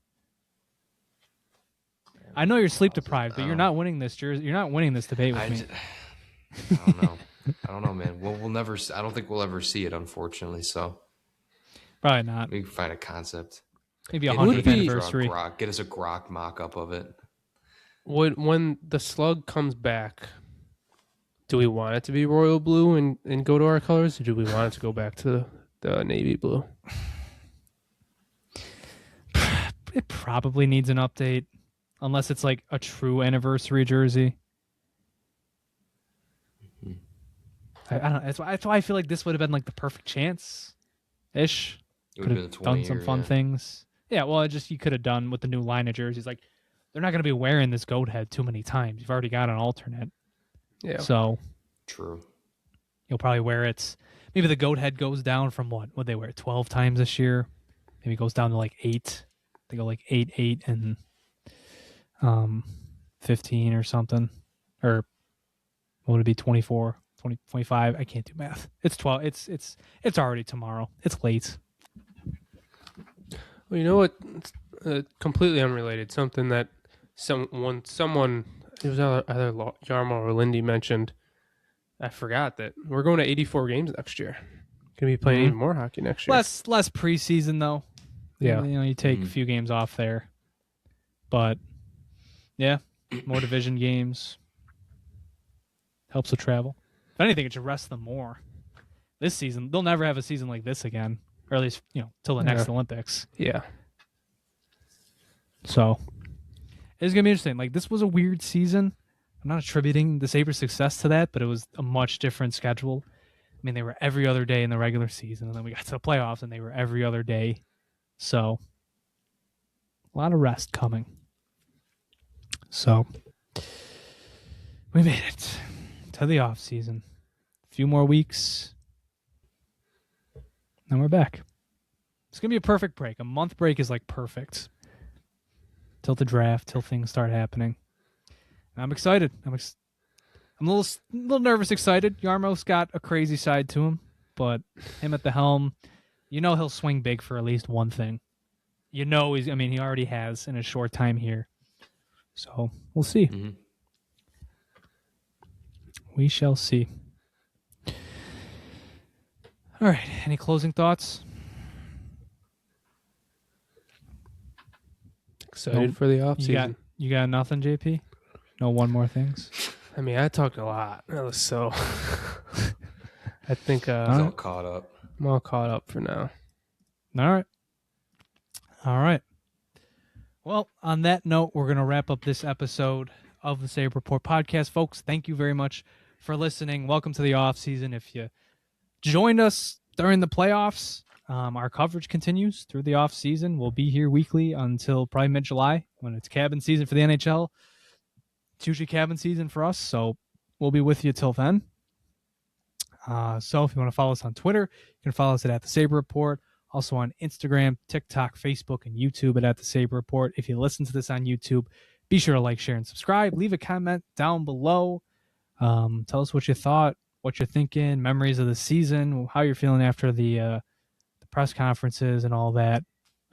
I know you're sleep deprived, but you're not winning this jersey. You're not winning this debate with me. I don't know. I don't know, man. We'll never. I don't think we'll ever see it, unfortunately. So probably not. We can find a concept. Maybe a 100th anniversary. Get us a Grok mock-up of it. When the slug comes back, do we want it to be royal blue and go to our colors, or do we want it to go back to the navy blue? It probably needs an update, unless it's like a true anniversary jersey. I don't know. That's why I feel like this would have been like the perfect chance-ish. Could have done some fun things. Yeah, well, you could have done with the new line of jerseys. Like, they're not going to be wearing this Goathead too many times. You've already got an alternate. Yeah. So. True. You'll probably wear it. Maybe the Goathead goes down from what? Would they wear it 12 times this year? Maybe it goes down to like 8. They go like 8, 8, and 15 or something. Or what would it be, 24? 25. I can't do math. It's 12. It's already tomorrow. It's late. Well, you know what? Completely unrelated. Something that someone it was either Yarmo or Lindy mentioned. I forgot that we're going to 84 games next year. Going to be playing even more hockey next year. Less preseason though. Yeah. You take a few games off there, but yeah, more division games. Helps with travel. If anything, it should rest them more. This season, they'll never have a season like this again, or at least till the next Olympics. Yeah. So it's gonna be interesting. Like, this was a weird season. I'm not attributing the Sabres' success to that, but it was a much different schedule. I mean, they were every other day in the regular season, and then we got to the playoffs, and they were every other day. So a lot of rest coming. So we made it to the off season. A few more weeks, and we're back. It's gonna be a perfect break. A month break is like perfect till the draft, till things start happening. And I'm excited. I'm a little nervous, excited. Yarmo's got a crazy side to him, but him at the helm, he'll swing big for at least one thing. He already has in a short time here. So we'll see. Mm-hmm. We shall see. All right. Any closing thoughts? Excited for the off season. You got nothing, JP? No one more things? I mean, I talked a lot, so I think He's all caught up. I'm all caught up for now. All right. Well, on that note, we're going to wrap up this episode of the Sabre Report Podcast. Folks, thank you very much for listening. Welcome to the off season. If you joined us during the playoffs, our coverage continues through the off season. We'll be here weekly until probably mid-July when it's cabin season for the NHL. It's usually cabin season for us, so we'll be with you till then. So if you want to follow us on Twitter, you can follow us at the Sabre Report. Also on Instagram, TikTok, Facebook, and YouTube at the Sabre Report. If you listen to this on YouTube, be sure to like, share, and subscribe. Leave a comment down below. Tell us what you thought, what you're thinking, memories of the season, how you're feeling after the press conferences and all that.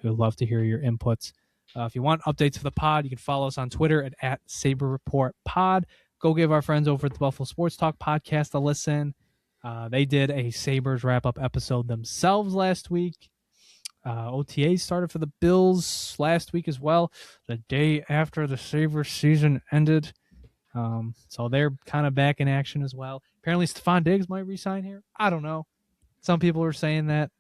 We would love to hear your inputs. If you want updates for the pod, you can follow us on Twitter at Sabre Report Pod. Go give our friends over at the Buffalo Sports Talk podcast a listen. They did a Sabres wrap-up episode themselves last week. OTA started for the Bills last week as well, the day after the Sabres season ended. So they're kind of back in action as well. Apparently Stephon Diggs might re-sign here. I don't know. Some people are saying that.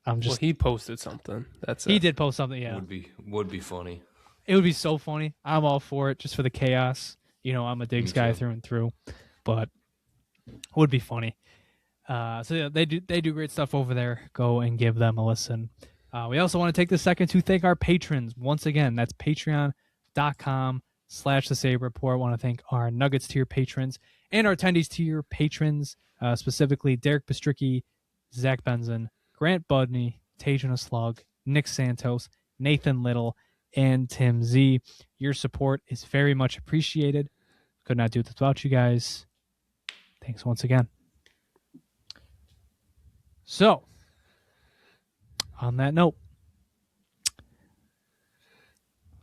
Well, he posted something. He did post something, yeah. Would be funny. It would be so funny. I'm all for it, just for the chaos. You know, I'm a Diggs guy through and through. But would be funny. So yeah, they do great stuff over there. Go and give them a listen. We also want to take this second to thank our patrons. Once again, that's patreon.com/the Sabre Report. I want to thank our Nuggets tier patrons and our Tendies tier patrons, specifically Derek Bistricki, Zach Benson, Grant Budney, Tajan Slug, Nick Santos, Nathan Little, and Tim Z. Your support is very much appreciated. Could not do this without you guys. Thanks once again. So, on that note,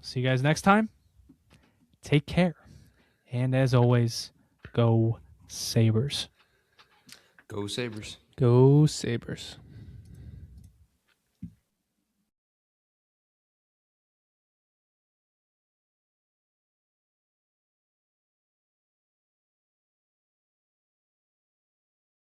see you guys next time. Take care. And as always, go Sabres. Go Sabres. Go Sabres.